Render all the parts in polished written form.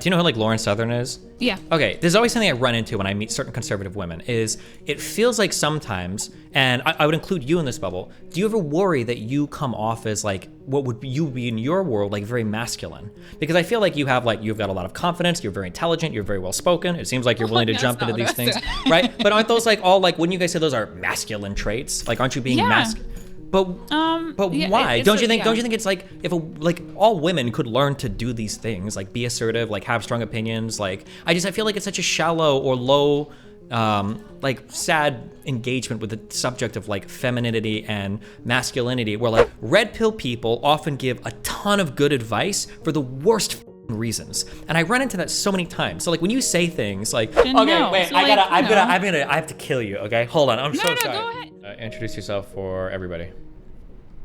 Do you know who like Lauren Southern is? Yeah. Okay, there's always something I run into when I meet certain conservative women is it feels like sometimes, and I would include you in this bubble, do you ever worry that you come off as like, what would you be in your world, like very masculine? Because I feel like you've got a lot of confidence, you're very intelligent, you're very well spoken, it seems like you're willing to jump into these things, right? But aren't those like all like, wouldn't you guys say those are masculine traits? Like aren't you being masculine? But yeah, why? Don't you think it's like if all women could learn to do these things, like be assertive, like have strong opinions, like I feel like it's such a shallow or low like sad engagement with the subject of like femininity and masculinity, where like red pill people often give a ton of good advice for the worst reasons, and I run into that so many times. So like when you say things like, okay, wait, I have to kill you. Okay, hold on, I'm so sorry. Go ahead. Introduce yourself for everybody.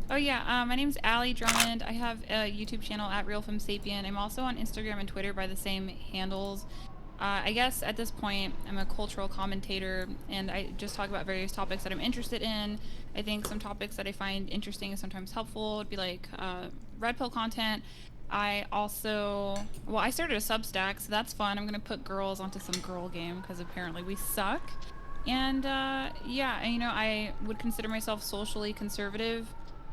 Oh yeah, my name's Aly Drummond. I have a YouTube channel at RealFemSapien. I'm also on Instagram and Twitter by the same handles. I guess at this point, I'm a cultural commentator, and I just talk about various topics that I'm interested in. I think some topics that I find interesting and sometimes helpful would be like red pill content. I also, I started a Substack, so that's fun. I'm gonna put girls onto some girl game because apparently we suck. And yeah, you know, I would consider myself socially conservative.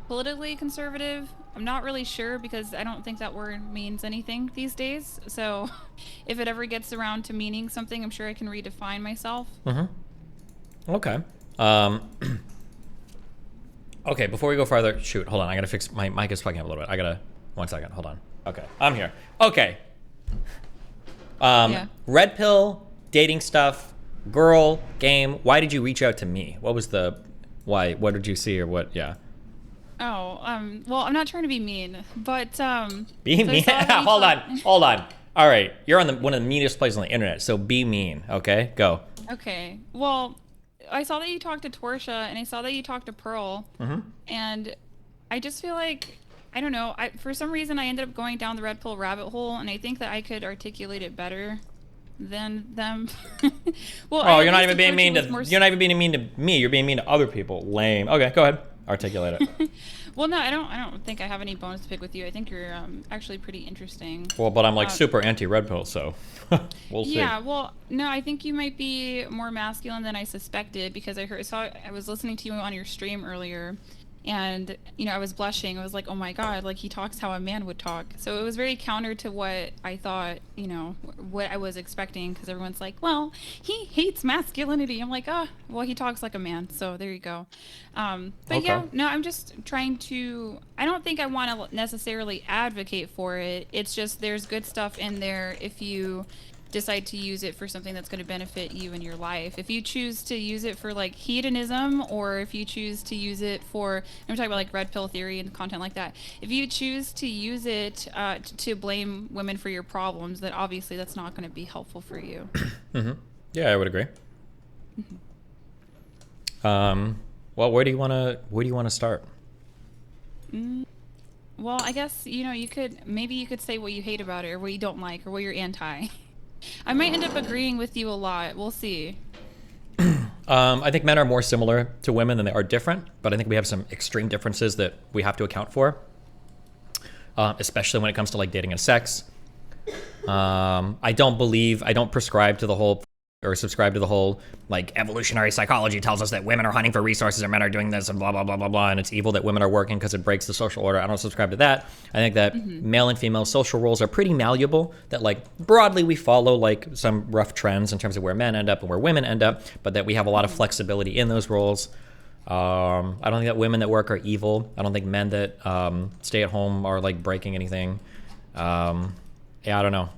Politically conservative, I'm not really sure because I don't think that word means anything these days. So if it ever gets around to meaning something, I'm sure I can redefine myself. Okay. Okay, before we go farther, shoot, hold on. I gotta fix, my mic is fucking up a little bit. 1 second, hold on. Okay, I'm here. Okay. Red pill, dating stuff, girl, game. Why did you reach out to me? What was why? What did you see or what? Yeah. Oh, well, I'm not trying to be mean, but be mean. Hold on. All right, you're on one of the meanest places on the internet, so be mean. Okay, go. Okay. Well, I saw that you talked to Torsha, and I saw that you talked to Pearl, and I just feel like I don't know. For some reason, I ended up going down the red pill rabbit hole, and I think that I could articulate it better than them. Well, you're not even being mean to. You're not even being mean to me. You're being mean to other people. Lame. Okay, go ahead. Articulate it. Well, no, I don't think I have any bones to pick with you. I think you're actually pretty interesting. Well, but I'm like super anti-red pill, so we'll see. Yeah, well, no, I think you might be more masculine than I suspected because I was listening to you on your stream earlier, and you know, I was blushing. I was like, oh my god, like he talks how a man would talk. So it was very counter to what I thought, you know, what I was expecting, because everyone's like, well, he hates masculinity. I'm like, well, he talks like a man. So there you go. But okay. Yeah, no, I'm just trying to, I don't think I want to necessarily advocate for it. It's just there's good stuff in there if you decide to use it for something that's going to benefit you in your life. If you choose to use it for like hedonism, or if you choose to use it for, I'm talking about like red pill theory and content like that. If you choose to use it to blame women for your problems, then obviously that's not going to be helpful for you. Yeah, I would agree. Well, where do you want to start? Well, I guess, you know, you could say what you hate about it, or what you don't like, or what you're anti. I might end up agreeing with you a lot. We'll see. I think men are more similar to women than they are different, but I think we have some extreme differences that we have to account for, especially when it comes to like dating and sex. I don't prescribe to the whole or subscribe to the whole like evolutionary psychology tells us that women are hunting for resources and men are doing this and blah blah blah blah blah, and it's evil that women are working because it breaks the social order. I don't subscribe to that. I think that male and female social roles are pretty malleable, that like broadly we follow like some rough trends in terms of where men end up and where women end up, but that we have a lot of flexibility in those roles. I don't think that women that work are evil. I don't think men that stay at home are like breaking anything. Yeah, I don't know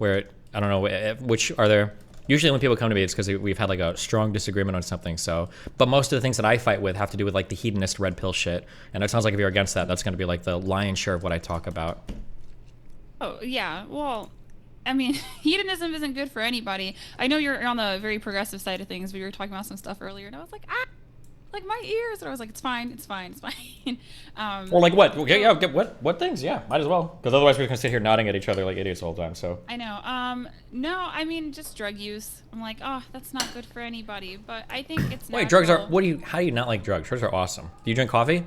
which are there. Usually when people come to me, it's because we've had like a strong disagreement on something. So, but most of the things that I fight with have to do with like the hedonist red pill shit. And it sounds like if you're against that, that's going to be like the lion's share of what I talk about. Oh, yeah. Well, I mean, hedonism isn't good for anybody. I know you're on the very progressive side of things. We were talking about some stuff earlier, and I was like, like my ears. And I was like, it's fine. Or like what? Okay, yeah, what things? Yeah, might as well. Because otherwise we're going to sit here nodding at each other like idiots all the time, so. I know. No, I mean, just drug use. I'm like, oh, that's not good for anybody. But I think it's natural. Wait, drugs are, how do you not like drugs? Drugs are awesome. Do you drink coffee?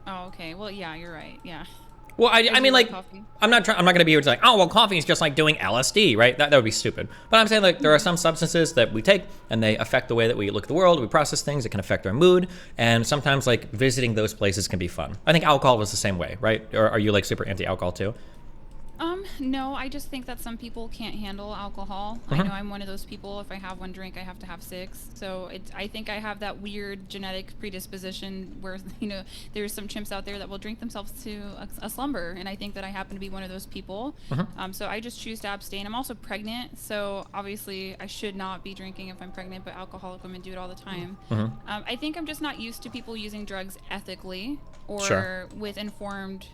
Oh, okay. Well, yeah, you're right. Yeah. Well, Or I do mean, you like like, coffee? I'm not going to be here to like, oh, well, coffee is just like doing LSD, right? That would be stupid. But I'm saying like there are some substances that we take and they affect the way that we look at the world, we process things. It can affect our mood, and sometimes like visiting those places can be fun. I think alcohol was the same way, right? Or are you like super anti-alcohol too? No, I just think that some people can't handle alcohol. I know I'm one of those people. If I have one drink, I have to have six. So I think I have that weird genetic predisposition where, there's some chimps out there that will drink themselves to a slumber. And I think that I happen to be one of those people. So I just choose to abstain. I'm also pregnant. So obviously I should not be drinking if I'm pregnant, but alcoholic women do it all the time. I think I'm just not used to people using drugs ethically or Sure. with informed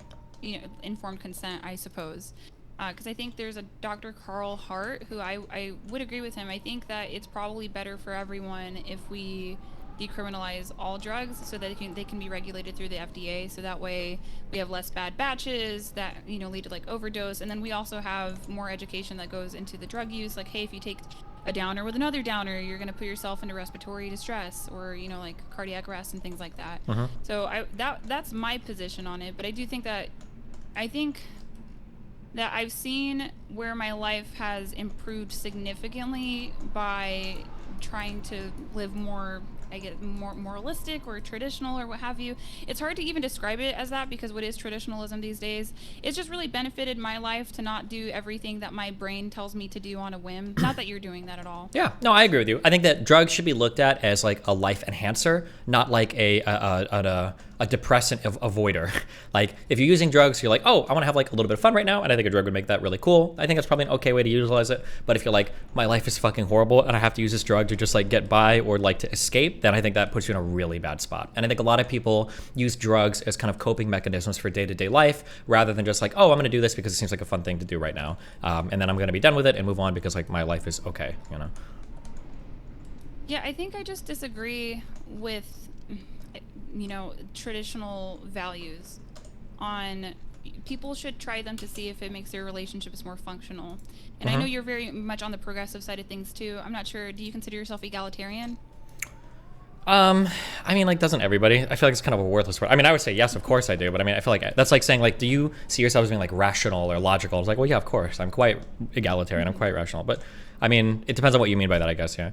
consent, I suppose. Because I think there's a Dr. Carl Hart who I would agree with him. I think that it's probably better for everyone if we decriminalize all drugs so that they can be regulated through the FDA. So that way we have less bad batches that lead to like overdose, and then we also have more education that goes into the drug use. Like, hey, if you take a downer with another downer, you're going to put yourself into respiratory distress or like cardiac arrest and things like that. So that's my position on it. But I do think that I've seen where my life has improved significantly by trying to live more, I get more moralistic or traditional or what have you. It's hard to even describe it as that because what is traditionalism these days? It's just really benefited my life to not do everything that my brain tells me to do on a whim. Not that you're doing that at all. Yeah, no, I agree with you. I think that drugs should be looked at as like a life enhancer, not like a depressant avoider. Like if you're using drugs, you're like, oh, I want to have like a little bit of fun right now, and I think a drug would make that really cool. I think that's probably an okay way to utilize it. But if you're like, my life is fucking horrible and I have to use this drug to just like get by or like to escape, then I think that puts you in a really bad spot. And I think a lot of people use drugs as kind of coping mechanisms for day-to-day life rather than just like, oh, I'm going to do this because it seems like a fun thing to do right now. And then I'm going to be done with it and move on because like my life is okay, Yeah, I think I just disagree with traditional values on people should try them to see if it makes their relationships more functional. And I know you're very much on the progressive side of things too. I'm not sure, do you consider yourself egalitarian? I mean, like, doesn't everybody? I feel like it's kind of a worthless word. I mean, I would say yes, of course I do, but I mean, I feel like that's like saying, like, do you see yourself as being like rational or logical? It's like, well, yeah, of course, I'm quite egalitarian, I'm quite rational, but I mean, it depends on what you mean by that, I guess, yeah.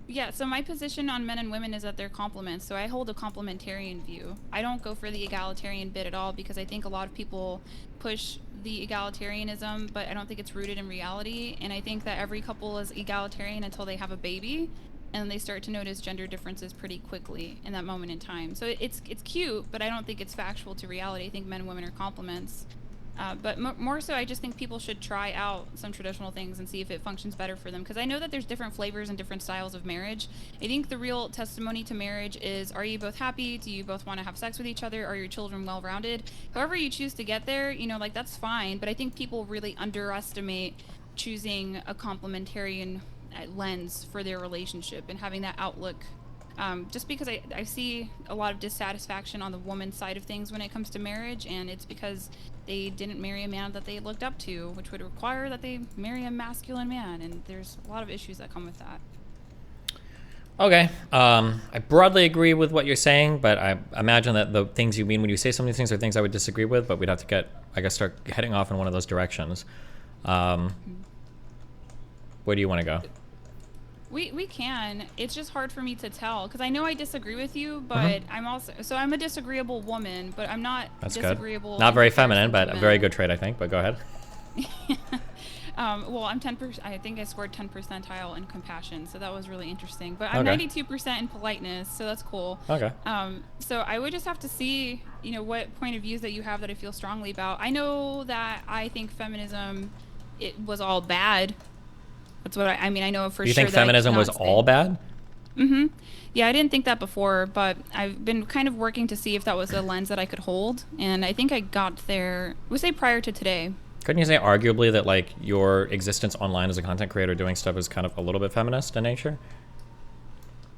Yeah, so my position on men and women is that they're complements. So I hold a complementarian view. I don't go for the egalitarian bit at all because I think a lot of people push the egalitarianism, but I don't think it's rooted in reality. And I think that every couple is egalitarian until they have a baby, and they start to notice gender differences pretty quickly in that moment in time. So it's cute, but I don't think it's factual to reality. I think men and women are complements. But more so, I just think people should try out some traditional things and see if it functions better for them. Because I know that there's different flavors and different styles of marriage. I think the real testimony to marriage is, are you both happy? Do you both want to have sex with each other? Are your children well-rounded? However you choose to get there, like that's fine. But I think people really underestimate choosing a complementarian lens for their relationship and having that outlook. Just because I see a lot of dissatisfaction on the woman's side of things when it comes to marriage, and it's because they didn't marry a man that they looked up to, which would require that they marry a masculine man, and there's a lot of issues that come with that. Okay, I broadly agree with what you're saying, but I imagine that the things you mean when you say some of these things are things I would disagree with, but we'd have to start heading off in one of those directions. Where do you want to go? We can. It's just hard for me to tell because I know I disagree with you, but I'm a disagreeable woman, but I'm not disagreeable. Good. Not very feminine, but a very good trait, I think. But go ahead. Well, I'm 10%. I think I scored 10 percentile in compassion, so that was really interesting. But I'm 92% in politeness, so that's cool. Okay. So I would just have to see, what point of views that you have that I feel strongly about. I know that I think feminism, it was all bad. That's what I mean. I know for sure. You think feminism was all bad? Mm-hmm. Yeah, I didn't think that before, but I've been kind of working to see if that was a lens that I could hold, and I think I got there. We say prior to today. Couldn't you say arguably that like your existence online as a content creator doing stuff is kind of a little bit feminist in nature?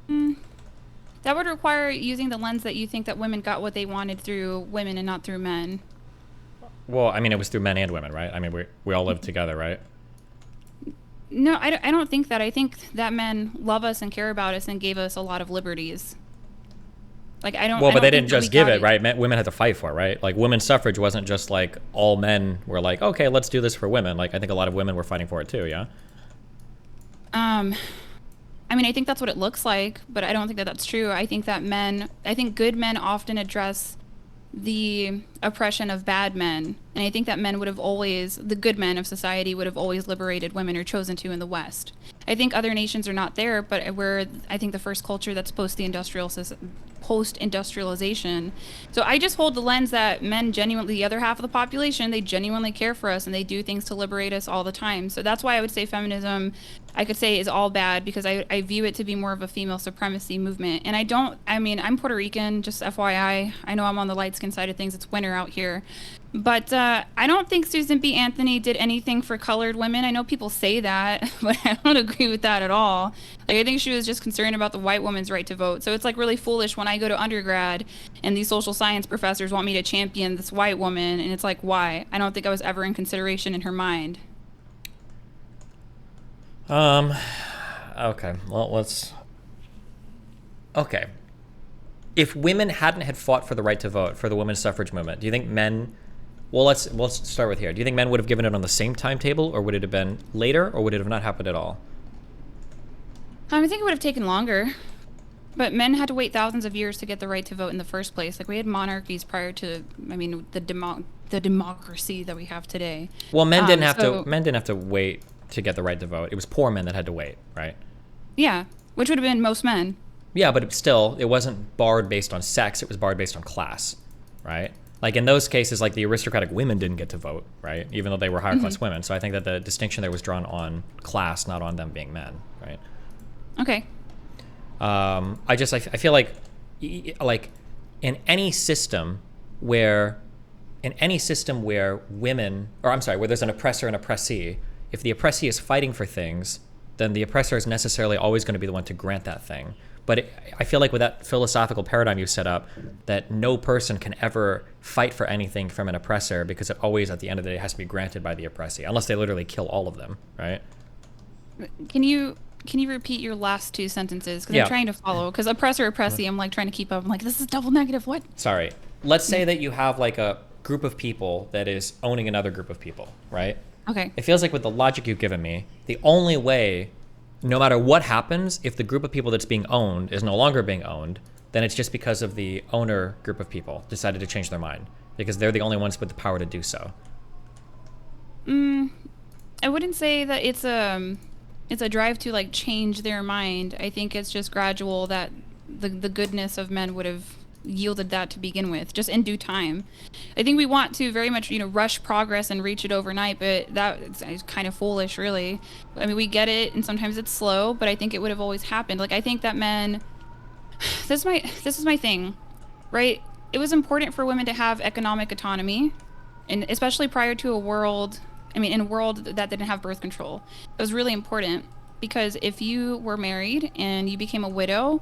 That would require using the lens that you think that women got what they wanted through women and not through men. Well, I mean, it was through men and women, right? I mean, we all live together, right? No, I don't think that. I think that men love us and care about us and gave us a lot of liberties. Like I don't. Well, I but don't they think didn't that we just give got it, right? Women had to fight for it, right? Like women's suffrage wasn't just like all men were like, okay, let's do this for women. Like I think a lot of women were fighting for it too, yeah? I mean, I think that's what it looks like, but I don't think that that's true. I think that I think good men often address the oppression of bad men. And I think that the good men of society would have always liberated women or chosen to in the West. I think other nations are not there, but I think the first culture that's post-industrialization. So I just hold the lens that men genuinely, the other half of the population, they genuinely care for us and they do things to liberate us all the time. So that's why I would say feminism, I could say, is all bad, because I view it to be more of a female supremacy movement. And I'm Puerto Rican, just FYI. I know I'm on the light skin side of things. It's winter out here. But I don't think Susan B. Anthony did anything for colored women. I know people say that, but I don't agree with that at all. Like, I think she was just concerned about the white woman's right to vote. So it's like really foolish when I go to undergrad and these social science professors want me to champion this white woman. And it's like, why? I don't think I was ever in consideration in her mind. Okay. Well, okay. If women hadn't had fought for the right to vote, for the women's suffrage movement, do you think men... Well, let's start with here. Do you think men would have given it on the same timetable, or would it have been later, or would it have not happened at all? I think it would have taken longer. But men had to wait thousands of years to get the right to vote in the first place. Like, we had monarchies prior to, the democracy that we have today. Well, men didn't have to wait to get the right to vote. It was poor men that had to wait, right? Yeah, which would have been most men. Yeah, but still, it wasn't barred based on sex. It was barred based on class, right? Like in those cases, like the aristocratic women didn't get to vote, right? Even though they were higher class women. So I think that the distinction there was drawn on class, not on them being men, right? Okay. I feel like in any system where women, or I'm sorry, where there's an oppressor and oppressee, if the oppressee is fighting for things, then the oppressor is necessarily always going to be the one to grant that thing. But I feel like with that philosophical paradigm you set up, that no person can ever fight for anything from an oppressor, because it always, at the end of the day, has to be granted by the oppressee, unless they literally kill all of them, right? Can you repeat your last two sentences? Because I'm trying to follow. Because oppressor, oppressee, I'm like trying to keep up. I'm like, this is double negative. What? Sorry. Let's say that you have like a group of people that is owning another group of people, right? Okay. It feels like with the logic you've given me, the only way, no matter what happens, if the group of people that's being owned is no longer being owned, then it's just because of the owner group of people decided to change their mind, because they're the only ones with the power to do so. I wouldn't say that it's a drive to like change their mind. I think it's just gradual, that the goodness of men would have yielded that to begin with, just in due time. I think we want to very much, rush progress and reach it overnight, but that is kind of foolish, really. I mean, we get it, and sometimes it's slow, but I think it would have always happened. Like, I think that men, this is my thing, right? It was important for women to have economic autonomy, and especially prior to in a world that didn't have birth control. It was really important, because if you were married and you became a widow,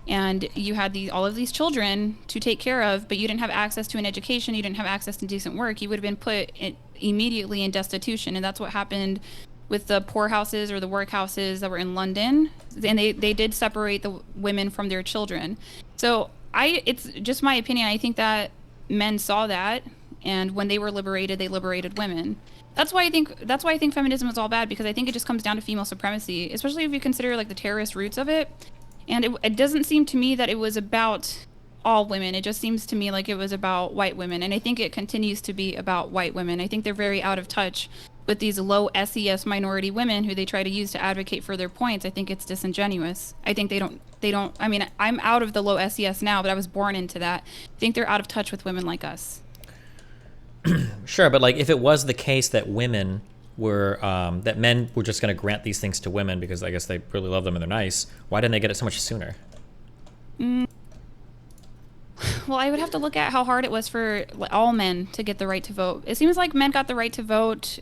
and you had all of these children to take care of, but you didn't have access to an education, you didn't have access to decent work, you would have been put immediately in destitution. And that's what happened with the poorhouses or the workhouses that were in London. And they did separate the women from their children. So it's just my opinion. I think that men saw that, and when they were liberated, they liberated women. That's why I think feminism is all bad, because I think it just comes down to female supremacy, especially if you consider like the terrorist roots of it. And it doesn't seem to me that it was about all women. It just seems to me like it was about white women. And I think it continues to be about white women. I think they're very out of touch with these low SES minority women who they try to use to advocate for their points. I think it's disingenuous. I think they don't, I mean, I'm out of the low SES now, but I was born into that. I think they're out of touch with women like us. Sure, but like if it was the case that women were that men were just going to grant these things to women because I guess they really love them and they're nice, why didn't they get it so much sooner? Well, I would have to look at how hard it was for all men to get the right to vote. It seems like men got the right to vote,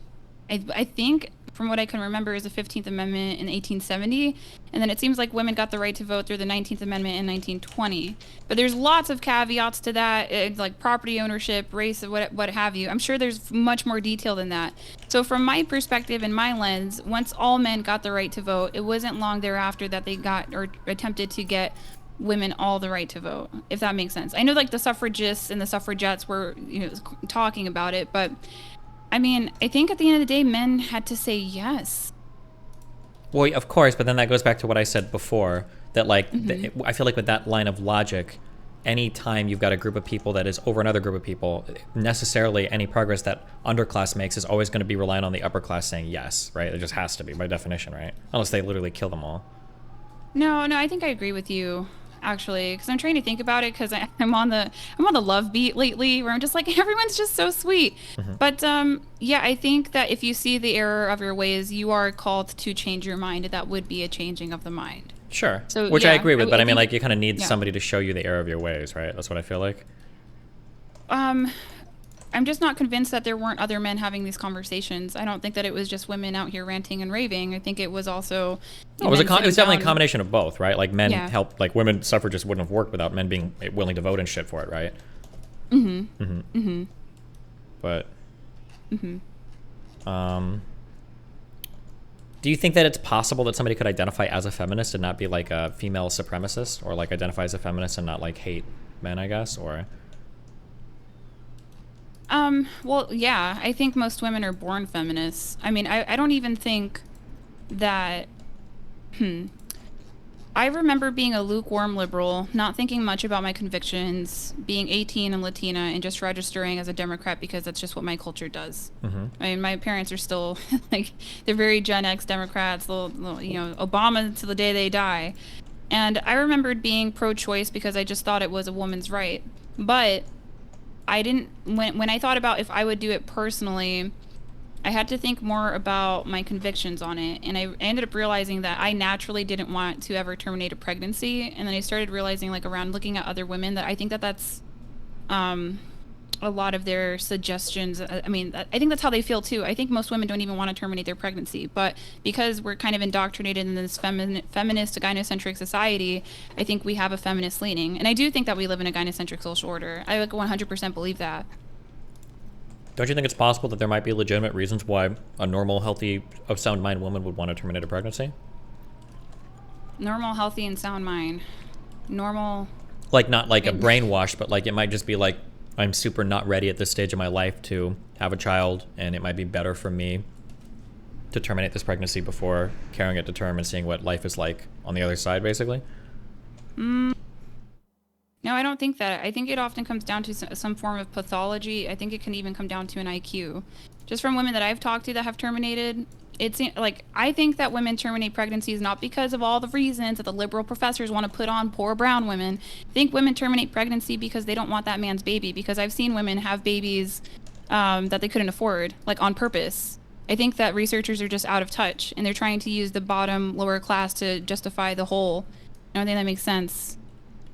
I think, from what I can remember, is the 15th Amendment in 1870. And then it seems like women got the right to vote through the 19th Amendment in 1920. But there's lots of caveats to that, like property ownership, race, what have you. I'm sure there's much more detail than that. So from my perspective and my lens, once all men got the right to vote, it wasn't long thereafter that they got or attempted to get women all the right to vote, if that makes sense. I know like the suffragists and the suffragettes were, talking about it, but I mean, I think at the end of the day, men had to say yes. Well, of course, but then that goes back to what I said before, that like, I feel like with that line of logic, anytime you've got a group of people that is over another group of people, necessarily any progress that underclass makes is always going to be reliant on the upper class saying yes, right? It just has to be by definition, right? Unless they literally kill them all. No, I think I agree with you, actually, because I'm trying to think about it, because I'm on the love beat lately, where I'm just like, everyone's just so sweet. But yeah, I think that if you see the error of your ways, you are called to change your mind. That would be a changing of the mind. Sure. So, which yeah, I agree with, but I mean, think, like, you kind of need yeah. somebody to show you the error of your ways, right? That's what I feel like. I'm just not convinced that there weren't other men having these conversations. I don't think that it was just women out here ranting and raving. I think it was also... It was definitely a combination of both, right? Like, men Yeah. helped, like, women suffragists wouldn't have worked without men being willing to vote and shit for it, right? But... do you think that it's possible that somebody could identify as a feminist and not be, like, a female supremacist? Or, like, identify as a feminist and not, like, hate men, I guess? Or... Well, yeah, I think most women are born feminists. I mean, I don't even think that, I remember being a lukewarm liberal, not thinking much about my convictions, being 18 and Latina, and just registering as a Democrat because that's just what my culture does. I mean, my parents are still, like, they're very Gen X Democrats, little, Obama to the day they die. And I remembered being pro-choice because I just thought it was a woman's right. But I didn't, when I thought about if I would do it personally, I had to think more about my convictions on it. And I ended up realizing that I naturally didn't want to ever terminate a pregnancy. And then I started realizing, like, around looking at other women, that I think that that's a lot of their suggestions. I mean, I think that's how they feel too. I think most women don't even want to terminate their pregnancy, but because we're kind of indoctrinated in this feminist gynocentric society, I think we have a feminist leaning. And I do think that we live in a gynocentric social order. I like 100% believe that. Don't you think it's possible that there might be legitimate reasons why a normal, healthy, of sound mind woman would want to terminate a pregnancy? Normal, healthy, and sound mind. Normal. Like, not like a brainwash, but like it might just be like, I'm super not ready at this stage of my life to have a child, and it might be better for me to terminate this pregnancy before carrying it to term and seeing what life is like on the other side, basically? No, I don't think that. I think it often comes down to some form of pathology. I think it can even come down to an IQ. Just from women that I've talked to that have terminated, it's like, I think that women terminate pregnancies not because of all the reasons that the liberal professors want to put on poor brown women. I think women terminate pregnancy because they don't want that man's baby, because I've seen women have babies that they couldn't afford, like, on purpose. I think that researchers are just out of touch, and they're trying to use the bottom, lower class to justify the whole. I don't think that makes sense.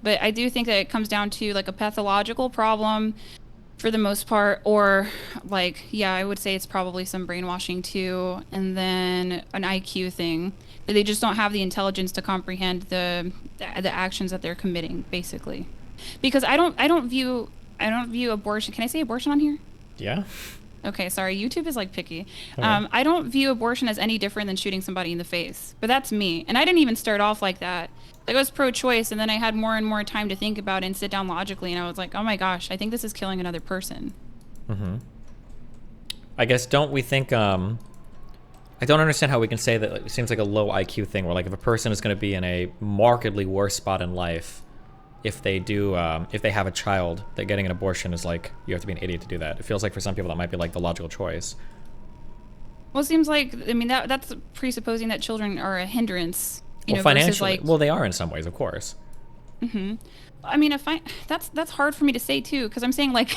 But I do think that it comes down to, like, a pathological problem for the most part, or, like, yeah, I would say it's probably some brainwashing too, and then an IQ thing. They just don't have the intelligence to comprehend the actions that they're committing, basically. Because I don't view abortion. Can I say abortion on here? Yeah. Okay, sorry. YouTube is, like, picky. Okay. I don't view abortion as any different than shooting somebody in the face. But that's me. And I didn't even start off like that. Like, I was pro-choice, and then I had more and more time to think about it and sit down logically, and I was like, oh my gosh, I think this is killing another person. I guess, don't we think, I don't understand how we can say that it seems like a low IQ thing, where, like, if a person is going to be in a markedly worse spot in life, if they have a child, that getting an abortion is like, you have to be an idiot to do that. It feels like for some people that might be like the logical choice. Well, it seems like, I mean, that's presupposing that children are a hindrance. Well, financially, well, they are in some ways, of course. I mean, that's hard for me to say too, because I'm saying, like,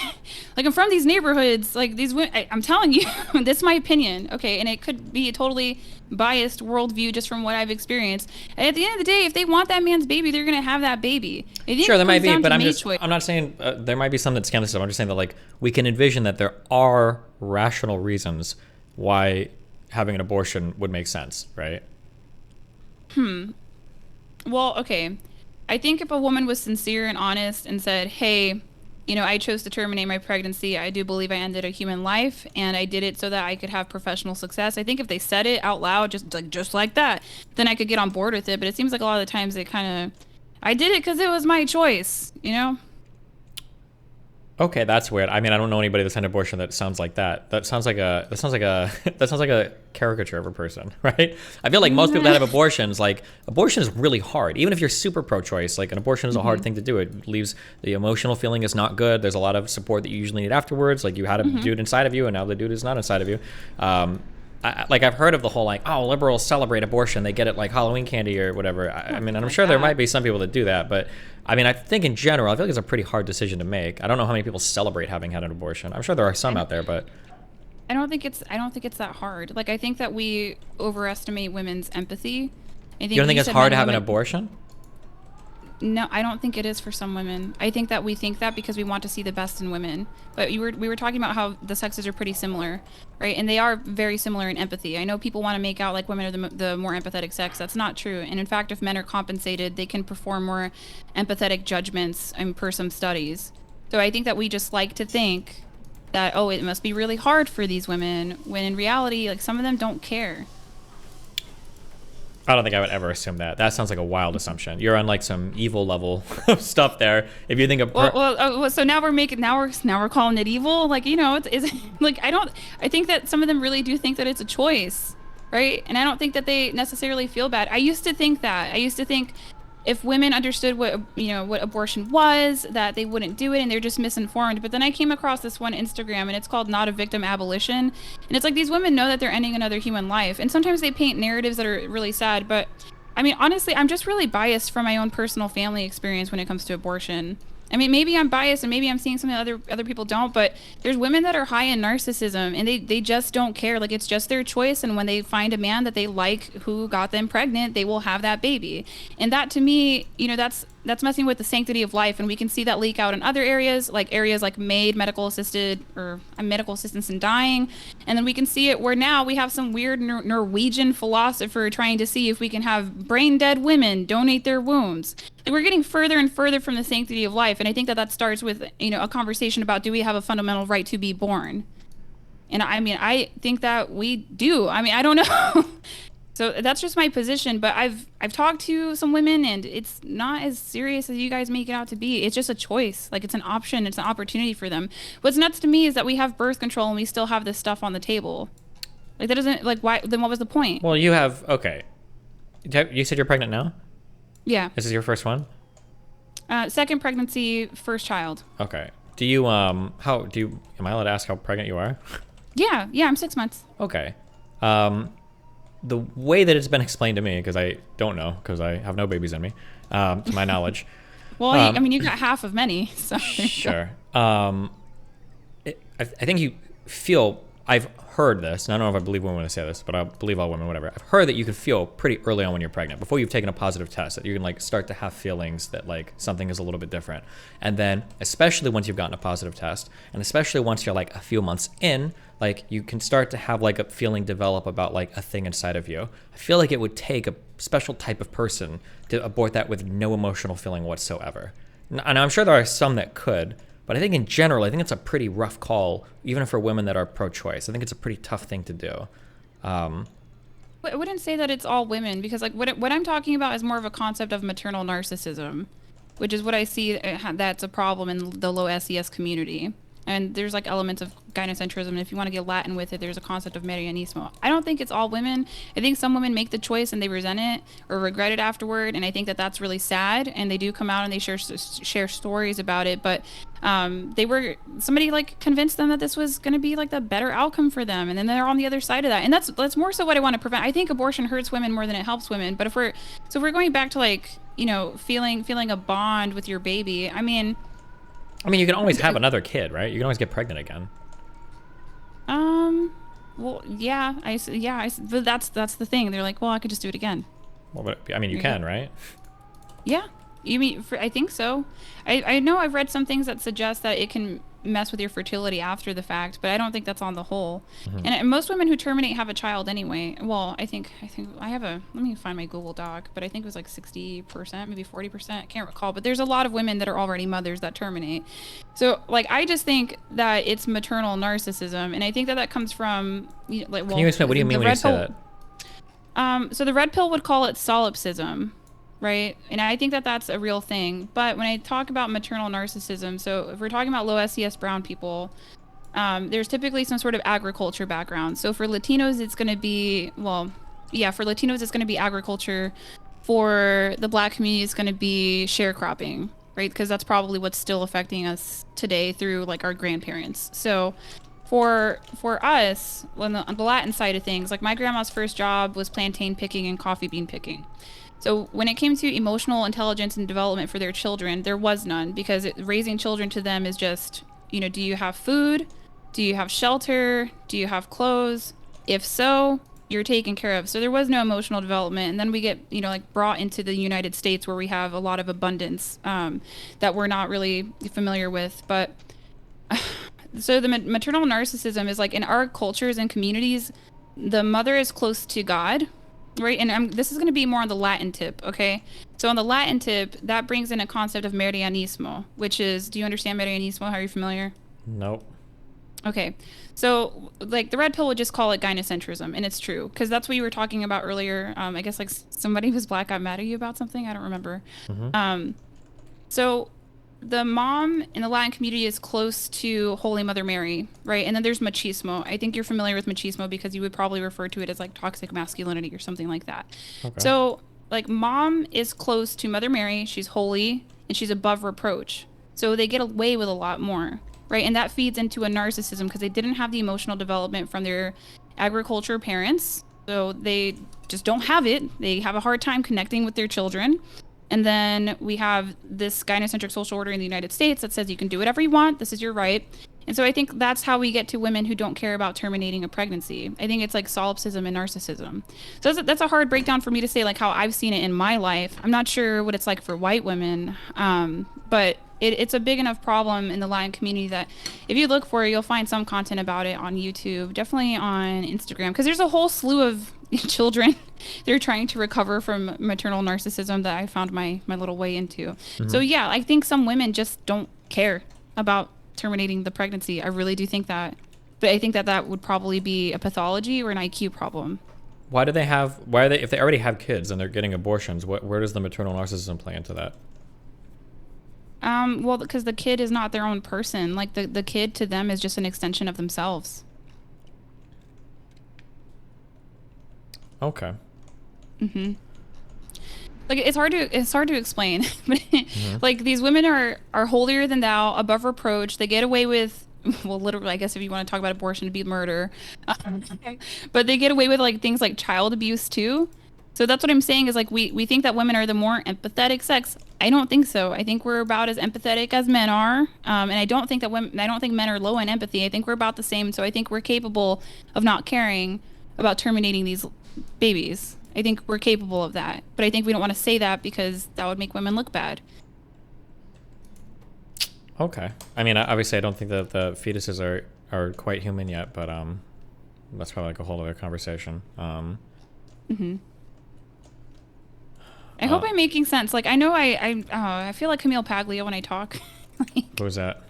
like, I'm from these neighborhoods, like, these women. I'm telling you, this is my opinion, okay, and it could be a totally biased worldview just from what I've experienced. And at the end of the day, if they want that man's baby, they're gonna have that baby. Sure, there might be, but I'm not saying there might be some that scam this stuff. I'm just saying that, like, we can envision that there are rational reasons why having an abortion would make sense, right? Well, okay. I think if a woman was sincere and honest and said, hey, I chose to terminate my pregnancy. I do believe I ended a human life, and I did it so that I could have professional success. I think if they said it out loud, just like that, then I could get on board with it. But it seems like a lot of the times they kind of, I did it because it was my choice, you know? Okay, that's weird. I mean, I don't know anybody that's had an abortion that sounds like that. That sounds like a that sounds like a caricature of a person, right? I feel like most people that have abortions, like abortion is really hard. Even if you're super pro-choice, like an abortion is a hard thing to do. It leaves the emotional feeling is not good. There's a lot of support that you usually need afterwards. Like you had a dude inside of you, and now the dude is not inside of you. I've heard of the whole like, oh, liberals celebrate abortion. They get it like Halloween candy or whatever. I mean, and I'm sure there might be some people that do that, but I mean, I think in general, I feel like it's a pretty hard decision to make. I don't know how many people celebrate having had an abortion. I'm sure there are some out there, but I don't think it's that hard. Like I think that we overestimate women's empathy. I think you don't think it's hard to have an women, abortion? No, I don't think it is for some women. I think that we think that because we want to see the best in women. But we were talking about how the sexes are pretty similar, right? And they are very similar in empathy. I know people want to make out like women are the more empathetic sex. That's not true. And in fact, if men are compensated, they can perform more empathetic judgments per some studies. So I think that we just like to think that, oh, it must be really hard for these women, when in reality, like some of them don't care. I don't think I would ever assume that. That sounds like a wild assumption. You're on like some evil level of stuff there. If you think of so now we're calling it evil. Like, you know, it's like I think that some of them really do think that it's a choice, right? And I don't think that they necessarily feel bad. I used to think if women understood what abortion was, that they wouldn't do it, and they're just misinformed. But then I came across this one Instagram, and it's called Not a Victim Abolition, and it's like these women know that they're ending another human life, and sometimes they paint narratives that are really sad. But I mean, honestly, I'm just really biased from my own personal family experience when it comes to abortion. I mean, maybe I'm biased and maybe I'm seeing something that other people don't, but there's women that are high in narcissism and they just don't care. Like, it's just their choice. And when they find a man that they like who got them pregnant, they will have that baby. And that, to me, you know, that's messing with the sanctity of life. And we can see that leak out in other areas like MAID, medical assistance in dying. And then we can see it where now we have some weird Norwegian philosopher trying to see if we can have brain dead women donate their wombs. Like, we're getting further and further from the sanctity of life. And I think that starts with, you know, a conversation about, do we have a fundamental right to be born? And I mean, I think that we do. I mean, I don't know. So that's just my position. But I've talked to some women, and it's not as serious as you guys make it out to be. It's just a choice. Like, it's an option. It's an opportunity for them. What's nuts to me is that we have birth control and we still have this stuff on the table. Like, that doesn't, like, why? Then what was the point? Well, you have, okay. You said you're pregnant now? Yeah. This is your first one? Second pregnancy, first child. Okay. Am I allowed to ask how pregnant you are? Yeah, I'm 6 months. Okay. The way that it's been explained to me, because I don't know, because I have no babies in me, to my knowledge. Well, I mean, you got half of many, so. Sure. I think you feel, I've heard this, and I don't know if I believe women when I say this, but I believe all women, whatever. I've heard that you can feel pretty early on when you're pregnant, before you've taken a positive test, that you can like start to have feelings that like something is a little bit different. And then, especially once you've gotten a positive test, and especially once you're like a few months in, like you can start to have like a feeling develop about like a thing inside of you. I feel like it would take a special type of person to abort that with no emotional feeling whatsoever. And I'm sure there are some that could, but I think in general, I think it's a pretty rough call, even for women that are pro-choice. I think it's a pretty tough thing to do. I wouldn't say that it's all women, because like what I'm talking about is more of a concept of maternal narcissism, which is what I see that's a problem in the low SES community. And there's like elements of gynocentrism, and if you want to get Latin with it, there's a concept of Marianismo. I don't think it's all women. I think some women make the choice and they resent it or regret it afterward, and I think that that's really sad. And they do come out and they share stories about it, but somebody like convinced them that this was going to be like the better outcome for them, and then they're on the other side of that. And that's more so what I want to prevent. I think abortion hurts women more than it helps women. But if we're going back to like, you know, feeling a bond with your baby, I mean, you can always have another kid, right? You can always get pregnant again. Well, yeah, but that's the thing. They're like, well, I could just do it again. Well, but I mean, you can, right? Yeah, you mean? I think so. I know I've read some things that suggest that it can mess with your fertility after the fact, but I don't think that's on the whole. Mm-hmm. And most women who terminate have a child anyway. Well, I think I have let me find my Google Doc, but I think it was like 60%, maybe 40%, I can't recall, but there's a lot of women that are already mothers that terminate. So like, I just think that it's maternal narcissism, and I think that comes from, you know, like, well, can you explain, what do you mean when you say that? So the Red Pill would call it solipsism. right? And I think that that's a real thing. But when I talk about maternal narcissism, so if we're talking about low SES brown people, there's typically some sort of agriculture background. So for Latinos, it's going to be, well, yeah, for Latinos, it's going to be agriculture. For the Black community, it's going to be sharecropping, right? Because that's probably what's still affecting us today through like our grandparents. So for us, on the Latin side of things, like my grandma's first job was plantain picking and coffee bean picking. So when it came to emotional intelligence and development for their children, there was none, because raising children to them is just, you know, do you have food? Do you have shelter? Do you have clothes? If so, you're taken care of. So there was no emotional development. And then we get, you know, like brought into the United States where we have a lot of abundance that we're not really familiar with. But so the maternal narcissism is like in our cultures and communities, the mother is close to God, right? And this is going to be more on the Latin tip, okay? So on the Latin tip, that brings in a concept of Marianismo, which is, do you understand Marianismo? Are you familiar? Nope. Okay, so like the red pill would just call it gynocentrism, and it's true, because that's what you were talking about earlier. I guess like somebody who's Black got mad at you about something. I don't remember. So the mom in the Latin community is close to Holy Mother Mary, right? And then there's machismo. I think you're familiar with machismo because you would probably refer to it as like toxic masculinity or something like that. Okay. So like mom is close to Mother Mary. She's holy and she's above reproach. So they get away with a lot more. Right, and that feeds into a narcissism because they didn't have the emotional development from their agriculture parents. So they just don't have it. They have a hard time connecting with their children. And then we have this gynocentric social order in the United States that says you can do whatever you want. This is your right. And so I think that's how we get to women who don't care about terminating a pregnancy. I think it's like solipsism and narcissism. So that's a hard breakdown for me to say, like how I've seen it in my life. I'm not sure what it's like for white women, but it's a big enough problem in the Latin community that if you look for it, you'll find some content about it on YouTube, definitely on Instagram, because there's a whole slew of children that are trying to recover from maternal narcissism that I found my little way into. So yeah, I think some women just don't care about terminating the pregnancy. I really do think that. But I think that would probably be a pathology or an IQ problem. Why are they, if they already have kids and they're getting abortions, where does the maternal narcissism play into that? Well, because the kid is not their own person. Like the kid to them is just an extension of themselves. Okay. Like it's hard to explain. But like these women are holier than thou, above reproach. They get away with, well, literally, I guess if you want to talk about abortion, it'd be murder. But they get away with like things like child abuse too. So that's what I'm saying is like we think that women are the more empathetic sex. I don't think so. I think we're about as empathetic as men are, and I don't think men are low in empathy. I think we're about the same. So I think we're capable of not caring about terminating these babies. I think we're capable of that, but I think we don't want to say that because that would make women look bad. Okay. I mean, obviously, I don't think that the fetuses are quite human yet, but that's probably like a whole other conversation. I hope I'm making sense. Like, I know I feel like Camille Paglia when I talk. Who's that?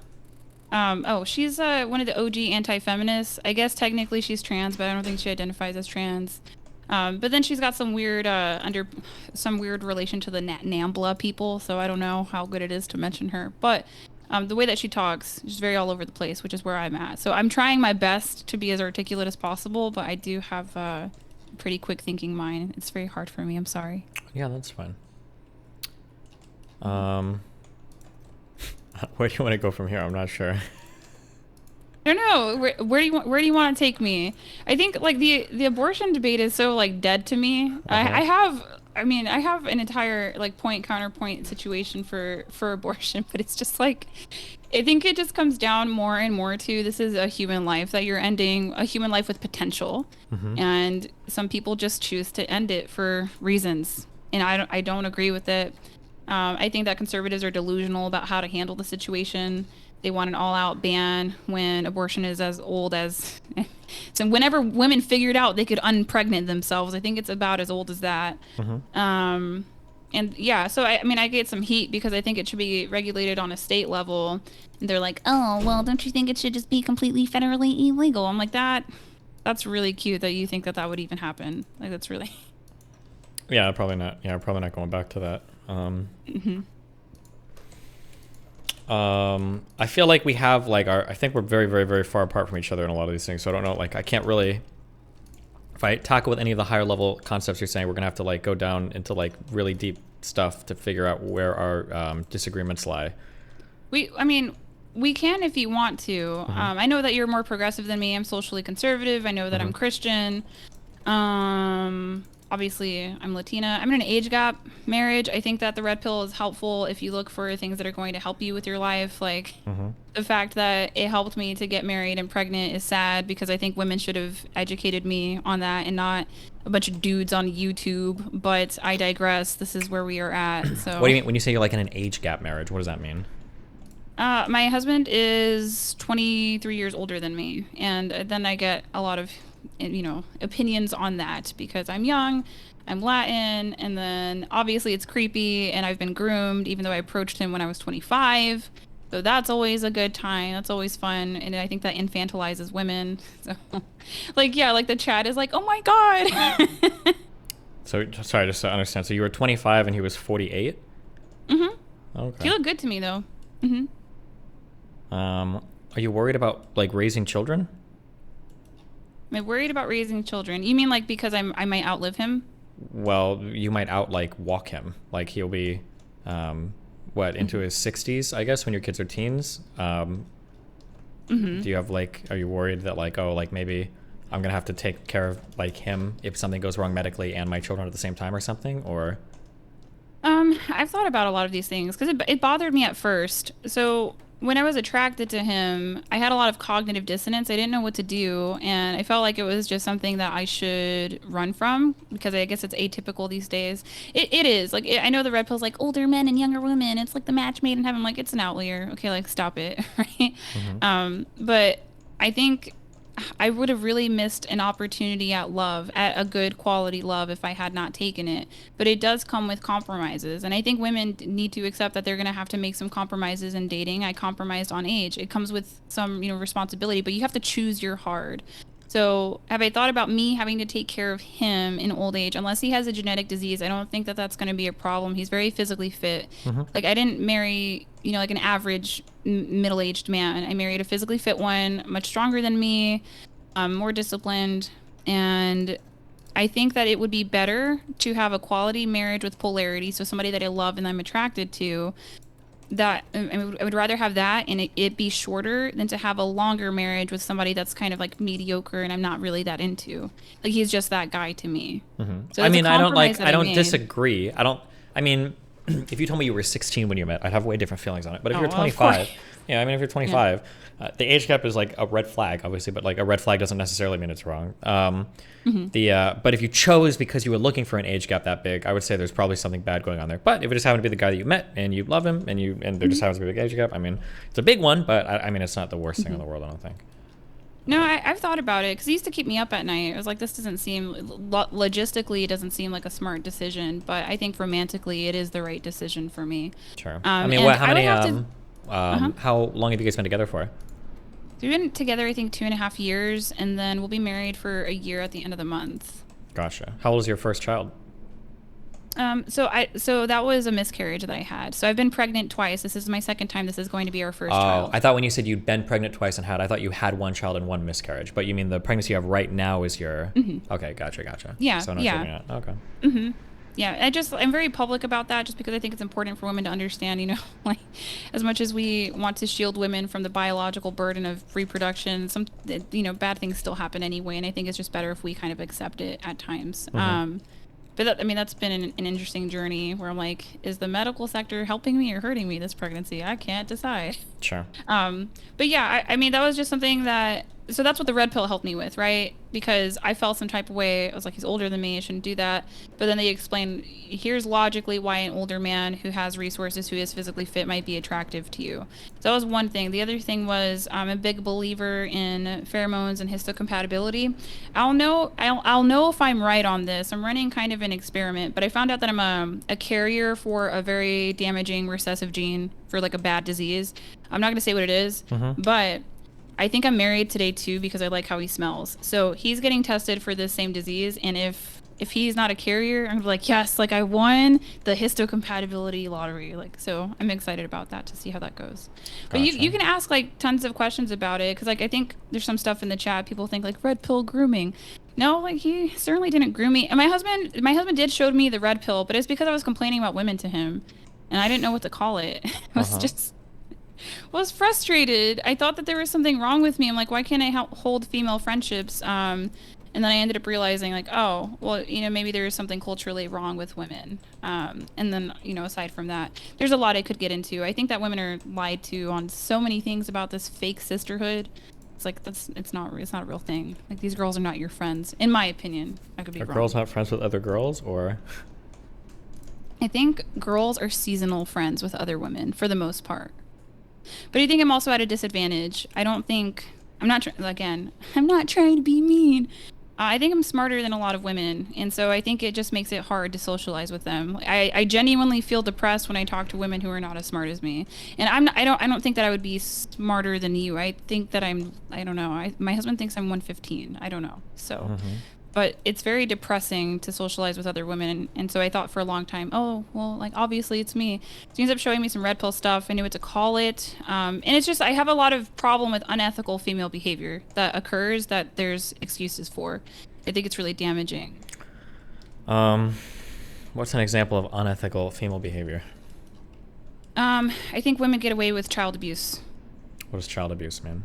She's one of the OG anti-feminists. I guess technically she's trans, but I don't think she identifies as trans. But then she's got some weird relation to the NAMBLA people, so I don't know how good it is to mention her. But the way that she talks, she's very all over the place, which is where I'm at. So I'm trying my best to be as articulate as possible, but I do have a pretty quick thinking mind. It's very hard for me. I'm sorry. Yeah, that's fine. Where do you want to go from here? I'm not sure. I don't know. Where do you want to take me? I think like the abortion debate is so like dead to me. I have an entire like point counterpoint situation for abortion, but it's just like I think it just comes down more and more to this is a human life that you're ending, a human life with potential, and some people just choose to end it for reasons, and I don't agree with it. I think that conservatives are delusional about how to handle the situation. They want an all-out ban when abortion is as old as... So whenever women figured out they could unpregnant themselves, I think it's about as old as that. And yeah, so I get some heat because I think it should be regulated on a state level. And they're like, oh, well, don't you think it should just be completely federally illegal? I'm like, that's really cute that you think that would even happen. Like, that's really... Yeah, probably not. Yeah, probably not going back to that. I feel like we have like I think we're very, very, very far apart from each other in a lot of these things. So I don't know, like I can't really, if I tackle with any of the higher level concepts you're saying, we're gonna have to like go down into like really deep stuff to figure out where our disagreements lie. I mean, we can if you want to. I know that you're more progressive than me. I'm socially conservative. I know that I'm Christian. Obviously, I'm Latina. I'm in an age gap marriage. I think that the red pill is helpful if you look for things that are going to help you with your life. Like the fact that it helped me to get married and pregnant is sad because I think women should have educated me on that and not a bunch of dudes on YouTube. But I digress. This is where we are at. So What do you mean when you say you're like in an age gap marriage? What does that mean? My husband is 23 years older than me, and then I get a lot of, opinions on that because I'm young, I'm Latin, and then obviously it's creepy, and I've been groomed, even though I approached him when I was 25. So that's always a good time. That's always fun, and I think that infantilizes women. So, like the chat is like, oh my god. So sorry, just to understand. So you were 25 and he was 48. Okay. He looked good to me though. Are you worried about like raising children? Am I worried about raising children? You mean like because I might outlive him? Well, you might walk him. Like he'll be, into his 60s, I guess, when your kids are teens. Do you have are you worried that maybe I'm gonna have to take care of like him if something goes wrong medically and my children at the same time or something, or? I've thought about a lot of these things because it bothered me at first. So when I was attracted to him, I had a lot of cognitive dissonance. I didn't know what to do, and I felt like it was just something that I should run from because I guess it's atypical these days. It is. I know the red pill's like older men and younger women. It's like the match made in heaven. Like, it's an outlier. Okay, like, stop it, right? But I think I would have really missed an opportunity at love, at a good quality love, if I had not taken it. But it does come with compromises. And I think women need to accept that they're going to have to make some compromises in dating. I compromised on age. It comes with some, responsibility, but you have to choose your hard. So have I thought about me having to take care of him in old age? Unless he has a genetic disease, I don't think that that's going to be a problem. He's very physically fit. Like, I didn't marry, like an average middle-aged man. I married a physically fit one, much stronger than me, more disciplined. And I think that it would be better to have a quality marriage with polarity. So somebody that I love and I'm attracted to, that I would rather have that and it be shorter than to have a longer marriage with somebody that's kind of like mediocre and I'm not really that into. Like, he's just that guy to me. So I mean, I don't disagree. If you told me you were 16 when you met, I'd have way different feelings on it. But if you're 25, if you're 25, the age gap is like a red flag, obviously, but like a red flag doesn't necessarily mean it's wrong. But if you chose because you were looking for an age gap that big, I would say there's probably something bad going on there. But if it just happened to be the guy that you met and you love him and there just happens to be a big age gap, I mean, it's a big one, but it's not the worst thing in the world, I don't think. No, I've thought about it because he used to keep me up at night. I was like, this doesn't seem, logistically, it doesn't seem like a smart decision, but I think romantically it is the right decision for me. Sure. How long have you guys been together for? We've been together, I think, 2.5 years, and then we'll be married for a year at the end of the month. Gotcha. How old is your first child? So that was a miscarriage that I had. So I've been pregnant twice. This is my second time. This is going to be our first child. I thought when you said you'd been pregnant twice and I thought you had one child and one miscarriage. But you mean the pregnancy you have right now is your... Okay, gotcha. Yeah, so yeah. Okay. Yeah, I'm very public about that just because I think it's important for women to understand, like, as much as we want to shield women from the biological burden of reproduction, some, bad things still happen anyway, and I think it's just better if we kind of accept it at times. But that's been an interesting journey where I'm like, is the medical sector helping me or hurting me this pregnancy? I can't decide. Sure. But yeah, that was just something so that's what the red pill helped me with, right? Because I felt some type of way. I was like, he's older than me, I shouldn't do that. But then they explained, here's logically why an older man who has resources, who is physically fit, might be attractive to you. So that was one thing. The other thing was, I'm a big believer in pheromones and histocompatibility. I'll know if I'm right on this. I'm running kind of an experiment, but I found out that I'm a carrier for a very damaging recessive gene for like a bad disease. I'm not going to say what it is, but I think I'm married today too because I like how he smells. So he's getting tested for this same disease, and if if he's not a carrier, I'm gonna be like, yes, like I won the histocompatibility lottery. Like, so I'm excited about that to see how that goes. But Gotcha. you can ask like tons of questions about it, because like I think there's some stuff in the chat people think like red pill grooming. No, like he certainly didn't groom me. And my husband did show me the red pill, but it's because I was complaining about women to him, and I didn't know what to call it. I was just was frustrated. I thought that there was something wrong with me. I'm like, why can't I hold female friendships? And then I ended up realizing like, oh, well, maybe there is something culturally wrong with women. And then, aside from that, there's a lot I could get into. I think that women are lied to on so many things about this fake sisterhood. It's like, it's not a real thing. Like, these girls are not your friends, in my opinion. I could be wrong. Are girls not friends with other girls, or? I think girls are seasonal friends with other women for the most part. But I think I'm also at a disadvantage. I'm not trying to be mean. I think I'm smarter than a lot of women, and so I think it just makes it hard to socialize with them. I genuinely feel depressed when I talk to women who are not as smart as me, and I don't think that I would be smarter than you. I think that I don't know. My husband thinks I'm 115. I don't know. So, but it's very depressing to socialize with other women, and so I thought for a long time, oh well, like obviously it's me. So he ends up showing me some red pill stuff. I knew what to call it, and it's just I have a lot of problem with unethical female behavior that occurs that there's excuses for. I think it's really damaging. What's an example of unethical female behavior? I think women get away with child abuse. What is child abuse, man?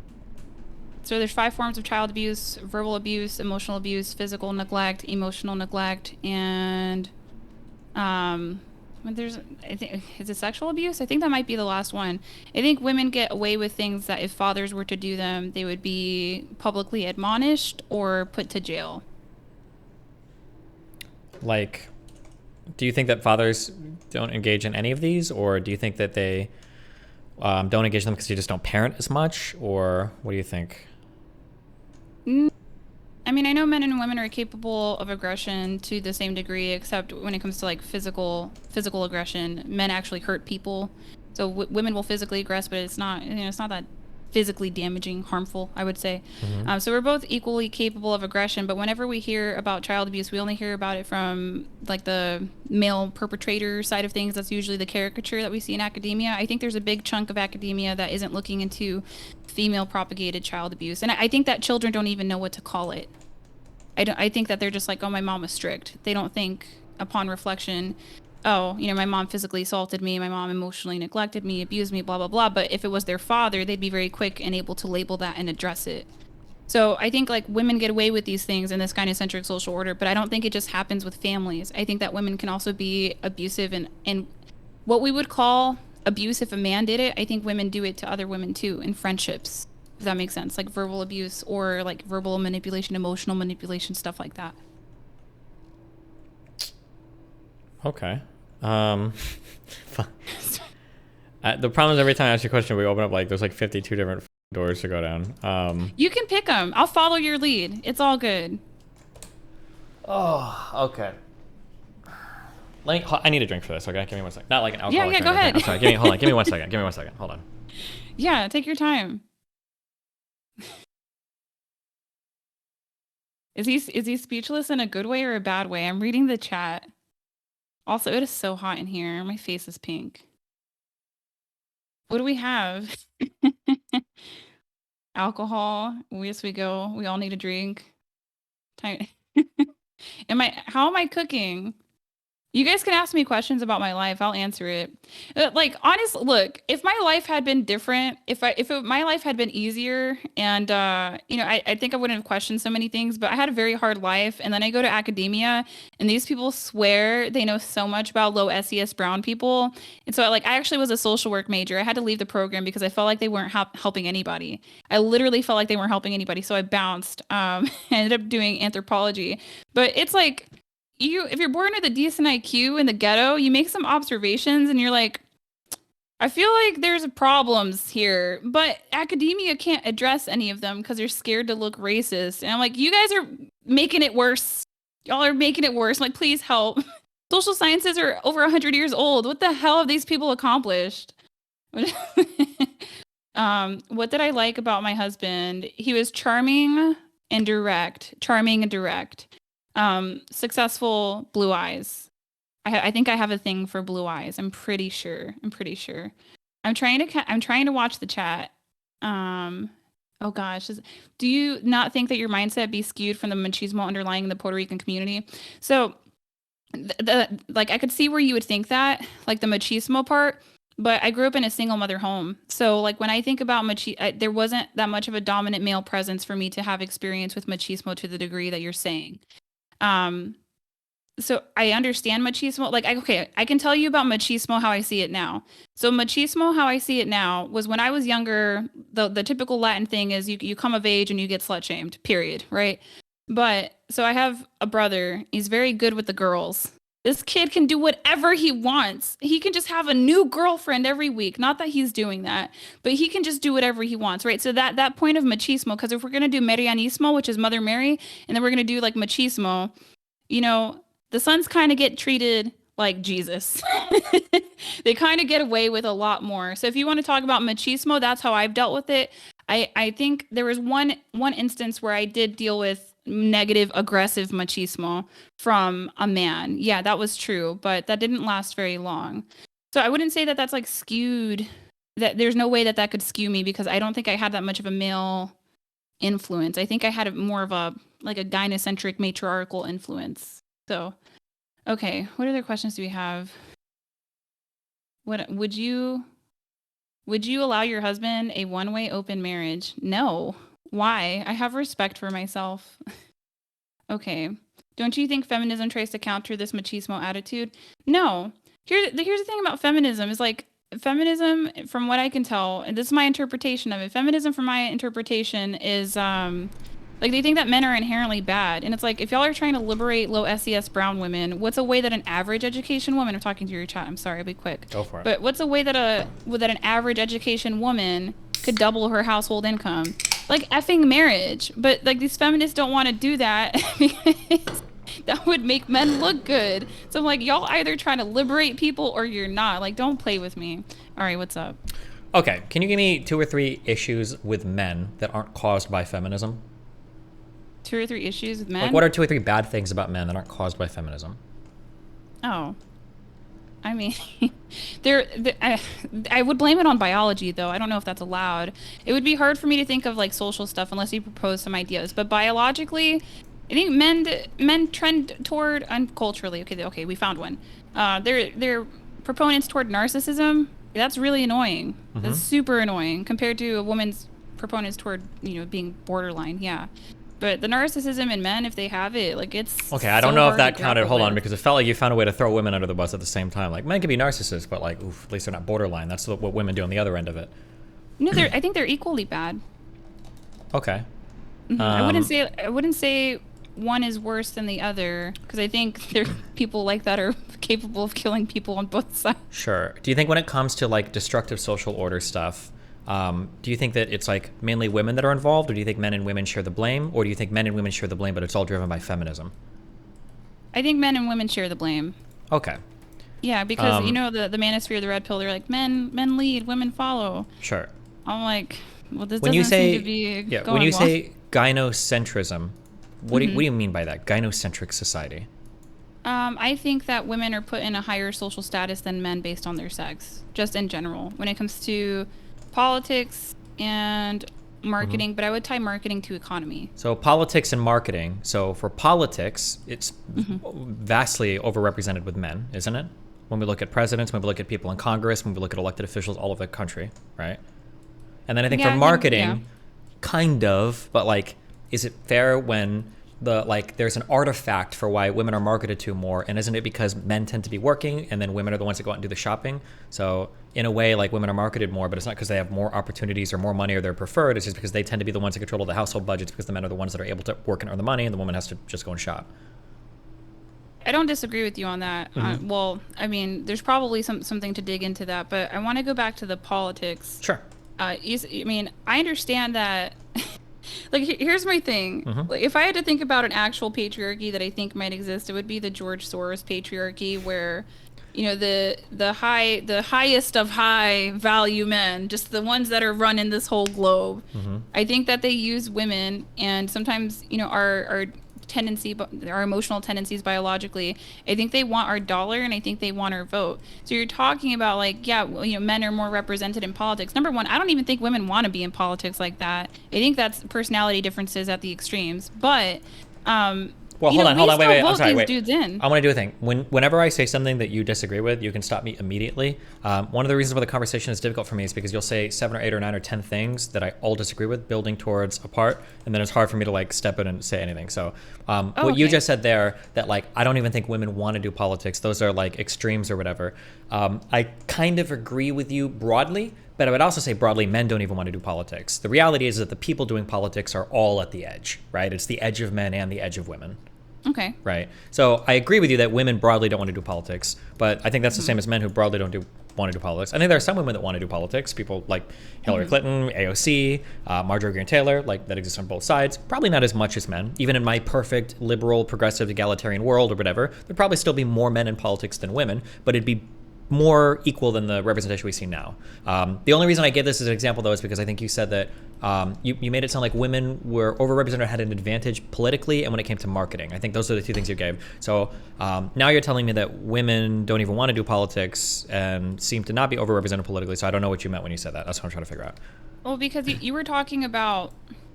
So there's 5 forms of child abuse: verbal abuse, emotional abuse, physical neglect, emotional neglect, and is it sexual abuse? I think that might be the last one. I think women get away with things that if fathers were to do them, they would be publicly admonished or put to jail. Like, do you think that fathers don't engage in any of these, or do you think that they don't engage in them because you just don't parent as much, or what do you think? I mean, I know men and women are capable of aggression to the same degree, except when it comes to like physical aggression, men actually hurt people. So women will physically aggress, but it's not that physically damaging, harmful, I would say. So we're both equally capable of aggression, but whenever we hear about child abuse, we only hear about it from like the male perpetrator side of things. That's usually the caricature that we see in academia. I think there's a big chunk of academia that isn't looking into female propagated child abuse, and I think that children don't even know what to call it. I think that they're just like, oh, my mom was strict. They don't think upon reflection, oh, my mom physically assaulted me, my mom emotionally neglected me, abused me, blah, blah, blah. But if it was their father, they'd be very quick and able to label that and address it. So I think like women get away with these things in this gynocentric social order, but I don't think it just happens with families. I think that women can also be abusive, and what we would call abuse if a man did it, I think women do it to other women too in friendships, if that makes sense, like verbal abuse or like verbal manipulation, emotional manipulation, stuff like that. Okay. The problem is every time I ask you a question, we open up like there's like 52 different doors to go down. You can pick them. I'll follow your lead. It's all good. Oh, okay. I need a drink for this. Okay, give me 1 second. Not like an alcoholic Yeah, drink. go Okay? ahead. I'm sorry. Hold on. Give me 1 second. Give me 1 second. Hold on. Yeah, take your time. Is he speechless in a good way or a bad way? I'm reading the chat. Also, it is so hot in here. My face is pink. What do we have? Alcohol. Yes, we go. We all need a drink. How am I cooking? You guys can ask me questions about my life. I'll answer it. Like, honestly, look, if my life had been different, my life had been easier, and I think I wouldn't have questioned so many things. But I had a very hard life, and then I go to academia, and these people swear they know so much about low SES brown people, and so I actually was a social work major. I had to leave the program because I felt like they weren't helping anybody. I literally felt like they weren't helping anybody, so I bounced. I ended up doing anthropology, but it's like, if you're born with a decent IQ in the ghetto, you make some observations and you're like, I feel like there's problems here, but academia can't address any of them because they're scared to look racist. And I'm like, you guys are making it worse. Y'all are making it worse. I'm like, please help. Social sciences are over 100 years old. What the hell have these people accomplished? What did I like about my husband? He was charming and direct. Successful, blue eyes. I think I have a thing for blue eyes. I'm pretty sure. I'm trying to watch the chat. Oh gosh, do you not think that your mindset be skewed from the machismo underlying the Puerto Rican community? So, like I could see where you would think that, like the machismo part, but I grew up in a single mother home. So, like when I think about there wasn't that much of a dominant male presence for me to have experience with machismo to the degree that you're saying. So I understand machismo. Like, okay, I can tell you about machismo how I see it now. So machismo how I see it now was when I was younger, the typical Latin thing is you come of age and you get slut shamed, period, right? But so I have a brother. He's very good with the girls. This kid can do whatever he wants. He can just have a new girlfriend every week. Not that he's doing that, but he can just do whatever he wants, right? So that point of machismo, because if we're going to do Marianismo, which is Mother Mary, and then we're going to do like machismo, you know, the sons kind of get treated like Jesus. They kind of get away with a lot more. So if you want to talk about machismo, that's how I've dealt with it. I think there was one instance where I did deal with negative, aggressive machismo from a man. Yeah, that was true, but that didn't last very long. So I wouldn't say that that's like skewed, that there's no way that that could skew me, because I don't think I had that much of a male influence. I think I had more of a gynocentric matriarchal influence. So, okay, what other questions do we have? What would you allow your husband a one-way open marriage? No. Why? I have respect for myself. Okay. Don't you think feminism tries to counter this machismo attitude? No. Here's the thing about feminism is like, feminism, from what I can tell, and this is my interpretation of it, feminism from my interpretation is like they think that men are inherently bad. And it's like, if y'all are trying to liberate low SES brown women, what's a way that an average education woman, I'm talking to your chat, I'm sorry, I'll be quick. Go for it. But what's a way that an average education woman could double her household income? Like effing marriage. But like these feminists don't want to do that because that would make men look good. So I'm like, y'all either trying to liberate people or you're not. Like, don't play with me. All right, what's up? Okay, can you give me 2 or 3 issues with men that aren't caused by feminism? 2 or 3 issues with men? Like, what are 2 or 3 bad things about men that aren't caused by feminism? Oh. I mean, I would blame it on biology, though. I don't know if that's allowed. It would be hard for me to think of like social stuff unless you propose some ideas. But biologically, I think men trend toward, culturally. Okay, we found one. They're proponents toward narcissism. That's really annoying. Mm-hmm. That's super annoying compared to a woman's proponents toward, being borderline. Yeah. But the narcissism in men, if they have it, like it's okay. I don't know if that counted. Hold on, because it felt like you found a way to throw women under the bus at the same time. Like men can be narcissists, but like, oof, at least they're not borderline. That's what women do on the other end of it. No, I think they're equally bad. Okay. Mm-hmm. I wouldn't say one is worse than the other, because I think there are people like that are capable of killing people on both sides. Sure. Do you think when it comes to like destructive social order stuff, do you think that it's like mainly women that are involved, or do you think men and women share the blame, or do you think men and women share the blame, but it's all driven by feminism? I think men and women share the blame. Okay. Yeah, because the manosphere, the red pill, they're like men lead, women follow. Sure. I'm like, well, this doesn't seem to be going well. When you say gynocentrism, what do you mean by that? Gynocentric society. I think that women are put in a higher social status than men based on their sex, just in general, when it comes to politics and marketing, but I would tie marketing to economy. So politics and marketing. So for politics, it's vastly overrepresented with men, isn't it? When we look at presidents, when we look at people in Congress, when we look at elected officials all over the country, right? And then I think for marketing, kind of, but like, is it fair when there's an artifact for why women are marketed to more, and isn't it because men tend to be working and then women are the ones that go out and do the shopping? So in a way, like, women are marketed more, but it's not because they have more opportunities or more money or they're preferred. It's just because they tend to be the ones that control the household budgets, because the men are the ones that are able to work and earn the money, and the woman has to just go and shop. I don't disagree with you on that. Well, I mean, there's probably something to dig into that, but I want to go back to the politics. Sure. I mean, I understand that. Like, here's my thing. Like, if I had to think about an actual patriarchy that I think might exist, it would be the George Soros patriarchy, where, the highest of high value men, just the ones that are running this whole globe. I think that they use women, and sometimes, are our emotional tendencies biologically. I think they want our dollar, and I think they want our vote. So you're talking about like, yeah, men are more represented in politics. Number one, I don't even think women want to be in politics like that. I think that's personality differences at the extremes. But well, hold on, wait. I'm sorry, wait. Dudes in. I want to do a thing. Whenever I say something that you disagree with, you can stop me immediately. One of the reasons why the conversation is difficult for me is because you'll say 7 or 8 or 9 or 10 things that I all disagree with, building towards a part, and then it's hard for me to like step in and say anything. So what you just said there, that like I don't even think women want to do politics. Those are like extremes or whatever. I kind of agree with you broadly. But I would also say broadly, men don't even want to do politics. The reality is that the people doing politics are all at the edge, right? It's the edge of men and the edge of women. Okay. Right. So I agree with you that women broadly don't want to do politics, but I think that's the same as men who broadly don't want to do politics. I think there are some women that want to do politics. People like Hillary Clinton, AOC, Marjorie Greene Taylor, like that exists on both sides. Probably not as much as men. Even in my perfect liberal, progressive, egalitarian world or whatever, there'd probably still be more men in politics than women, but it'd be more equal than the representation we see now. The only reason I give this as an example, though, is because I think you said that you made it sound like women were overrepresented, had an advantage politically, and when it came to marketing. I think those are the two things you gave. So now you're telling me that women don't even want to do politics and seem to not be overrepresented politically. So I don't know what you meant when you said that. That's what I'm trying to figure out. Well, because you were talking about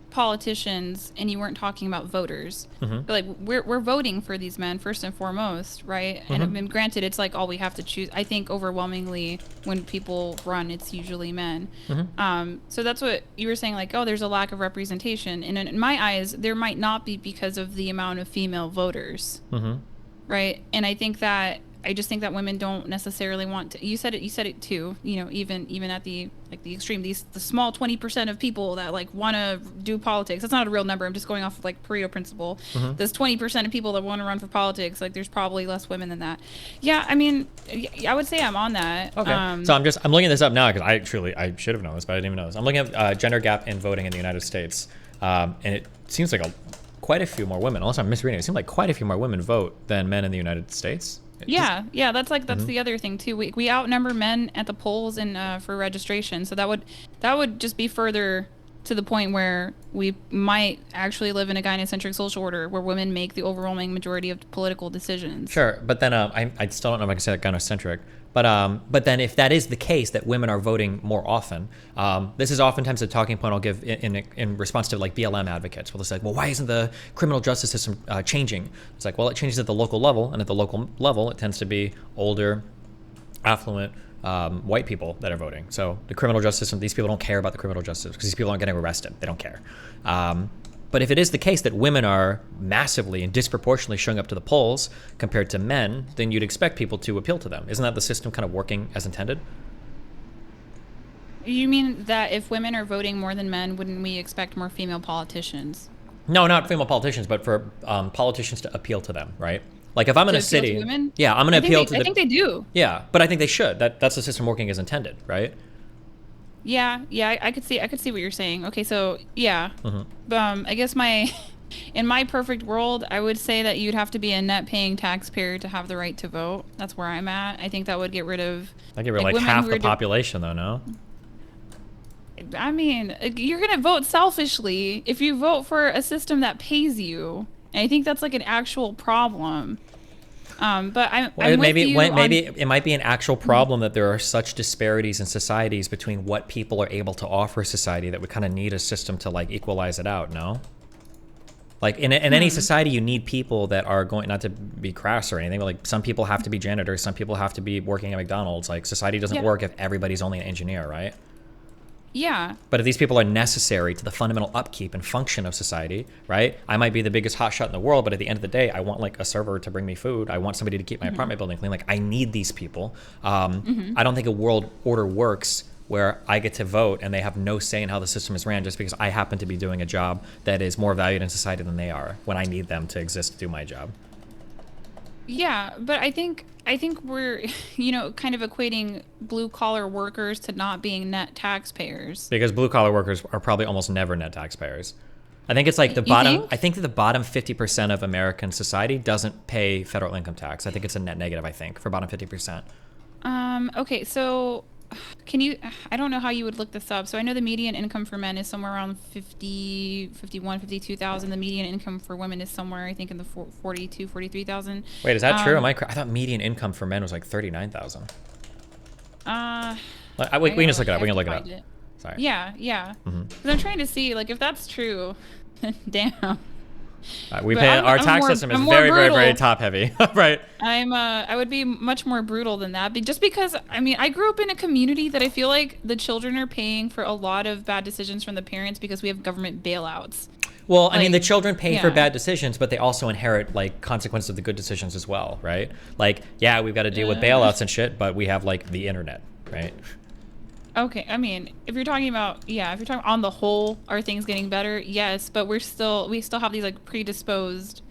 politicians and you weren't talking about voters. But like we're voting for these men first and foremost, right? And granted, it's like all we have to choose. I think overwhelmingly when people run, it's usually men. So that's what you were saying, like, oh, there's a lack of representation, and in my eyes there might not be because of the amount of female voters, right? And I just think that women don't necessarily want to. You said it too. Even at the extreme, the small 20% of people that like want to do politics. That's not a real number. I'm just going off of like Pareto principle. There's 20% of people that want to run for politics. Like there's probably less women than that. Yeah, I mean, I would say I'm on that. Okay. So I'm looking this up now because I should have known this, but I didn't even know this. I'm looking at gender gap in voting in the United States, and it seems like quite a few more women. Unless I'm misreading it, seems like quite a few more women vote than men in the United States. Yeah, that's the other thing too. We outnumber men at the polls and for registration, so that would just be further to the point where we might actually live in a gynocentric social order where women make the overwhelming majority of political decisions. Sure, but then I still don't know if I can say that gynocentric. But then if that is the case, that women are voting more often, this is oftentimes a talking point I'll give in response to like BLM advocates. Well, it's like, well, why isn't the criminal justice system changing? It's like, well, it changes at the local level, and at the local level, it tends to be older, affluent, white people that are voting. So the criminal justice system, these people don't care about the criminal justice because these people aren't getting arrested. They don't care. But if it is the case that women are massively and disproportionately showing up to the polls compared to men, then you'd expect people to appeal to them. Isn't that the system kind of working as intended? You mean that if women are voting more than men, wouldn't we expect more female politicians? No, not female politicians, but for politicians to appeal to them, right? Like if I'm in a city, women? Yeah, I'm going to appeal to. I think they do. Yeah, but I think they should. That's the system working as intended, right? Yeah, I could see what you're saying. Okay, so yeah, I guess in my perfect world, I would say that you'd have to be a net paying taxpayer to have the right to vote. That's where I'm at. I think that would get rid of. I'd get rid of like half the population, though. No. I mean, you're gonna vote selfishly if you vote for a system that pays you. And I think that's like an actual problem. But maybe it might be an actual problem that there are such disparities in societies between what people are able to offer society that we kind of need a system to like equalize it out. No. Like in any society, you need people that are going, not to be crass or anything, but like some people have to be janitors, some people have to be working at McDonald's. Like society doesn't work if everybody's only an engineer, right? Yeah. But if these people are necessary to the fundamental upkeep and function of society, right? I might be the biggest hotshot in the world, but at the end of the day, I want like a server to bring me food. I want somebody to keep my apartment building clean. Like I need these people. I don't think a world order works where I get to vote and they have no say in how the system is ran just because I happen to be doing a job that is more valued in society than they are when I need them to exist to do my job. Yeah, but I think we're, kind of equating blue collar workers to not being net taxpayers. Because blue collar workers are probably almost never net taxpayers. I think it's like the bottom. I think that the bottom 50% of American society doesn't pay federal income tax. I think it's a net negative. I think for bottom 50%. Okay, so can you, I don't know how you would look this up. So I know the median income for men is somewhere around 52,000. The median income for women is somewhere, I think, in the 43,000. Wait, is that true? I thought median income for men was like 39,000. We can just look it up. We can look it up. Sorry. Yeah. Because I'm trying to see, like, if that's true, damn. Our tax system is very, very, very top heavy, right? I would be much more brutal than that, just because, I mean, I grew up in a community that I feel like the children are paying for a lot of bad decisions from the parents because we have government bailouts. Well, I mean, the children pay for bad decisions, but they also inherit like consequences of the good decisions as well, right? Like, yeah, we've got to deal with bailouts and shit, but we have like the internet, right? Okay, I mean, if you're talking about, on the whole, are things getting better? Yes, but we still have these like predisposed,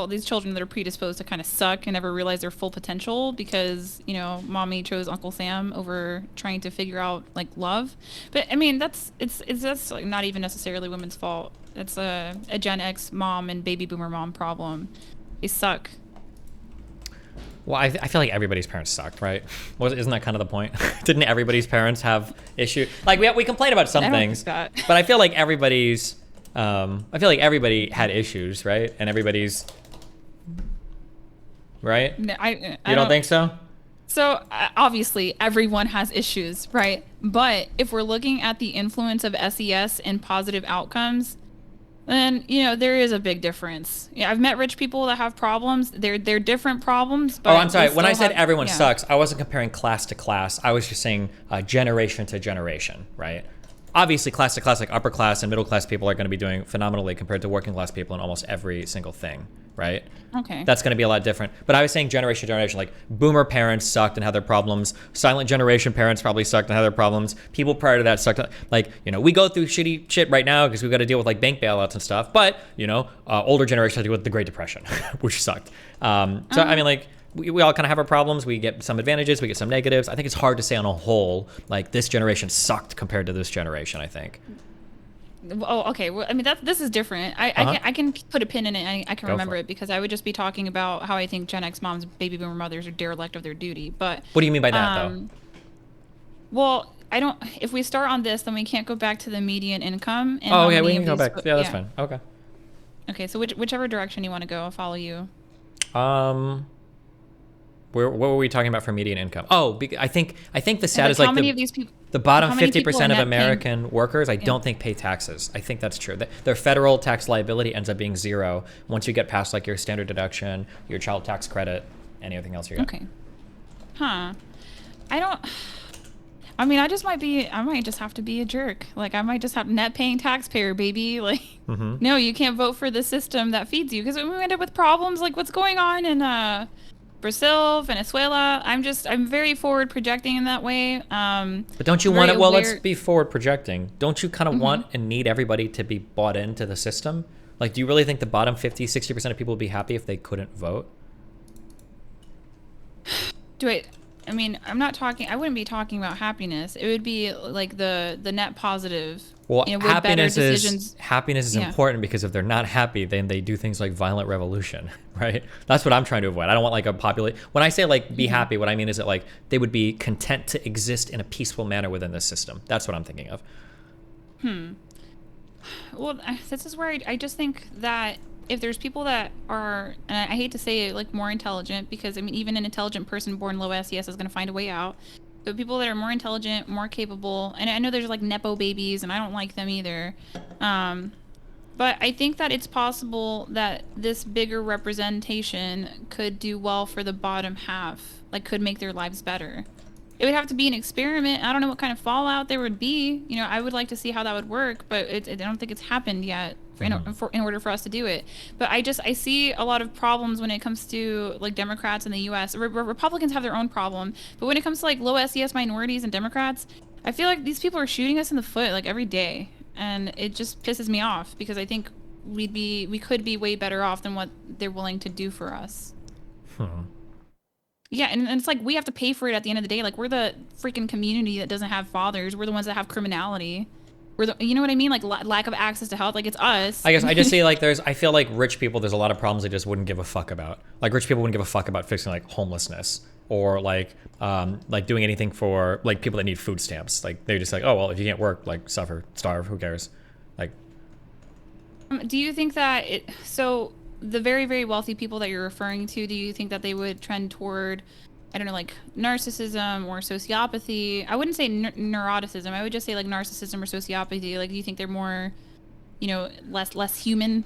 these children that are predisposed to kind of suck and never realize their full potential because, you know, mommy chose Uncle Sam over trying to figure out like love. But I mean, that's like not even necessarily women's fault. It's a Gen X mom and baby boomer mom problem. They suck. Well, I feel like everybody's parents sucked, right? Isn't that kind of the point? Didn't everybody's parents have issues? Like we complain about some things, but I feel like everybody had issues, right? And everybody's right. No, I don't think so. So obviously everyone has issues, right? But if we're looking at the influence of SES and positive outcomes, then, you know, there is a big difference. Yeah, I've met rich people that have problems. They're different problems, but I'm sorry. When I said everyone sucks, I wasn't comparing class to class. I was just saying generation to generation, right? Obviously, class to class, like upper class and middle class people are going to be doing phenomenally compared to working class people in almost every single thing, right? Okay. That's going to be a lot different. But I was saying generation to generation, like boomer parents sucked and had their problems. Silent generation parents probably sucked and had their problems. People prior to that sucked. Like, you know, we go through shitty shit right now because we've got to deal with like bank bailouts and stuff. But, you know, older generations had to deal with the Great Depression, which sucked. I mean, like, we all kind of have our problems. We get some advantages, we get some negatives. I think it's hard to say on a whole, like this generation sucked compared to this generation, I think. Oh, okay. Well, I mean, this is different. I can put a pin in it. I can remember it because I would just be talking about how I think Gen X moms, baby boomer mothers are derelict of their duty. But what do you mean by that, though? Well, I don't. If we start on this, then we can't go back to the median income. And okay, we can go back. Yeah, that's fine. Okay. Okay, so whichever direction you want to go, I'll follow you. What were we talking about for median income? Oh, I think the stat is like how many of these people, the bottom 50% of American workers, I don't think pay taxes. I think that's true. Their federal tax liability ends up being zero once you get past like your standard deduction, your child tax credit, anything else you got. Okay. Huh. I mean, I might just have to be a jerk. Like, I might just have net paying taxpayer, baby. Like, no, you can't vote for the system that feeds you because we end up with problems like what's going on in Brazil, Venezuela. I'm very forward projecting in that way. But don't you want it? Well, let's be forward projecting. Don't you kind of want and need everybody to be bought into the system? Like, do you really think the bottom 50, 60% of people would be happy if they couldn't vote? I mean, I wouldn't be talking about happiness. It would be like the net positive. Well, you know, happiness is important because if they're not happy, then they do things like violent revolution, right? That's what I'm trying to avoid. I don't want like a when I say like be happy, what I mean is that like they would be content to exist in a peaceful manner within this system. That's what I'm thinking of. Well, this is where I just think that if there's people that are, and I hate to say it, like more intelligent, because I mean, even an intelligent person born low SES is going to find a way out. But people that are more intelligent, more capable, and I know there's like Nepo babies, and I don't like them either. But I think that it's possible that this bigger representation could do well for the bottom half, like could make their lives better. It would have to be an experiment. I don't know what kind of fallout there would be. You know, I would like to see how that would work, but I don't think it's happened yet in order for us to do it. But I see a lot of problems when it comes to like Democrats in the U.S. Republicans have their own problem, but when it comes to like low SES minorities and Democrats, I feel like these people are shooting us in the foot like every day, and it just pisses me off because I think we could be way better off than what they're willing to do for us. Yeah, and it's like we have to pay for it at the end of the day. Like, we're the freaking community that doesn't have fathers. We're the ones that have criminality. You know what I mean? Like, lack of access to health. Like, it's us. I guess I just see, like, I feel like rich people, there's a lot of problems they just wouldn't give a fuck about. Like, rich people wouldn't give a fuck about fixing, like, homelessness. or like doing anything for like people that need food stamps. Like they're just like, oh well, if you can't work, like suffer, starve, who cares? Like, Do you think that so the very, very wealthy people that you're referring to, do you think that they would trend toward, I don't know, like narcissism or sociopathy? I wouldn't say neuroticism. I would just say like narcissism or sociopathy. Like, do you think they're more, you know, less human?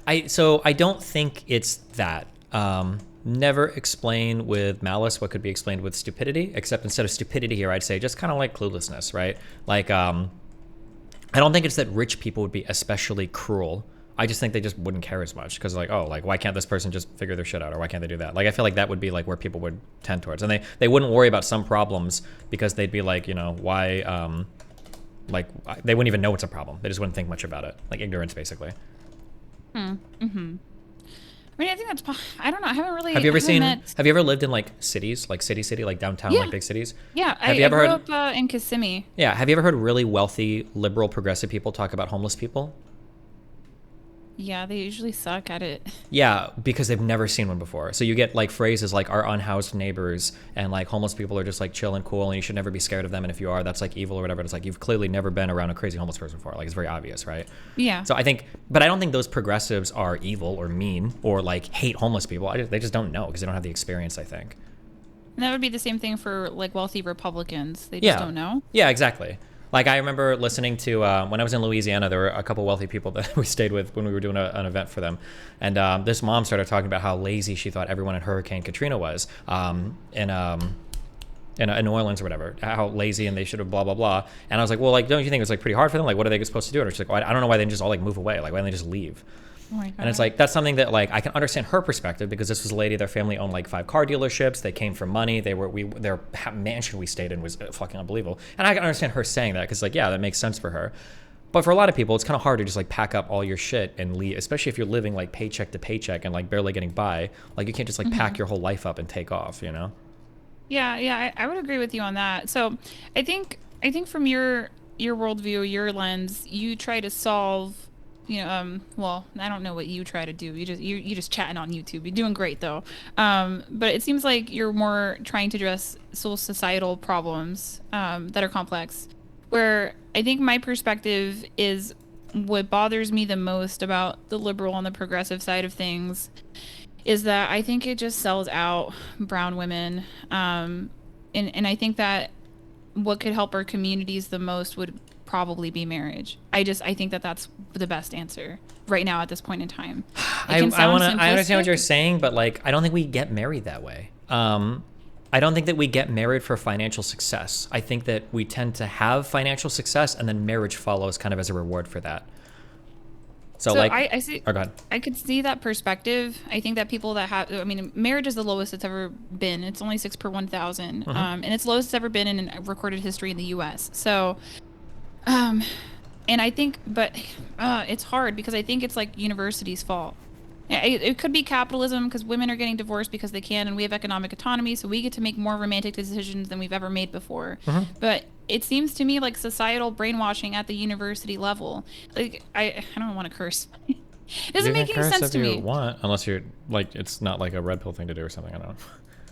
I don't think it's that. Never explain with malice what could be explained with stupidity, except instead of stupidity here, I'd say just kind of like cluelessness, right? Like, I don't think it's that rich people would be especially cruel. I just think they just wouldn't care as much because like, oh, like why can't this person just figure their shit out, or why can't they do that? Like I feel like that would be like where people would tend towards, and they wouldn't worry about some problems because they'd be like, you know, why, like they wouldn't even know it's a problem. They just wouldn't think much about it, like ignorance basically. Mm-hmm. I mean, I think that's, I don't know. I haven't really. Have you ever lived in like cities, like city, like downtown, like big cities? Yeah. Have you ever grew heard up in Kissimmee. Yeah. Have you ever heard really wealthy, liberal, progressive people talk about homeless people? Yeah, they usually suck at it. Yeah, because they've never seen one before. So you get like phrases like our unhoused neighbors, and like homeless people are just like chill and cool and you should never be scared of them, and if you are, that's like evil or whatever. It's like you've clearly never been around a crazy homeless person before. Like it's very obvious, right? Yeah. So I don't think those progressives are evil or mean or like hate homeless people. They just don't know because they don't have the experience, I think. And that would be the same thing for like wealthy Republicans. They just don't know. Yeah, exactly. Like I remember listening to when I was in Louisiana, there were a couple wealthy people that we stayed with when we were doing an event for them, and this mom started talking about how lazy she thought everyone in Hurricane Katrina was in New Orleans or whatever, how lazy and they should have blah blah blah. And I was like, well, like don't you think it's like pretty hard for them? Like what are they supposed to do? And she's like, well, I don't know why they didn't just all like move away. Like why didn't they just leave? Oh my God. And it's like that's something that like I can understand her perspective because this was a lady, their family owned like 5 car dealerships, they came from money, their mansion we stayed in was fucking unbelievable, and I can understand her saying that because like yeah, that makes sense for her. But for a lot of people it's kind of hard to just like pack up all your shit and leave, especially if you're living like paycheck to paycheck and like barely getting by. Like you can't just like pack your whole life up and take off, you know? Yeah, I would agree with you on that. So I think from your worldview, your lens, you try to solve, you know, well, I don't know what you try to do. You just chatting on YouTube. You're doing great though. But it seems like you're more trying to address societal problems that are complex. Where I think my perspective is what bothers me the most about the liberal and the progressive side of things is that I think it just sells out brown women. And I think that what could help our communities the most would probably be marriage. I think that that's the best answer right now at this point in time. I understand what you're saying, but like I don't think we get married that way. I don't think that we get married for financial success. I think that we tend to have financial success and then marriage follows kind of as a reward for that. So like I see. Oh, go ahead. I could see that perspective. I think that people that have, I mean, marriage is the lowest it's ever been. It's only 6 per 1,000, and it's the lowest it's ever been in recorded history in the U.S. So, and I think, but it's hard because I think it's like university's fault. It could be capitalism because women are getting divorced because they can, and we have economic autonomy, so we get to make more romantic decisions than we've ever made before. But it seems to me like societal brainwashing at the university level. Like I don't want to curse. It doesn't make any sense to me. You want, unless you're like it's not like a red pill thing to do or something. I don't know.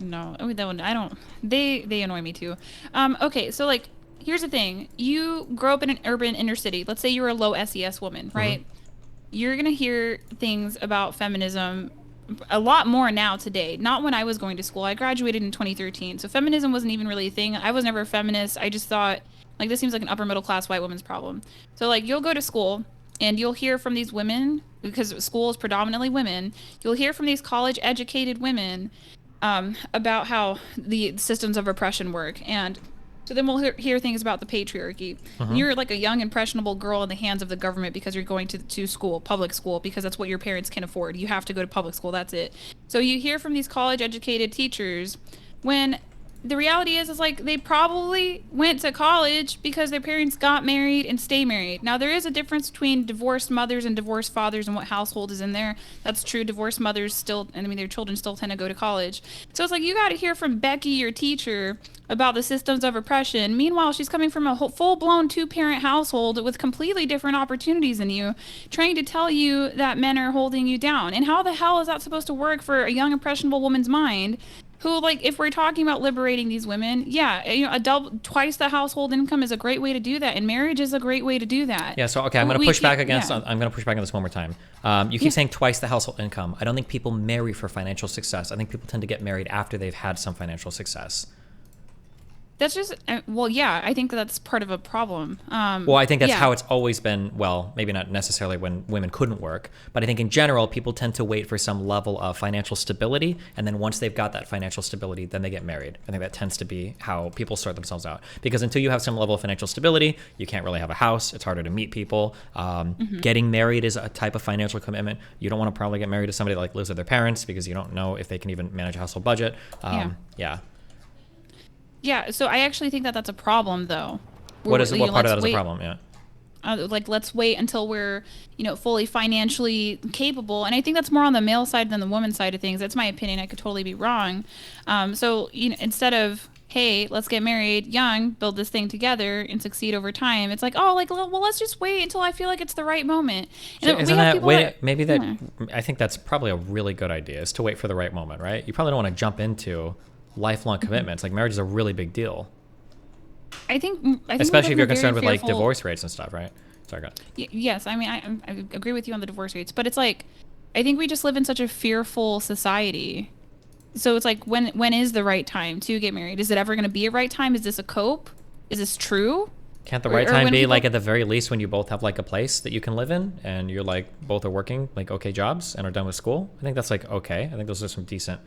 No, I mean, that one I don't. They annoy me too. Okay, so like here's the thing: you grow up in an urban inner city. Let's say you're a low SES woman, right? You're gonna hear things about feminism a lot more now today. Not when I was going to school. I graduated in 2013, so feminism wasn't even really a thing. I was never a feminist. I just thought like this seems like an upper middle class white woman's problem. So like you'll go to school and you'll hear from these women, because school is predominantly women. You'll hear from these college educated women about how the systems of oppression work. And so then we'll hear things about the patriarchy. You're like a young, impressionable girl in the hands of the government because you're going to school, public school, because that's what your parents can afford. You have to go to public school. That's it. So you hear from these college-educated teachers when the reality is like they probably went to college because their parents got married and stay married. Now, there is a difference between divorced mothers and divorced fathers and what household is in there. That's true. Divorced mothers still, I mean, their children still tend to go to college. So it's like you got to hear from Becky, your teacher, about the systems of oppression. Meanwhile, she's coming from a full-blown 2-parent household with completely different opportunities than you, trying to tell you that men are holding you down. And how the hell is that supposed to work for a young, impressionable woman's mind who, like, if we're talking about liberating these women, yeah, twice the household income is a great way to do that, and marriage is a great way to do that. Yeah, so okay, I'm going to push back against. Yeah. I'm going to push back on this one more time. You keep saying twice the household income. I don't think people marry for financial success. I think people tend to get married after they've had some financial success. That's just, well, yeah, I think that's part of a problem. Well, I think that's how it's always been. Well, maybe not necessarily when women couldn't work, but I think in general, people tend to wait for some level of financial stability. And then once they've got that financial stability, then they get married. I think that tends to be how people sort themselves out. Because until you have some level of financial stability, you can't really have a house. It's harder to meet people. Getting married is a type of financial commitment. You don't want to probably get married to somebody that like lives with their parents because you don't know if they can even manage a household budget. Yeah, so I actually think that that's a problem, though. What part of that is a problem? Yeah. Like, let's wait until we're, fully financially capable. And I think that's more on the male side than the woman's side of things. That's my opinion. I could totally be wrong. So, instead of, hey, let's get married young, build this thing together, and succeed over time, it's like, oh, like, well, let's just wait until I feel like it's the right moment. And I think that's probably a really good idea, is to wait for the right moment, right? You probably don't want to jump into lifelong commitments. Like, marriage is a really big deal. I think especially if you're concerned with like divorce rates and stuff, right? Sorry, go ahead. Yes, I mean, I agree with you on the divorce rates, but it's like, I think we just live in such a fearful society. So it's like, when is the right time to get married? Is it ever going to be a right time? Is this a cope? Is this true? Can't the right time be like at the very least when you both have like a place that you can live in and you're like both are working like okay jobs and are done with school? I think that's like okay. I think those are some decent.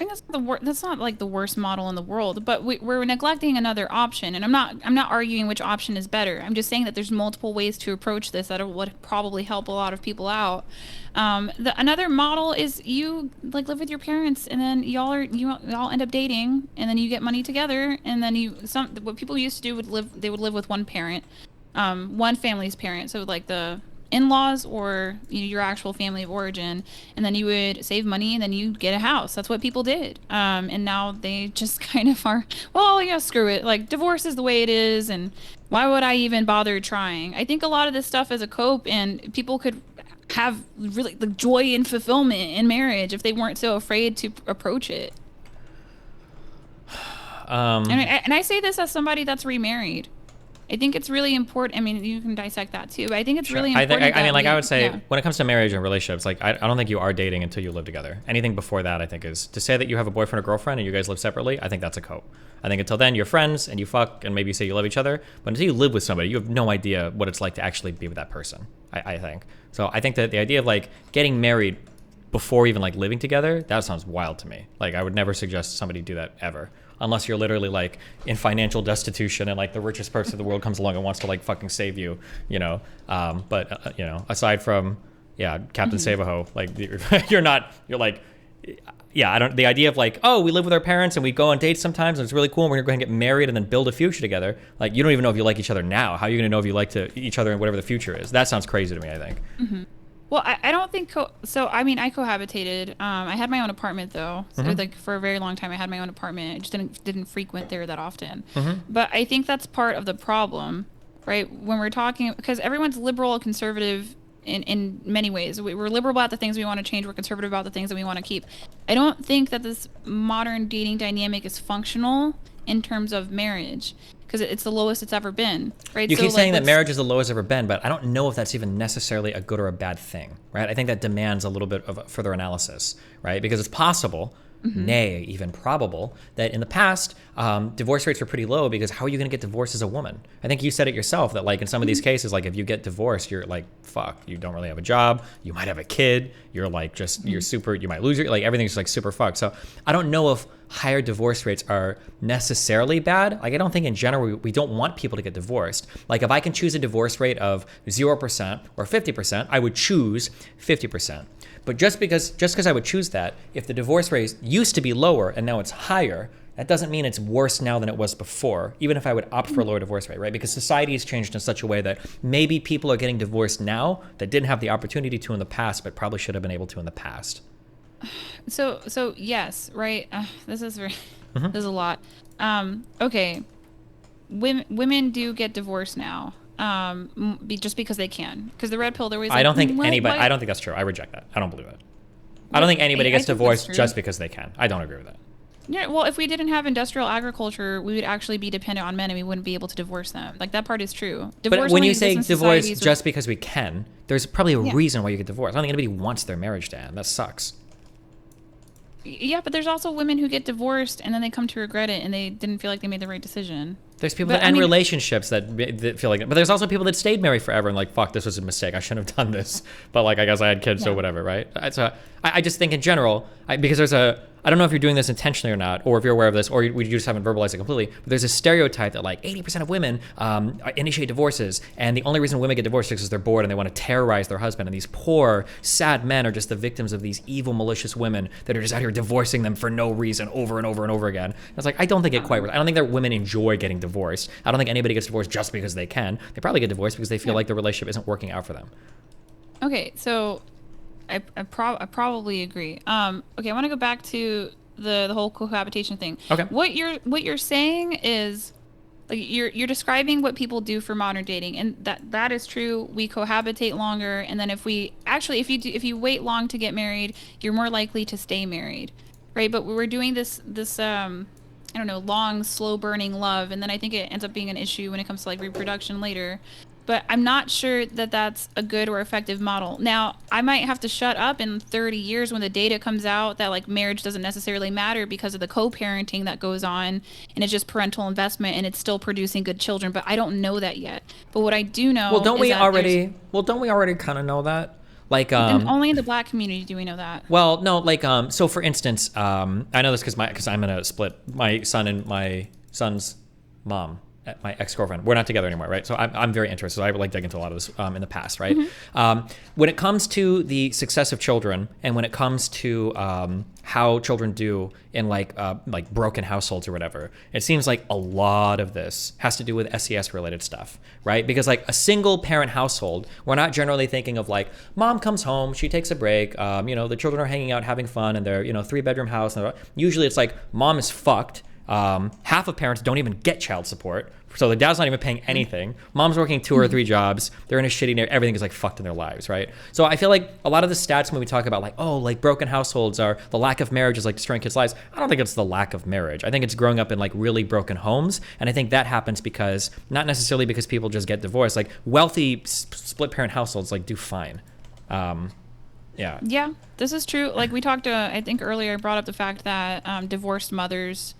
I think that's not like the worst model in the world, but we're neglecting another option, and I'm not arguing which option is better. I'm just saying that there's multiple ways to approach this that would probably help a lot of people out. Another model is you like live with your parents, and then y'all end up dating, and then you get money together, and then what people used to do would live with one parent, one family's parent, so like the in-laws or your actual family of origin, and then you would save money and then you get a house. That's what people did, and now they just kind of are, well, yeah, screw it, like divorce is the way it is, and why would I even bother trying? I think a lot of this stuff is a cope, and people could have really the joy and fulfillment in marriage if they weren't so afraid to approach it. And I say this as somebody that's remarried. I think it's really important. I mean, you can dissect that too, but I think it's really important. I would say when it comes to marriage and relationships, like I don't think you are dating until you live together. Anything before that, I think, is to say that you have a boyfriend or girlfriend and you guys live separately. I think that's a cope. I think until then you're friends and you fuck and maybe you say you love each other, but until you live with somebody, you have no idea what it's like to actually be with that person. I think so. I think that the idea of like getting married before even like living together, that sounds wild to me. Like I would never suggest somebody do that ever. Unless you're literally like in financial destitution and like the richest person in the world comes along and wants to like fucking save you, But aside from, Captain Save-A-Ho, like you're like, the idea of like, oh, we live with our parents and we go on dates sometimes and it's really cool and we're going to go ahead and get married and then build a future together. Like you don't even know if you like each other now. How are you going to know if you like each other and whatever the future is? That sounds crazy to me, I think. Mm-hmm. Well, I don't think I mean, I cohabitated. I had my own apartment though. So like for a very long time, I had my own apartment. I just didn't frequent there that often. But I think that's part of the problem, right? When we're talking, because everyone's liberal and conservative in many ways. We're liberal about the things we want to change. We're conservative about the things that we want to keep. I don't think that this modern dating dynamic is functional in terms of marriage, because it's the lowest it's ever been, right? You keep saying that marriage is the lowest ever been, but I don't know if that's even necessarily a good or a bad thing, right? I think that demands a little bit of further analysis, right? Because it's possible, nay, even probable, that in the past, divorce rates were pretty low because how are you going to get divorced as a woman? I think you said it yourself that like in some of these cases, like if you get divorced, you're like, fuck, you don't really have a job, you might have a kid, you're like just, you're super, you might lose your, like everything's like super fucked. So I don't know if higher divorce rates are necessarily bad. Like I don't think in general we don't want people to get divorced. Like if I can choose a divorce rate of 0% or 50%, I would choose 50%. But just because I would choose that, if the divorce rate used to be lower and now it's higher, that doesn't mean it's worse now than it was before, even if I would opt for a lower divorce rate, right? Because society has changed in such a way that maybe people are getting divorced now that didn't have the opportunity to in the past, but probably should have been able to in the past. So yes, right. This is very, this is a lot. Okay. Women do get divorced now. Just because they can. Because the red pill, there was. I don't think anybody. I don't think that's true. I reject that. I don't believe it. I don't think anybody gets divorced just because they can. I don't agree with that. Yeah, well, if we didn't have industrial agriculture, we would actually be dependent on men and we wouldn't be able to divorce them. Like, that part is true. But Divorce when only you say exists in divorce societies just because we can, there's probably a Yeah. reason why you get divorced. I don't think anybody wants their marriage to end. That sucks. Yeah, but there's also women who get divorced and then they come to regret it and they didn't feel like they made the right decision. There's people But, that I end mean- relationships that feel like it. But there's also people that stayed married forever and like, fuck, this was a mistake. I shouldn't have done this. But like, I guess I had kids, so Yeah. whatever, right? I just think in general, because there's I don't know if you're doing this intentionally or not, or if you're aware of this, or we just haven't verbalized it completely, but there's a stereotype that like 80% of women initiate divorces, and the only reason women get divorced is because they're bored and they want to terrorize their husband, and these poor, sad men are just the victims of these evil, malicious women that are just out here divorcing them for no reason over and over and over again. It's like, I don't think it quite works. I don't think that women enjoy getting divorced. I don't think anybody gets divorced just because they can. They probably get divorced because they feel like the relationship isn't working out for them. Okay, so I probably agree. Okay, I want to go back to the whole cohabitation thing. Okay. What you're saying is, like, you're describing what people do for modern dating, and that is true. We cohabitate longer, and then if you wait long to get married, you're more likely to stay married, right? But we're doing this I don't know, long, slow burning love, and then I think it ends up being an issue when it comes to like reproduction later. But I'm not sure that that's a good or effective model. Now, I might have to shut up in 30 years when the data comes out that like marriage doesn't necessarily matter because of the co-parenting that goes on, and it's just parental investment and it's still producing good children. But I don't know that yet. But what I do know Don't we is that already kind of know that? Like, and only in the Black community do we know that. well, no, like, so for instance, I know this because I'm gonna split my son and my son's mom, my ex-girlfriend. We're not together anymore, right? So I'm very interested. So I would like dig into a lot of this in the past, right? When it comes to the success of children, and when it comes to how children do in like broken households or whatever, it seems like a lot of this has to do with SES related stuff, right? Because like a single parent household, we're not generally thinking of like mom comes home, she takes a break, the children are hanging out having fun, and they're 3-bedroom house. Usually it's like mom is fucked. Half of parents don't even get child support, so the dad's not even paying anything. Mom's working 2 or 3 jobs. They're in a shitty everything is like fucked in their lives, right? So I feel like a lot of the stats when we talk about like broken households are the lack of marriage is like destroying kids' lives. I don't think it's the lack of marriage. I think it's growing up in like really broken homes, and I think that happens because not necessarily because people just get divorced. Like wealthy split parent households like do fine. Yeah, this is true. Like we talked I think earlier, I brought up the fact that divorced mothers,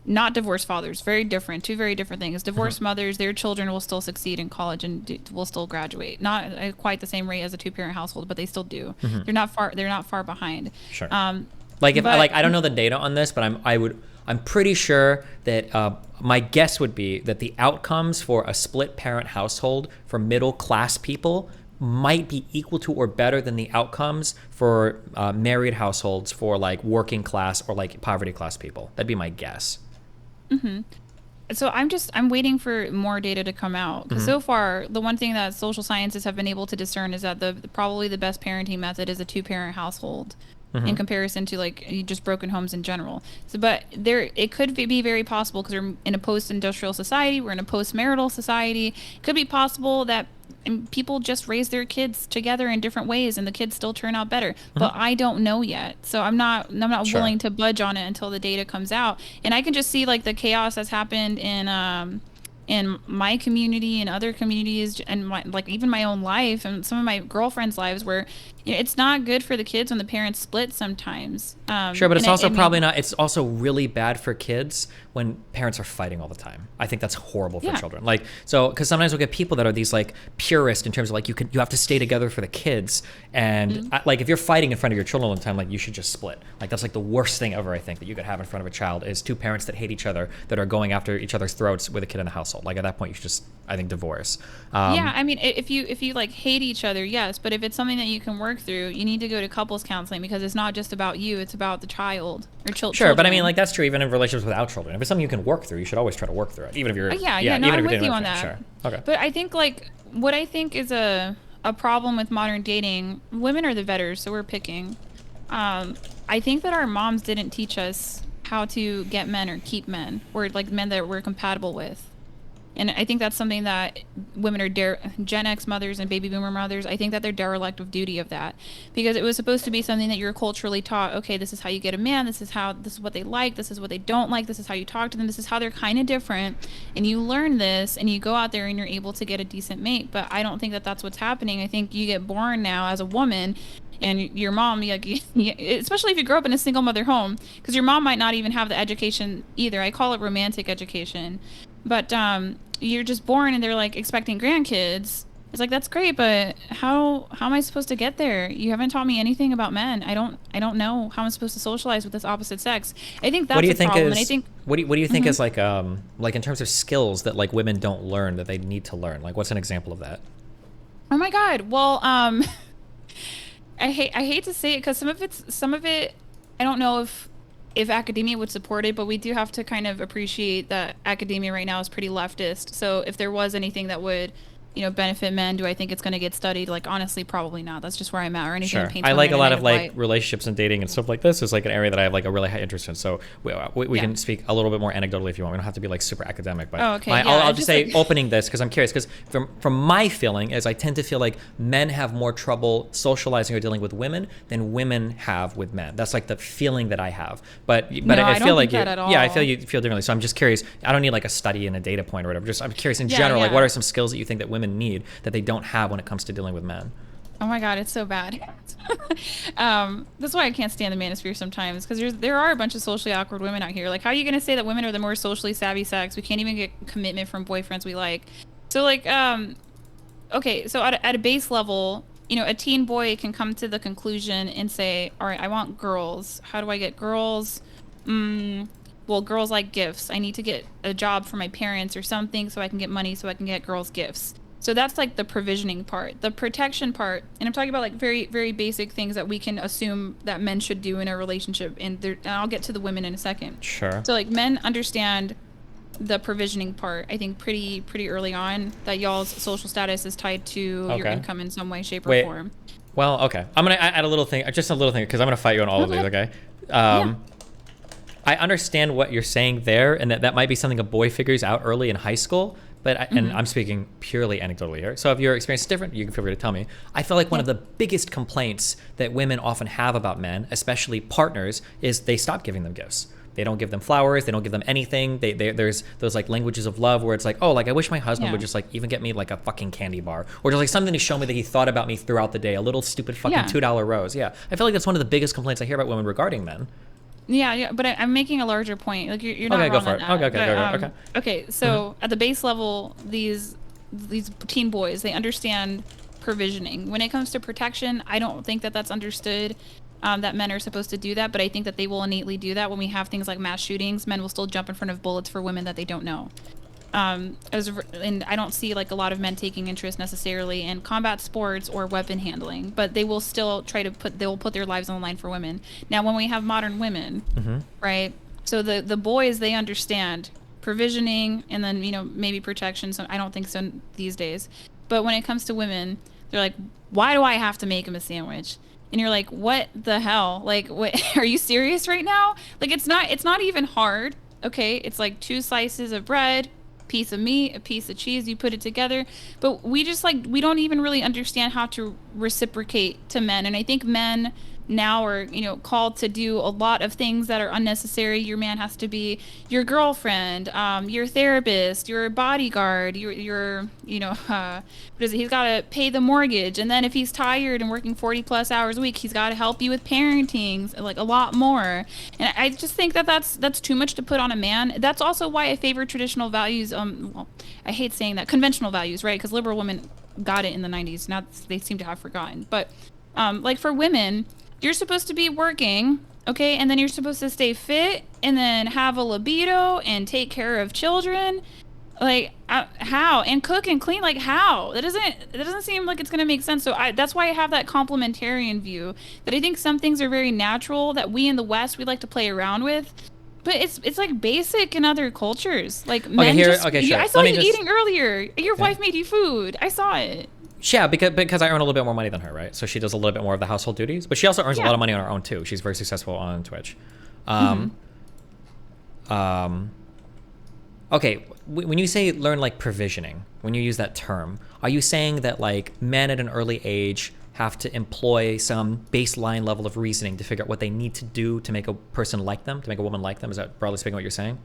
not divorced fathers, two very different things. Divorced mothers, their children will still succeed in college and will still graduate, not at quite the same rate as a 2-parent household, but they still do. They're not far behind. Sure. I don't know the data on this, but I'm pretty sure that my guess would be that the outcomes for a split parent household for middle class people might be equal to or better than the outcomes for married households for like working class or like poverty class people. That'd be my guess. So I'm waiting for more data to come out, because so far the one thing that social sciences have been able to discern is that probably the best parenting method is a 2-parent household in comparison to like just broken homes in general. So, but it could be very possible, because we're in a post-industrial society, we're in a post-marital society. It could be possible that people just raise their kids together in different ways and the kids still turn out better, but I don't know yet. So I'm not Sure. willing to budge on it until the data comes out. And I can just see like the chaos that's happened in my community and other communities, and even my own life and some of my girlfriends' lives, where it's not good for the kids when the parents split sometimes. Sure, but it's also probably not. It's also really bad for kids when parents are fighting all the time. I think that's horrible for children. Like, so because sometimes we'll get people that are these like purists in terms of like you have to stay together for the kids, and like if you're fighting in front of your children all the time, like you should just split. Like that's like the worst thing ever. I think that you could have in front of a child is 2 parents that hate each other, that are going after each other's throats with a kid in the household. Like at that point, you should just, I think, divorce. Yeah, I mean, if you like hate each other, yes, but if it's something that you can work through, you need to go to couples counseling, because it's not just about you, it's about the child or children. Sure, but I mean, like that's true even in relationships without children. If it's something you can work through, you should always try to work through it, even if you're No, even I'm if with you're you on dating. that. Sure, okay. But I think like what I think is a problem with modern dating, women are the betters, so we're picking. I think that our moms didn't teach us how to get men or keep men, or like men that we're compatible with. And I think that's something that women are Gen X mothers and baby boomer mothers, I think that they're derelict of duty of that, because it was supposed to be something that you're culturally taught. Okay, this is how you get a man. This is what they like. This is what they don't like. This is how you talk to them. This is how they're kind of different. And you learn this and you go out there and you're able to get a decent mate. But I don't think that that's what's happening. I think you get born now as a woman, and your mom, especially if you grow up in a single mother home, because your mom might not even have the education either. I call it romantic education. But you're just born and they're like expecting grandkids. It's like, that's great, but how am I supposed to get there? You haven't taught me anything about men. I don't know how I'm supposed to socialize with this opposite sex. I think that's a problem. And I think what do you think is like in terms of skills that like women don't learn that they need to learn? Like, what's an example of that? Oh my God. Well, I hate to say it, because some of it I don't know if academia would support it, but we do have to kind of appreciate that academia right now is pretty leftist. So if there was anything that would, benefit men, do I think it's going to get studied? Like, honestly, probably not. That's just where I'm at. Or anything that paints I like a lot of like light. relationships and dating and stuff like this is like an area that I have like a really high interest in. So we can speak a little bit more anecdotally if you want. We don't have to be like super academic, but I'll just say opening this because I'm curious, because from my feeling is I tend to feel like men have more trouble socializing or dealing with women than women have with men. That's like the feeling that I have. But no, I feel like I feel you feel differently. So I'm just curious. I don't need like a study and a data point or whatever. Just I'm curious in general, like what are some skills that you think that women need that they don't have when it comes to dealing with men? Oh my God, it's so bad. That's why I can't stand the manosphere sometimes, because there are a bunch of socially awkward women out here. Like, how are you going to say that women are the more socially savvy sex? We can't even get commitment from boyfriends we like. So like, okay, so at a base level, a teen boy can come to the conclusion and say, all right, I want girls. How do I get girls? Well, girls like gifts. I need to get a job for my parents or something so I can get money so I can get girls gifts. So that's like the provisioning part. The protection part, and I'm talking about like very, very basic things that we can assume that men should do in a relationship, and I'll get to the women in a second. Sure. So like, men understand the provisioning part, I think, pretty early on, that y'all's social status is tied to your income in some way, shape, or form. Well, okay. I'm going to add a little thing, because I'm going to fight you on all of these, okay? I understand what you're saying there, and that might be something a boy figures out early in high school. But and I'm speaking purely anecdotally here. So if your experience is different, you can feel free to tell me. I feel like one of the biggest complaints that women often have about men, especially partners, is they stop giving them gifts. They don't give them flowers. They don't give them anything. There's those like languages of love where it's like, oh, like I wish my husband would just like even get me like a fucking candy bar, or just like something to show me that he thought about me throughout the day. A little stupid fucking $2 rose. Yeah, I feel like that's one of the biggest complaints I hear about women regarding men. Yeah, but I'm making a larger point. Like, you're not wrong on that. Okay, so at the base level, these teen boys, they understand provisioning. When it comes to protection, I don't think that that's understood, that men are supposed to do that, but I think that they will innately do that. When we have things like mass shootings, men will still jump in front of bullets for women that they don't know. And I don't see like a lot of men taking interest necessarily in combat sports or weapon handling, but they will still they will put their lives on the line for women. Now, when we have modern women, right? So the boys, they understand provisioning and then, maybe protection. So I don't think so these days. But when it comes to women, they're like, why do I have to make him a sandwich? And you're like, what the hell? Like, what, are you serious right now? Like, it's not even hard. Okay. It's like 2 slices of bread, piece of meat, a piece of cheese, you put it together. But we don't even really understand how to reciprocate to men. And I think men now are, called to do a lot of things that are unnecessary. Your man has to be your girlfriend, your therapist, your bodyguard, your what is it? He's got to pay the mortgage. And then if he's tired and working 40+ hours a week, he's got to help you with parenting, like a lot more. And I just think that that's too much to put on a man. That's also why I favor traditional values. Well, I hate saying that, conventional values, right? Because liberal women got it in the 90s. Now they seem to have forgotten. But like for women, you're supposed to be working, okay? And then you're supposed to stay fit and then have a libido and take care of children. Like, how? And cook and clean, like, how? That doesn't seem like it's going to make sense. So that's why I have that complementarian view, that I think some things are very natural that we in the West, we like to play around with. But it's like basic in other cultures. Like, men sure. I saw you eating earlier. Your wife made you food. I saw it. Yeah, because I earn a little bit more money than her, right? So she does a little bit more of the household duties, but she also earns a lot of money on her own too. She's very successful on Twitch. Okay, when you say learn like provisioning, when you use that term, are you saying that like men at an early age have to employ some baseline level of reasoning to figure out what they need to do to make a person like them, to make a woman like them? Is that broadly speaking what you're saying?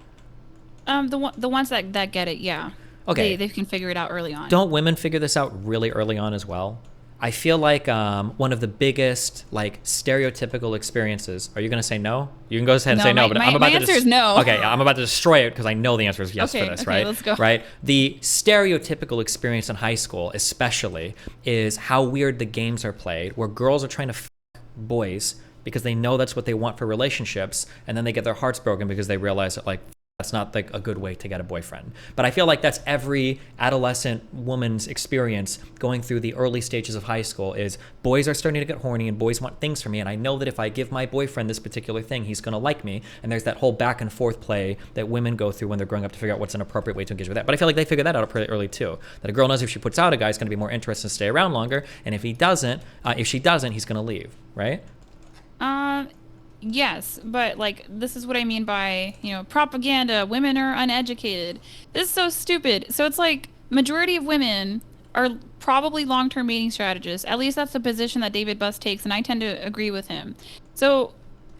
The ones that get it, yeah. Okay. They can figure it out early on. Don't women figure this out really early on as well? I feel like one of the biggest like stereotypical experiences. Are you going to say no? You can go ahead and say no, but I'm about my answer is no. Okay, I'm about to destroy it because I know the answer is yes for this, okay, right? Let's go. Right? The stereotypical experience in high school, especially, is how weird the games are played, where girls are trying to f boys because they know that's what they want for relationships, and then they get their hearts broken because they realize that like that's not like a good way to get a boyfriend. But I feel like that's every adolescent woman's experience going through the early stages of high school is boys are starting to get horny and boys want things from me. And I know that if I give my boyfriend this particular thing, he's going to like me. And there's that whole back and forth play that women go through when they're growing up to figure out what's an appropriate way to engage with that. But I feel like they figure that out pretty early too. That a girl knows if she puts out a guy, he's going to be more interested and stay around longer. And if he doesn't, if she doesn't, he's going to leave, right? Yes, but like this is what I mean by, propaganda, women are uneducated. This is so stupid. So it's like majority of women are probably long-term mating strategists. At least that's the position that David Buss takes, and I tend to agree with him. So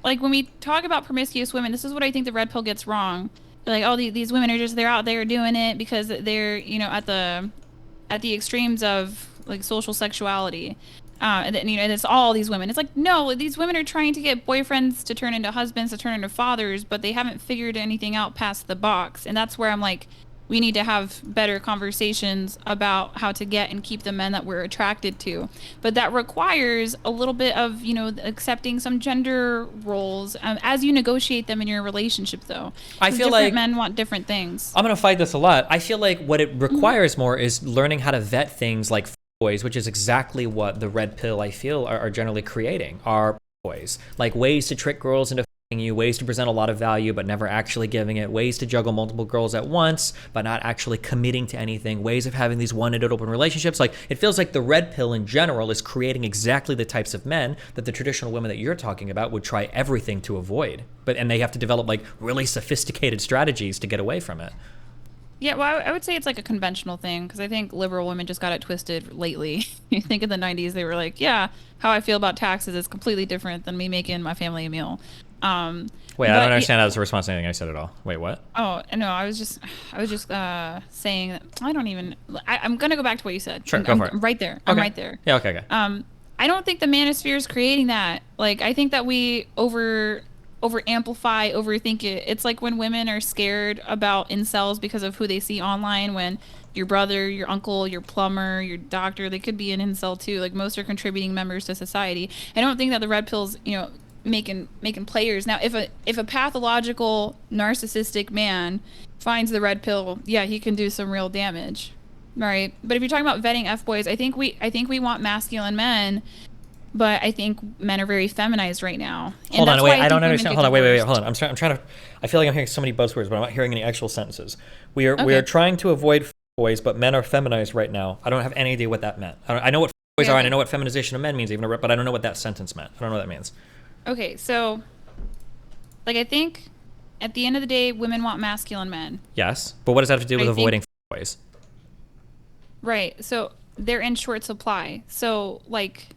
like when we talk about promiscuous women, this is what I think the red pill gets wrong. They're like, oh, these women are just, they're out there doing it because they're, at the extremes of like social sexuality. And then, it's all these women. It's like, no, these women are trying to get boyfriends to turn into husbands, to turn into fathers, but they haven't figured anything out past the box. And that's where I'm like, we need to have better conversations about how to get and keep the men that we're attracted to. But that requires a little bit of, accepting some gender roles as you negotiate them in your relationship, though. I feel like men want different things. I'm going to fight this a lot. I feel like what it requires more is learning how to vet things like boys, which is exactly what the red pill I feel are generally creating, are boys. Like ways to trick girls into f***ing you, ways to present a lot of value but never actually giving it, ways to juggle multiple girls at once but not actually committing to anything, ways of having these one-ended open relationships. Like it feels like the red pill in general is creating exactly the types of men that the traditional women that you're talking about would try everything to avoid. And they have to develop like really sophisticated strategies to get away from it. Yeah, well, I would say it's like a conventional thing because I think liberal women just got it twisted lately. You think in the 90s they were like, yeah, how I feel about taxes is completely different than me making my family a meal. Wait, I don't understand that as a response to anything I said at all. Wait, what? Oh, no, I was just saying that I'm going to go back to what you said. Sure, go for it. I'm right there. Okay. I'm right there. Yeah, okay. I don't think the manosphere is creating that. Like, I think that we over amplify, overthink it. It's like when women are scared about incels because of who they see online, when your brother, your uncle, your plumber, your doctor, they could be an incel too. Like most are contributing members to society. I don't think that the red pill's, making players. Now, if a pathological narcissistic man finds the red pill, yeah, he can do some real damage. Right? But if you're talking about vetting Fboys, I think we want masculine men. But I think men are very feminized right now. And hold on, wait, I don't understand. Hold on, wait, hold on. I'm trying to. I feel like I'm hearing so many buzzwords, but I'm not hearing any actual sentences. We are trying to avoid boys, but men are feminized right now. I don't have any idea what that meant. I know what boys are, and I know what feminization of men means, but I don't know what that sentence meant. I don't know what that means. Okay, so, like, I think at the end of the day, women want masculine men. Yes, but what does that have to do with avoiding boys? Right. So they're in short supply. So like,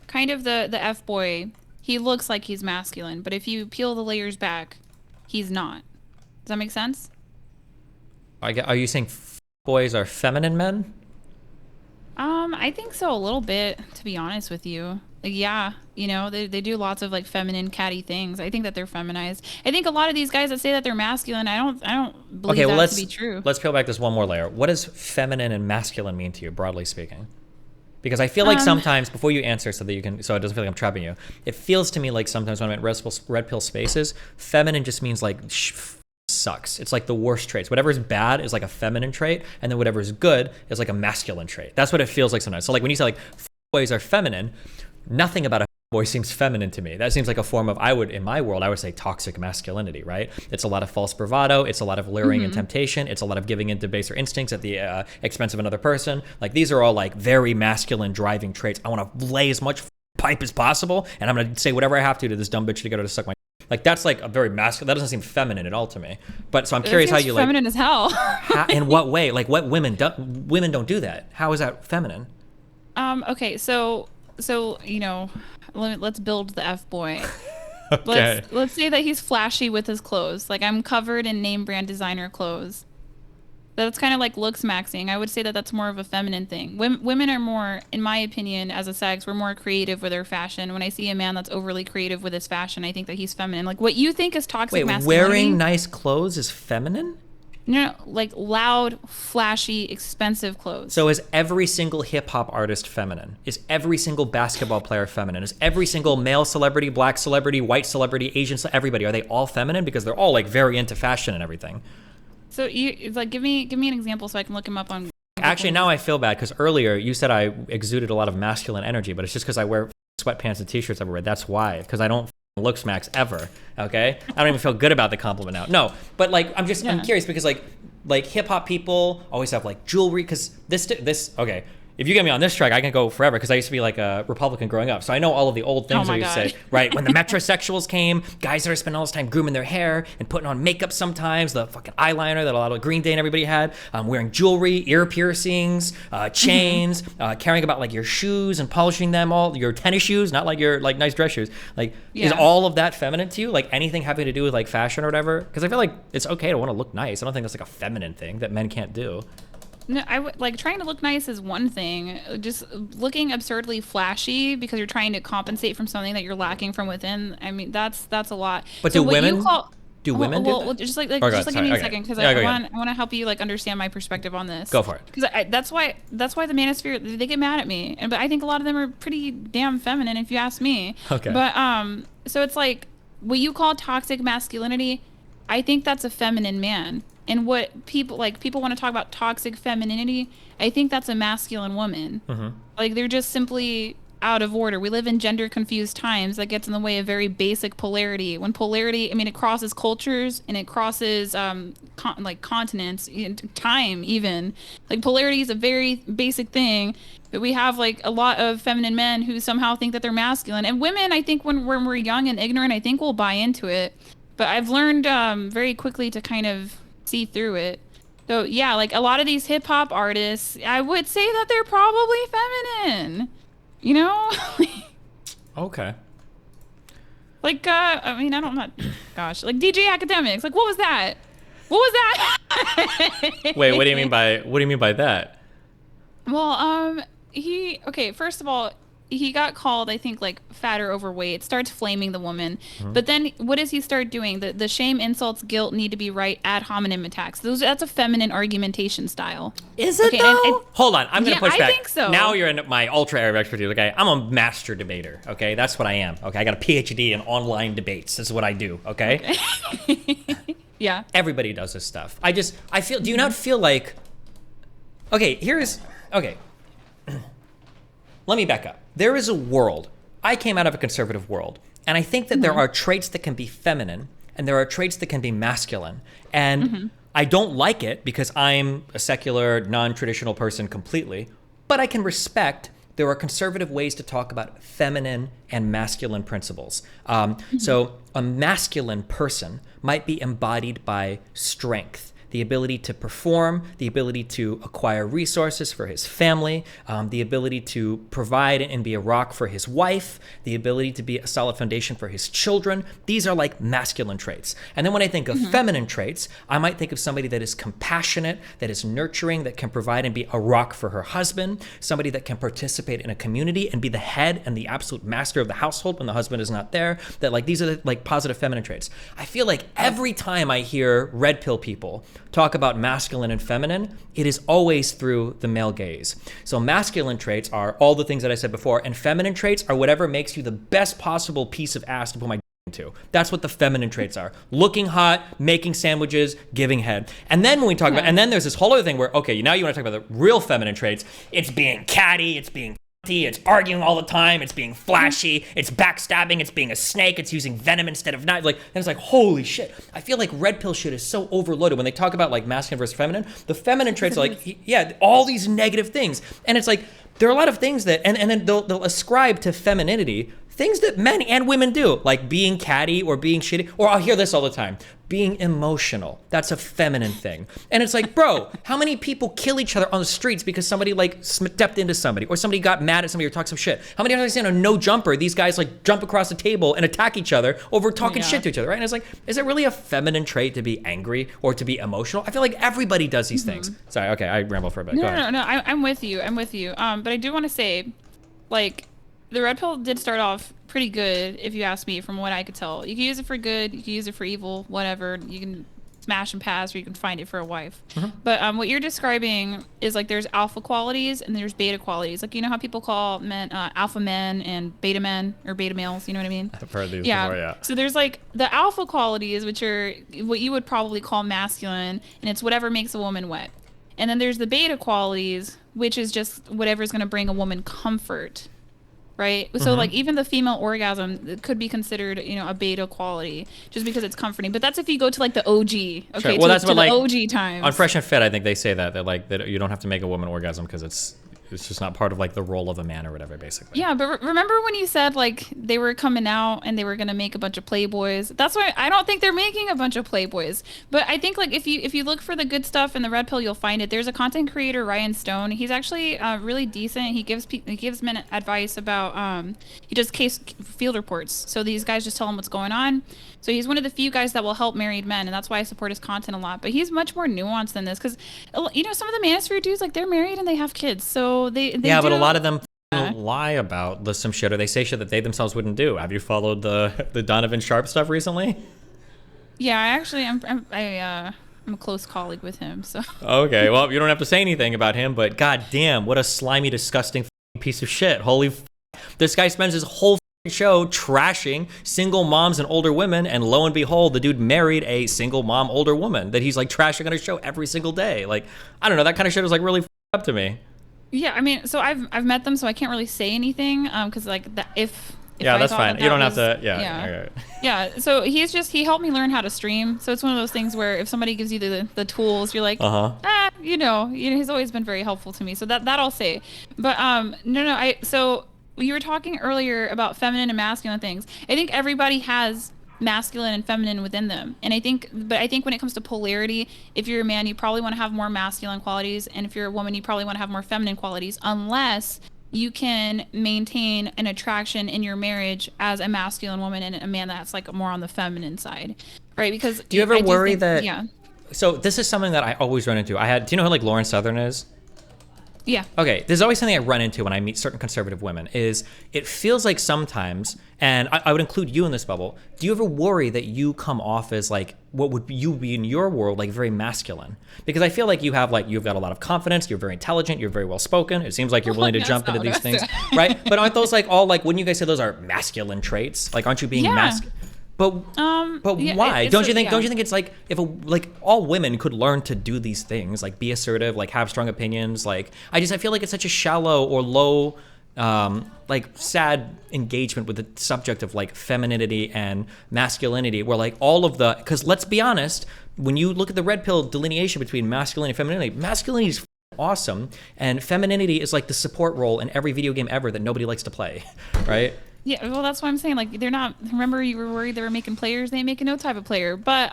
kind of the F-boy, he looks like he's masculine, but if you peel the layers back, he's not. Does that make sense? Are you saying boys are feminine men? I think so, a little bit, to be honest with you. Like, yeah, they do lots of like feminine catty things. I think that they're feminized. I think a lot of these guys that say that they're masculine, I don't believe that to be true. Let's peel back this one more layer. What does feminine and masculine mean to you, broadly speaking? Because I feel like sometimes, before you answer so it doesn't feel like I'm trapping you, it feels to me like sometimes when I'm in red pill spaces, feminine just means like sucks. It's like the worst traits. Whatever's bad is like a feminine trait, and then whatever's good is like a masculine trait. That's what it feels like sometimes. So like when you say like boys are feminine, nothing about a boy seems feminine to me. That seems like a form of, in my world, I would say toxic masculinity, right? It's a lot of false bravado. It's a lot of luring and temptation. It's a lot of giving in to baser instincts at the expense of another person. Like these are all like very masculine driving traits. I want to lay as much pipe as possible, and I'm going to say whatever I have to this dumb bitch to get her to suck my. Like that's like a very masculine. That doesn't seem feminine at all to me. But so I'm It curious how seems you like. feminine as hell. In what way? Like what women don't do that. How is that feminine? Okay, so you know, let's build the F boy. Okay. Let's say that he's flashy with his clothes. Like I'm covered in name brand designer clothes. That's kind of like looks maxing. I would say that that's more of a feminine thing. Women are more, in my opinion, as a sex, we're more creative with their fashion. When I see a man that's overly creative with his fashion, I think that he's feminine. Like what you think is toxic masculinity. Wearing nice clothes is feminine? No, like loud, flashy, expensive clothes. So is every single hip hop artist feminine? Is every single basketball player feminine? Is every single male celebrity, black celebrity, white celebrity, Asian, everybody, are they all feminine? Because they're all like very into fashion and everything. So it's like give me an example so I can look him up on. Actually, now I feel bad because earlier you said I exuded a lot of masculine energy, but it's just because I wear sweatpants and t-shirts everywhere. That's why, because I don't look smacks ever. Okay, I don't even feel good about the compliment now. No, but like I'm curious because like hip hop people always have like jewelry because this okay. If you get me on this track, I can go forever because I used to be like a Republican growing up. So I know all of the old things Oh I my used to God. say, right? When the metrosexuals came, guys that are spending all this time grooming their hair and putting on makeup sometimes, the fucking eyeliner that a lot of Green Day and everybody had, wearing jewelry, ear piercings, chains, caring about like your shoes and polishing them, all your tennis shoes, not like your like nice dress shoes. Like, is Yeah. all of that feminine to you? Like anything having to do with like fashion or whatever? Because I feel like it's okay to want to look nice. I don't think that's like a feminine thing that men can't do. No, I would like trying to look nice is one thing. Just looking absurdly flashy because you're trying to compensate from something that you're lacking from within. I mean, that's a lot. But So do what you women? call- Do women do well, that? just like Oh, go ahead, give me a sorry, second because Yeah, go I ahead. want to help you like understand my perspective on this. Go for it. Because that's why the manosphere they get mad at me, but I think a lot of them are pretty damn feminine if you ask me. Okay. But so it's like what you call toxic masculinity. I think that's a feminine man. And what people want to talk about toxic femininity, I think that's a masculine woman. Mm-hmm. Like they're just simply out of order. We live in gender confused times that gets in the way of very basic polarity. When polarity, I mean, it crosses cultures and it crosses continents, time even. Like polarity is a very basic thing, but we have like a lot of feminine men who somehow think that they're masculine. And women, I think when we're young and ignorant, I think we'll buy into it. But I've learned very quickly to kind of see through it. So yeah, like a lot of these hip hop artists, I would say that they're probably feminine. You know? Okay. Like I mean, I don't know. Gosh, like DJ Academics. Like what was that? What was that? Wait, what do you mean by that? Well, first of all, he got called, I think, like fat or overweight, starts flaming the woman. Mm-hmm. But then what does he start doing? The shame, insults, guilt need to be right, ad hominem attacks. That's a feminine argumentation style. Is it Okay, though? and Hold on, I'm gonna Yeah, push I back. think so. Now you're in my ultra area of expertise. Okay, I'm a master debater. Okay, that's what I am. Okay, I got a PhD in online debates. This is what I do. Okay. Yeah. Everybody does this stuff. I feel. Do you not feel like? Okay, okay. Let me back up. There is a world. I came out of a conservative world, and I think that there are traits that can be feminine, and there are traits that can be masculine. And I don't like it because I'm a secular, non-traditional person completely, but I can respect there are conservative ways to talk about feminine and masculine principles. So a masculine person might be embodied by strength, the ability to perform, the ability to acquire resources for his family, the ability to provide and be a rock for his wife, the ability to be a solid foundation for his children. These are like masculine traits. And then when I think of feminine traits, I might think of somebody that is compassionate, that is nurturing, that can provide and be a rock for her husband, somebody that can participate in a community and be the head and the absolute master of the household when the husband is not there. That like these are the like positive feminine traits. I feel like every time I hear red pill people talk about masculine and feminine, it is always through the male gaze. So masculine traits are all the things that I said before, and feminine traits are whatever makes you the best possible piece of ass to put my into. That's what the feminine traits are. Looking hot, making sandwiches, giving head. And then when we talk about, and then there's this whole other thing where, okay, now you want to talk about the real feminine traits. It's being catty, it's being it's arguing all the time, it's being flashy, it's backstabbing, it's being a snake, it's using venom instead of knives. Like, and it's like, holy shit. I feel like red pill shit is so overloaded when they talk about like masculine versus feminine. The feminine traits are like, yeah, all these negative things. And it's like, there are a lot of things that, and then they'll ascribe to femininity things that men and women do, like being catty or being shitty, or I'll hear this all the time, being emotional. That's a feminine thing. And it's like, bro, how many people kill each other on the streets because somebody like stepped into somebody, or somebody got mad at somebody or talked some shit? How many times have I seen a no jumper, these guys like jump across the table and attack each other over talking shit to each other, right? And it's like, is it really a feminine trait to be angry or to be emotional? I feel like everybody does these things. Sorry, okay, I ramble for a bit. Go ahead. No, I'm with you. But I do want to say, like, the red pill did start off pretty good, if you ask me, from what I could tell. You can use it for good, you can use it for evil, whatever. You can smash and pass, or you can find it for a wife. But what you're describing is like there's alpha qualities and there's beta qualities. Like, you know how people call men alpha men and beta men, or beta males, you know what I mean? I've heard these before, yeah. So there's like the alpha qualities, which are what you would probably call masculine, and it's whatever makes a woman wet. And then there's the beta qualities, which is just whatever's going to bring a woman comfort. Right. So like even the female orgasm could be considered, you know, a beta quality just because it's comforting. But that's if you go to like the OG. Okay. Sure. Well, that's what, the like, OG times. On Fresh and Fit, I think they say that like that you don't have to make a woman orgasm because it's just not part of like the role of a man or whatever, basically. Yeah, but remember when you said like they were coming out and they were gonna make a bunch of Playboys? That's why I don't think they're making a bunch of Playboys. But I think like if you look for the good stuff in the red pill, you'll find it. There's a content creator, Ryan Stone. He's actually really decent. He gives men advice about he does case field reports. So these guys just tell him what's going on. So he's one of the few guys that will help married men, and that's why I support his content a lot. But he's much more nuanced than this, because you know some of the manosphere dudes, like, they're married and they have kids, so they yeah, but a lot of them lie about some shit, or they say shit that they themselves wouldn't do. Have you followed the Donovan Sharp stuff recently? Yeah, I actually I'm a close colleague with him, so. Okay, well, you don't have to say anything about him, but goddamn, what a slimy, disgusting piece of shit. Holy this guy spends his whole show trashing single moms and older women, and lo and behold, the dude married a single mom, older woman that he's like trashing on his show every single day. Like, I don't know, that kind of shit is like really up to me. Yeah, I mean, so I've met them, so I can't really say anything, because like that if yeah, that's fine. You don't have to. Yeah. So he helped me learn how to stream. So it's one of those things where if somebody gives you the tools, you're like, you know, he's always been very helpful to me. So that I'll say. But so you were talking earlier about feminine and masculine things. I think everybody has masculine and feminine within them, and I think when it comes to polarity, if you're a man, you probably want to have more masculine qualities, and if you're a woman, you probably want to have more feminine qualities, unless you can maintain an attraction in your marriage as a masculine woman and a man that's like more on the feminine side, right? Because do you ever worry that? Yeah. So this is something that I always run into. Do you know who like Lauren Southern is? Yeah. Okay, there's always something I run into when I meet certain conservative women is it feels like sometimes, and I would include you in this bubble, do you ever worry that you come off as like, what would you be in your world, like very masculine? Because I feel like you've got a lot of confidence, you're very intelligent, you're very well spoken, it seems like you're willing to jump into these things, right? But aren't those like all like, wouldn't you guys say those are masculine traits? Like, aren't you being masculine? But why? Don't you think it's like if all women could learn to do these things, like be assertive, like have strong opinions, like I feel like it's such a shallow or low like sad engagement with the subject of like femininity and masculinity, where like all of because let's be honest, when you look at the red pill delineation between masculinity and masculinity is awesome, and femininity is like the support role in every video game ever that nobody likes to play, right? Yeah, well, that's what I'm saying. Like, they're not. Remember, you were worried they were making players. They ain't making no type of player. But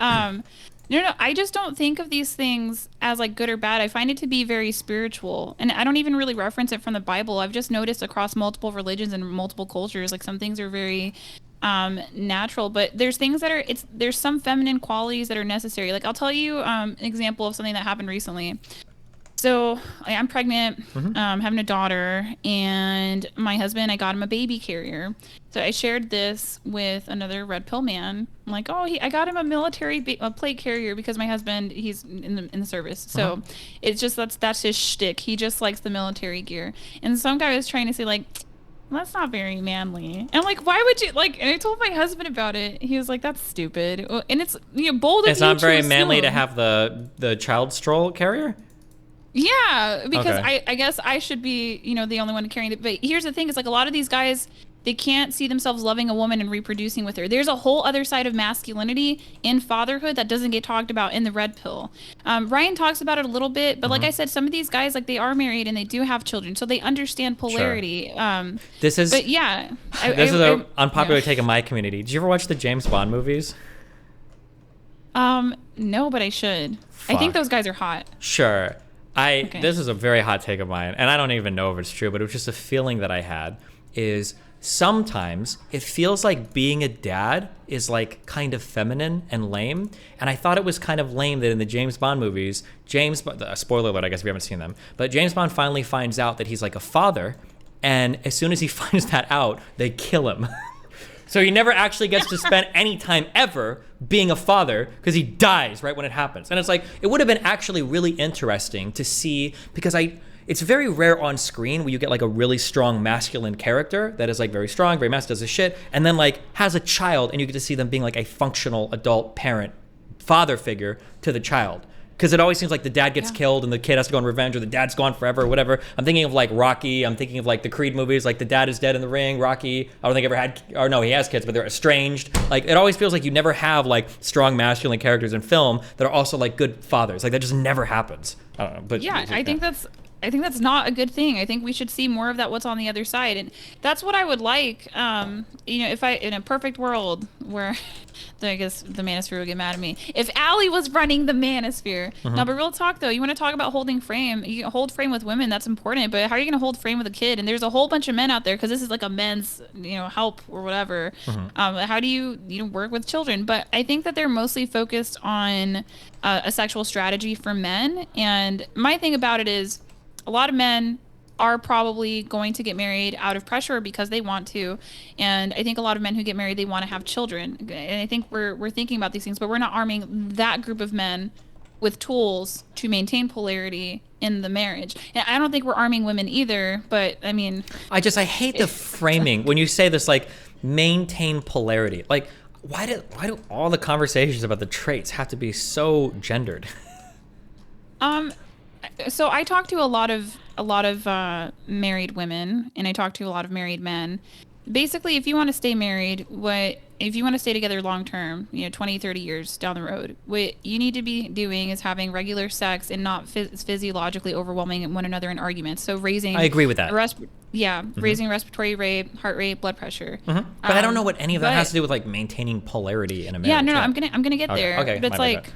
no. I just don't think of these things as like good or bad. I find it to be very spiritual, and I don't even really reference it from the Bible. I've just noticed across multiple religions and multiple cultures, like some things are very natural, but there's things that there's some feminine qualities that are necessary. Like, I'll tell you an example of something that happened recently. So I'm pregnant, having a daughter, and my husband, I got him a baby carrier. So I shared this with another red pill man. I'm like, I got him a military plate carrier because my husband, he's in the service. So it's just, that's his shtick. He just likes the military gear. And some guy was trying to say like, that's not very manly. And I'm like, why would you like, and I told my husband about it. He was like, that's stupid. And it's bold of you to assume. It's not very manly to have the child stroll carrier? Yeah, because I guess I should be, the only one carrying it. But here's the thing, is like a lot of these guys, They can't see themselves loving a woman and reproducing with her. There's a whole other side of masculinity in fatherhood that doesn't get talked about in the Red Pill. Ryan talks about it a little bit, but like I said, some of these guys, like, they are married and they do have children, so they understand polarity. Sure. This is an unpopular take in my community. Did you ever watch the James Bond movies? No, but I should. Fuck. I think those guys are hot. Sure. This is a very hot take of mine, and I don't even know if it's true, but it was just a feeling that I had, is sometimes it feels like being a dad is like kind of feminine and lame. And I thought it was kind of lame that in the James Bond movies, spoiler alert, I guess if you haven't seen them, but James Bond finally finds out that he's like a father. And as soon as he finds that out, they kill him. So he never actually gets to spend any time ever being a father because he dies right when it happens. And it's like, it would have been actually really interesting to see, because it's very rare on screen where you get like a really strong masculine character that is like very strong, very masculine, does his shit, and then like has a child, and you get to see them being like a functional adult parent, father figure to the child. Because it always seems like the dad gets killed and the kid has to go on revenge, or the dad's gone forever or whatever. I'm thinking of like Rocky. I'm thinking of like the Creed movies, like the dad is dead in the ring. Rocky, I don't think ever had, or no, he has kids, but they're estranged. Like, it always feels like you never have like strong masculine characters in film that are also like good fathers. Like, that just never happens. I don't know. But yeah, I think that's not a good thing. I think we should see more of that, what's on the other side. And that's what I would like. If in a perfect world where I guess the manosphere would get mad at me. If Aly was running the manosphere. No, but real talk though, you want to talk about holding frame. You can hold frame with women, that's important. But how are you going to hold frame with a kid? And there's a whole bunch of men out there, because this is like a men's, help or whatever. How do you work with children? But I think that they're mostly focused on a sexual strategy for men. And my thing about it is, a lot of men are probably going to get married out of pressure because they want to. And I think a lot of men who get married, they want to have children. And I think we're thinking about these things, but we're not arming that group of men with tools to maintain polarity in the marriage. And I don't think we're arming women either, but I mean... I hate the framing. When you say this, like, maintain polarity. Like, why do all the conversations about the traits have to be so gendered? So I talk to a lot of married women, and I talk to a lot of married men. Basically, if you want to stay married, if you want to stay together long term, 20, 30 years down the road, what you need to be doing is having regular sex and not physiologically overwhelming one another in arguments. So I agree with that. Raising respiratory rate, heart rate, blood pressure. But I don't know what any of that has to do with like maintaining polarity in a marriage. Yeah, no, I'm gonna get there. Okay, but it's like...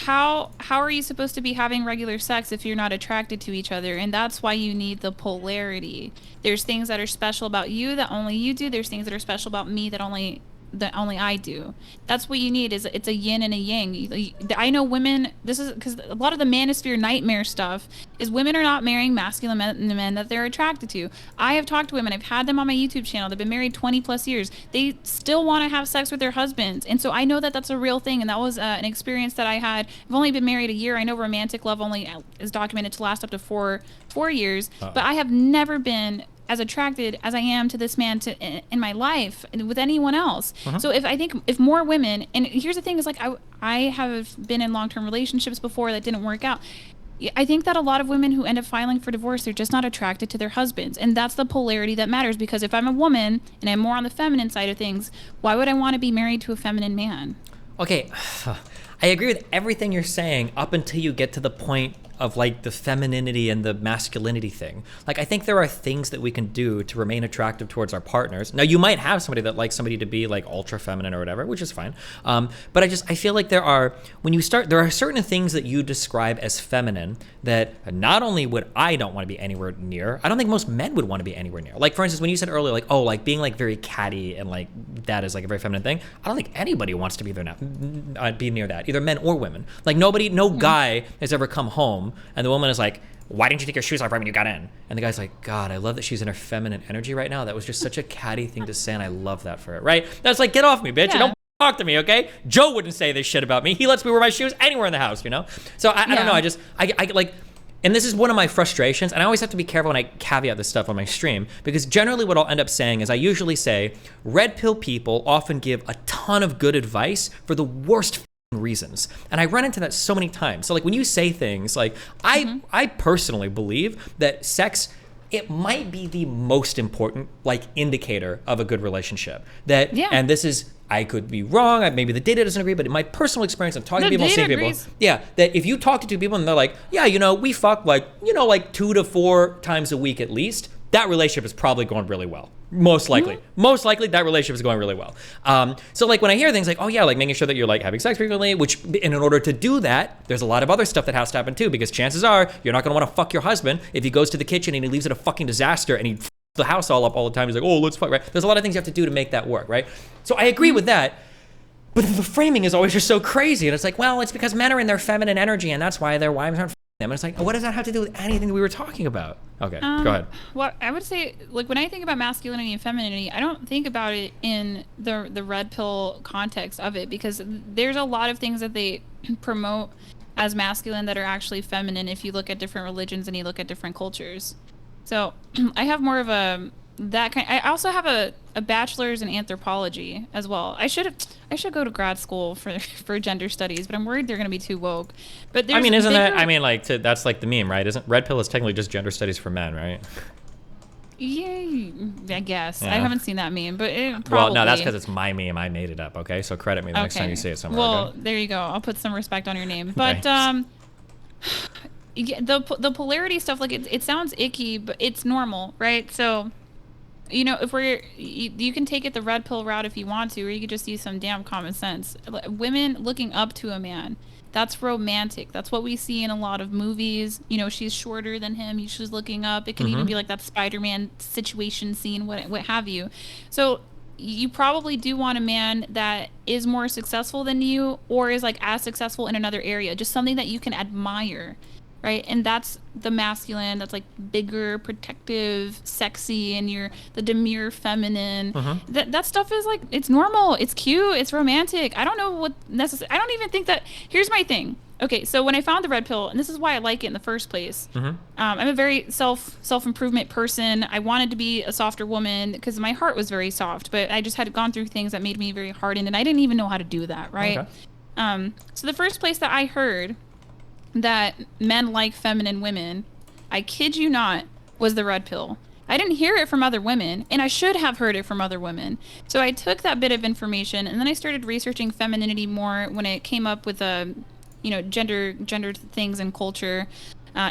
How are you supposed to be having regular sex if you're not attracted to each other? And that's why you need the polarity. There's things that are special about you that only you do. There's things that are special about me that only I do. That's what you need. It's a yin and a yang. I know women, this is because a lot of the manosphere nightmare stuff is women are not marrying masculine men that they're attracted to. I have talked to women, I've had them on my YouTube channel, they've been married 20 plus years, they still want to have sex with their husbands. And so I know that that's a real thing, and that was an experience that I had. I've only been married a year. I know romantic love only is documented to last up to four years. But I have never been as attracted as I am to this man in my life with anyone else. So if more women, and here's the thing is like, I have been in long-term relationships before that didn't work out. I think that a lot of women who end up filing for divorce, they're just not attracted to their husbands. And that's the polarity that matters, because if I'm a woman and I'm more on the feminine side of things, why would I want to be married to a feminine man? Okay, I agree with everything you're saying up until you get to the point of like the femininity and the masculinity thing. Like, I think there are things that we can do to remain attractive towards our partners. Now, you might have somebody that likes somebody to be like ultra feminine or whatever, which is fine. But I feel like there are certain things that you describe as feminine that not only would I don't want to be anywhere near, I don't think most men would want to be anywhere near. Like, for instance, when you said earlier, like, oh, like being like very catty and like that is like a very feminine thing. I don't think anybody wants to be there now, be near that, either men or women. Like no guy has ever come home and the woman is like, why didn't you take your shoes off right when you got in? And the guy's like, God, I love that she's in her feminine energy right now. That was just such a catty thing to say, and I love that for her, right? That's like, get off me, bitch. Yeah. Don't talk to me, okay? Joe wouldn't say this shit about me. He lets me wear my shoes anywhere in the house, So I don't know. I like, and this is one of my frustrations, and I always have to be careful when I caveat this stuff on my stream, because generally what I'll end up saying is I usually say, red pill people often give a ton of good advice for the worst reasons, and I run into that so many times. So like when you say things like I personally believe that sex it might be the most important like indicator of a good relationship. That and this is, I could be wrong, maybe the data doesn't agree, but in my personal experience of talking to people and seeing people, that if you talk to two people and they're like, yeah, you know, we fuck like, you know, like 2 to 4 times a week at least, that relationship is probably going really well. Most likely that relationship is going really well. So like when I hear things like, oh yeah, like making sure that you're like having sex frequently, which in order to do that, there's a lot of other stuff that has to happen too, because chances are you're not gonna wanna fuck your husband if he goes to the kitchen and he leaves it a fucking disaster and he f***s the house all up all the time. He's like, oh, let's fuck, right? There's a lot of things you have to do to make that work, right? So I agree with that. But the framing is always just so crazy. And it's like, well, it's because men are in their feminine energy and that's why their wives aren't them. And it's like, what does that have to do with anything that we were talking about? Okay, go ahead. Well, I would say, like, when I think about masculinity and femininity, I don't think about it in the red pill context of it, because there's a lot of things that they promote as masculine that are actually feminine if you look at different religions and you look at different cultures. So I have more of I also have a bachelor's in anthropology as well. I should go to grad school for gender studies, but I'm worried they're going to be too woke. But I mean, isn't that, I mean, like, that's like the meme, right? Isn't Red Pill is technically just gender studies for men, right? Yeah, I guess. Yeah. I haven't seen that meme, but probably. Well, no, that's because it's my meme. I made it up, okay? So credit me the next time you see it somewhere. Well, there you go. I'll put some respect on your name. But the polarity stuff, like, it sounds icky, but it's normal, right? So, you know, if you can take it the red pill route if you want to, or you could just use some damn common sense. Women looking up to a man, that's romantic. That's what we see in a lot of movies. You know, she's shorter than him, she's looking up. It can even be like that Spider-Man situation scene, what have you. So you probably do want a man that is more successful than you, or is like as successful in another area, just something that you can admire. Right, and that's the masculine. That's like bigger, protective, sexy, and you're the demure feminine. That stuff is like, it's normal, it's cute, it's romantic. I don't know what necessary. I don't even think that. Here's my thing. Okay, so when I found the red pill, and this is why I like it in the first place. I'm a very self-improvement person. I wanted to be a softer woman because my heart was very soft, but I just had gone through things that made me very hardened, and I didn't even know how to do that. Right. Okay. So the first place that I heard that men like feminine women, I kid you not, was the red pill. I didn't hear it from other women, and I should have heard it from other women. So I took that bit of information, and then I started researching femininity more when it came up with gender things and culture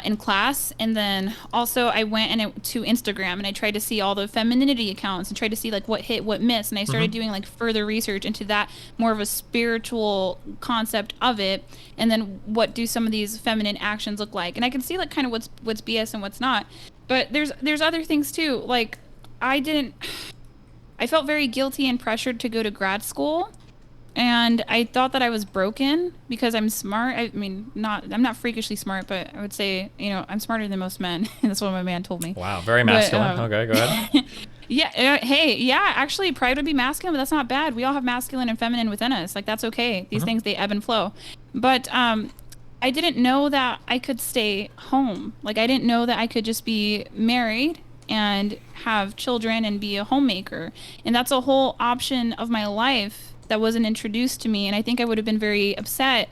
in class. And then also I went to Instagram, and I tried to see all the femininity accounts and tried to see like what hit, what missed, and I started doing like further research into that, more of a spiritual concept of it, and then what do some of these feminine actions look like. And I can see like kind of what's BS and what's not. But there's other things too. Like I felt very guilty and pressured to go to grad school. And I thought that I was broken because I'm smart. I mean, I'm not freakishly smart, but I would say, you know, I'm smarter than most men. That's what my man told me. Wow, very masculine. But, okay, go ahead. Actually, pride would be masculine, but that's not bad. We all have masculine and feminine within us. Like, that's okay. These things, they ebb and flow. But I didn't know that I could stay home. Like, I didn't know that I could just be married and have children and be a homemaker. And that's a whole option of my life that wasn't introduced to me, and I think I would have been very upset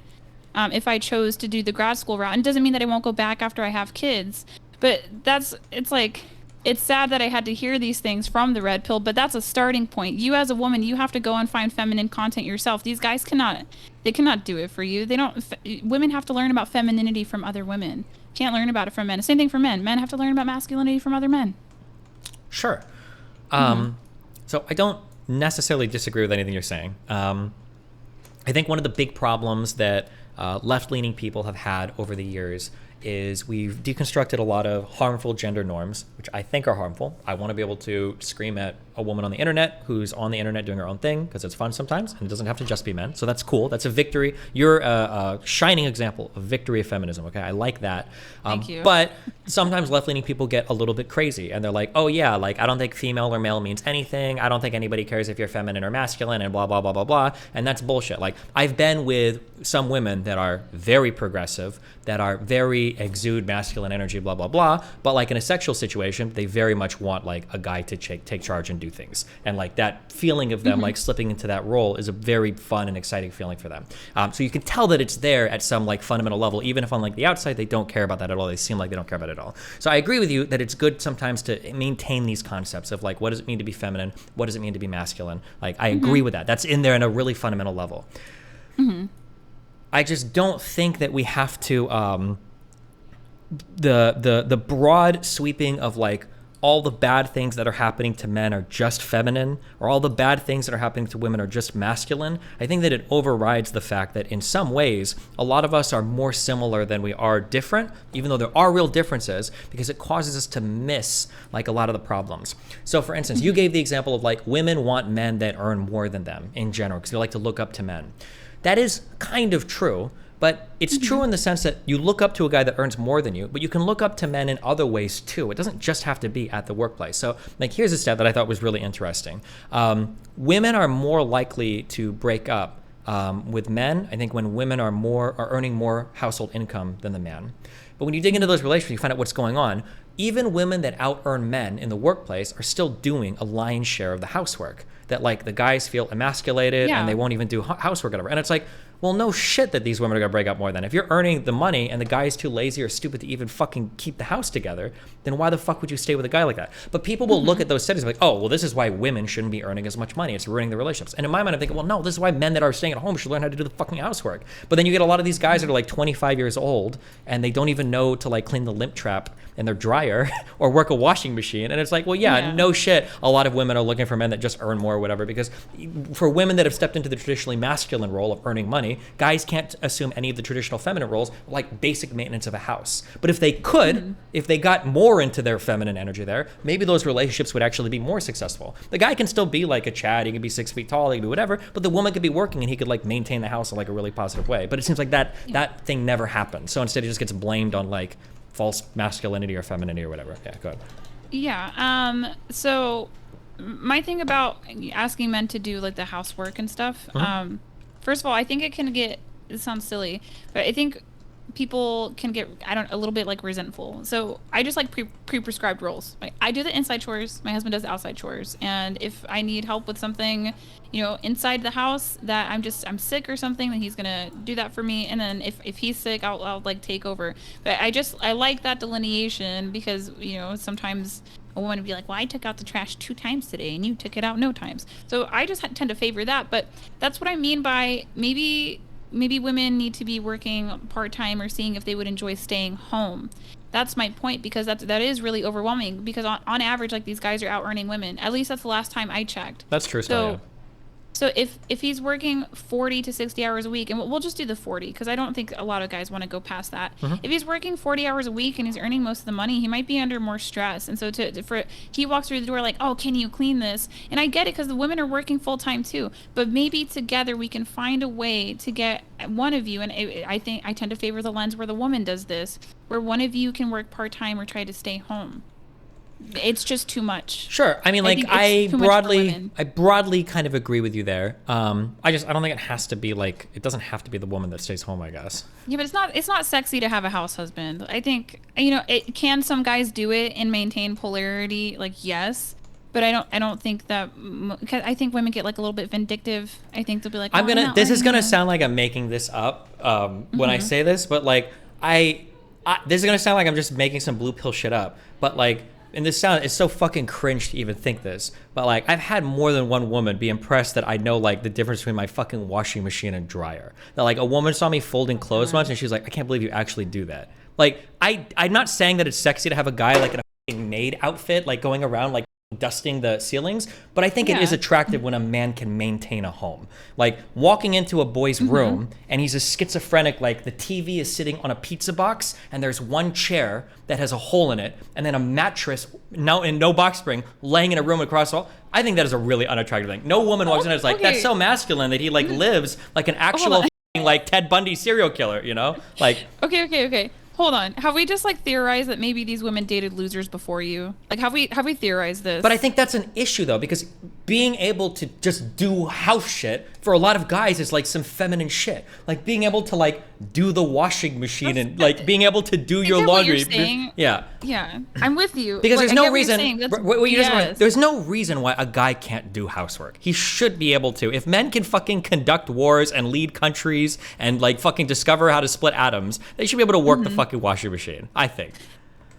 if I chose to do the grad school route. And it doesn't mean that I won't go back after I have kids, but it's sad that I had to hear these things from the red pill, but that's a starting point. You as a woman, you have to go and find feminine content yourself. These guys cannot do it for you. Women have to learn about femininity from other women. Can't learn about it from men. Same thing for men. Men have to learn about masculinity from other men. Sure. So I don't necessarily disagree with anything you're saying. I think one of the big problems that left-leaning people have had over the years is we've deconstructed a lot of harmful gender norms, which I think are harmful. I want to be able to scream at a woman on the internet who's on the internet doing her own thing because it's fun sometimes, and it doesn't have to just be men. So that's cool. That's a victory. You're a shining example of victory of feminism. Okay, I like that. Thank you. But sometimes left-leaning people get a little bit crazy, and they're like, oh yeah, like I don't think female or male means anything. I don't think anybody cares if you're feminine or masculine, and blah, blah, blah, blah, blah. And that's bullshit. Like I've been with some women that are very progressive, that are very exude masculine energy, blah, blah, blah. But like in a sexual situation, they very much want like a guy to take charge and do things. And like that feeling of them like slipping into that role is a very fun and exciting feeling for them. So you can tell that it's there at some like fundamental level, even if on like the outside, they don't care about that at all. They seem like they don't care about it at all. So I agree with you that it's good sometimes to maintain these concepts of like, what does it mean to be feminine? What does it mean to be masculine? Like, I agree with that. That's in there in a really fundamental level. I just don't think that we have to the broad sweeping of like all the bad things that are happening to men are just feminine, or all the bad things that are happening to women are just masculine. I think that it overrides the fact that in some ways a lot of us are more similar than we are different, even though there are real differences, because it causes us to miss like a lot of the problems. So for instance, you gave the example of like women want men that earn more than them in general because they like to look up to men. That is kind of true, but it's true in the sense that you look up to a guy that earns more than you, but you can look up to men in other ways too. It doesn't just have to be at the workplace. So like, here's a stat that I thought was really interesting. Women are more likely to break up with men, I think, when women are earning more household income than the man. But when you dig into those relationships, you find out what's going on. Even women that out-earn men in the workplace are still doing a lion's share of the housework. That like the guys feel emasculated and they won't even do housework or whatever. And it's like, well, no shit that these women are gonna break up more than. If you're earning the money and the guy is too lazy or stupid to even fucking keep the house together, then why the fuck would you stay with a guy like that? But people will look at those studies and be like, oh, well, this is why women shouldn't be earning as much money. It's ruining the relationships. And in my mind, I'm thinking, well, no, this is why men that are staying at home should learn how to do the fucking housework. But then you get a lot of these guys that are like 25 years old and they don't even know to like clean the lint trap in their dryer or work a washing machine. And it's like, well, yeah, no shit. A lot of women are looking for men that just earn more or whatever, because for women that have stepped into the traditionally masculine role of earning money, guys can't assume any of the traditional feminine roles, like basic maintenance of a house. But if they could, if they got more into their feminine energy there, maybe those relationships would actually be more successful. The guy can still be like a Chad, he can be 6 feet tall, he can be whatever, but the woman could be working and he could like maintain the house in like a really positive way. But it seems like that thing never happened. So instead he just gets blamed on like false masculinity or femininity or whatever. Yeah, go ahead. Yeah. So my thing about asking men to do like the housework and stuff, first of all, I think it sounds silly, but I think people can get, a little bit like resentful. So I just like pre-prescribed roles. Like, I do the inside chores, my husband does the outside chores. And if I need help with something, inside the house that I'm sick or something, then he's gonna do that for me. And then if he's sick, I'll like take over. But I like that delineation because, sometimes a woman would be like, well, I took out the trash 2 times today and you took it out no times. So I just tend to favor that. But that's what I mean by maybe women need to be working part-time or seeing if they would enjoy staying home. That's my point, because that is really overwhelming, because on average, like, these guys are out earning women. At least that's the last time I checked. That's true. So if he's working 40 to 60 hours a week, and we'll just do the 40, because I don't think a lot of guys want to go past that. If he's working 40 hours a week and he's earning most of the money, he might be under more stress. And so he walks through the door like, oh, can you clean this? And I get it, because the women are working full time too. But maybe together we can find a way to get one of you, and I think I tend to favor the lens where the woman does this, where one of you can work part time or try to stay home. It's just too much. Sure. I mean, like, I broadly kind of agree with you there. I don't think it has to be like, it doesn't have to be the woman that stays home, I guess. Yeah, but it's not sexy to have a house husband. I think, can some guys do it and maintain polarity? Like, yes. But I don't think that, because I think women get like a little bit vindictive. I think they'll be like, this is gonna sound like I'm making this up when I say this, but like this is gonna sound like I'm just making some blue pill shit up. But like, and this sound, it's so fucking cringe to even think this, but like, I've had more than one woman be impressed that I know like the difference between my fucking washing machine and dryer. That like a woman saw me folding clothes once and she's like, I can't believe you actually do that. Like, I'm not saying that it's sexy to have a guy like in a fucking maid outfit, like going around like dusting the ceilings, but I think it is attractive when a man can maintain a home. Like walking into a boy's room and he's a schizophrenic, like the TV is sitting on a pizza box and there's one chair that has a hole in it and then a mattress no box spring laying in a room across the hall. I think that is a really unattractive thing. No woman walks in and is like, that's so masculine that he like lives like an actual like Ted Bundy serial killer, Like, okay. Hold on. Have we just like theorized that maybe these women dated losers before you? Like, have we theorized this? But I think that's an issue though, because being able to just do house shit for a lot of guys is like some feminine shit. Like being able to like do the washing machine and like being able to do your laundry. Yeah. Yeah, I'm with you. Because like, there's no reason. Yes. There's no reason why a guy can't do housework. He should be able to. If men can fucking conduct wars and lead countries and like fucking discover how to split atoms, they should be able to work the fucking washing machine, I think.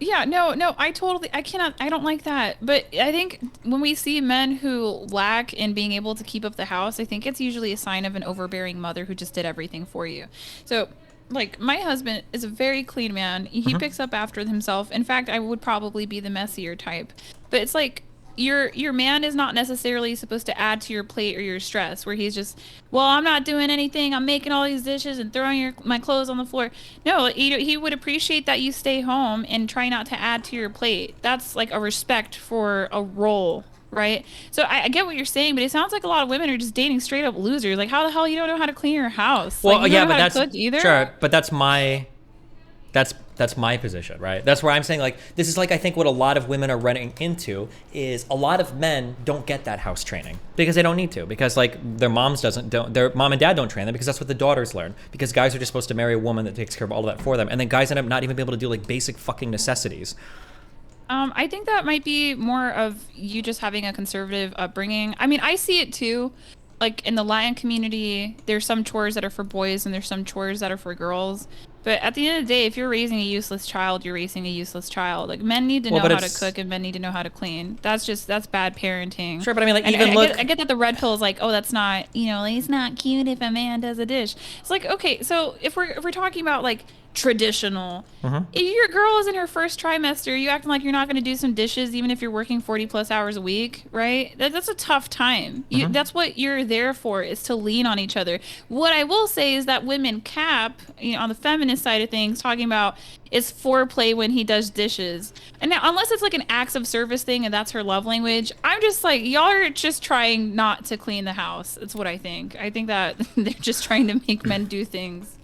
Yeah, no, I don't like that. But I think when we see men who lack in being able to keep up the house, I think it's usually a sign of an overbearing mother who just did everything for you. So, like, my husband is a very clean man. He picks up after himself. In fact, I would probably be the messier type. But it's like, your man is not necessarily supposed to add to your plate or your stress, where he's just, well, I'm not doing anything, I'm making all these dishes and throwing my clothes on the floor. No, he would appreciate that you stay home and try not to add to your plate. That's like a respect for a role, right? So I get what you're saying, but it sounds like a lot of women are just dating straight up losers. Like, how the hell you don't know how to clean your house? Well, like, you yeah, don't know but how to that's cook either? sure, but that's my position, right? That's where I'm saying, like, this is like, I think what a lot of women are running into is a lot of men don't get that house training because they don't need to, because like their mom and dad don't train them, because that's what the daughters learn, because guys are just supposed to marry a woman that takes care of all of that for them, and then guys end up not even be able to do like basic fucking necessities. I think that might be more of you just having a conservative upbringing. I mean, I see it too. Like in the Latin community, there's some chores that are for boys and there's some chores that are for girls. But at the end of the day, if you're raising a useless child, you're raising a useless child. Like, men need to know how to cook and men need to know how to clean. That's bad parenting. Sure, but I mean, like, and even I get that the red pill is like, oh, that's not, like, it's not cute if a man does a dish. It's like, okay, so if we're talking about like traditional, if your girl is in her first trimester, you acting like you're not going to do some dishes even if you're working 40 plus hours a week, right? That's a tough time. That's what you're there for, is to lean on each other. What I will say is that women cap, on the feminist side of things, talking about is foreplay when he does dishes. And now, unless it's like an acts of service thing and that's her love language, I'm just like, y'all are just trying not to clean the house. That's what I think. I think that they're just trying to make men do things.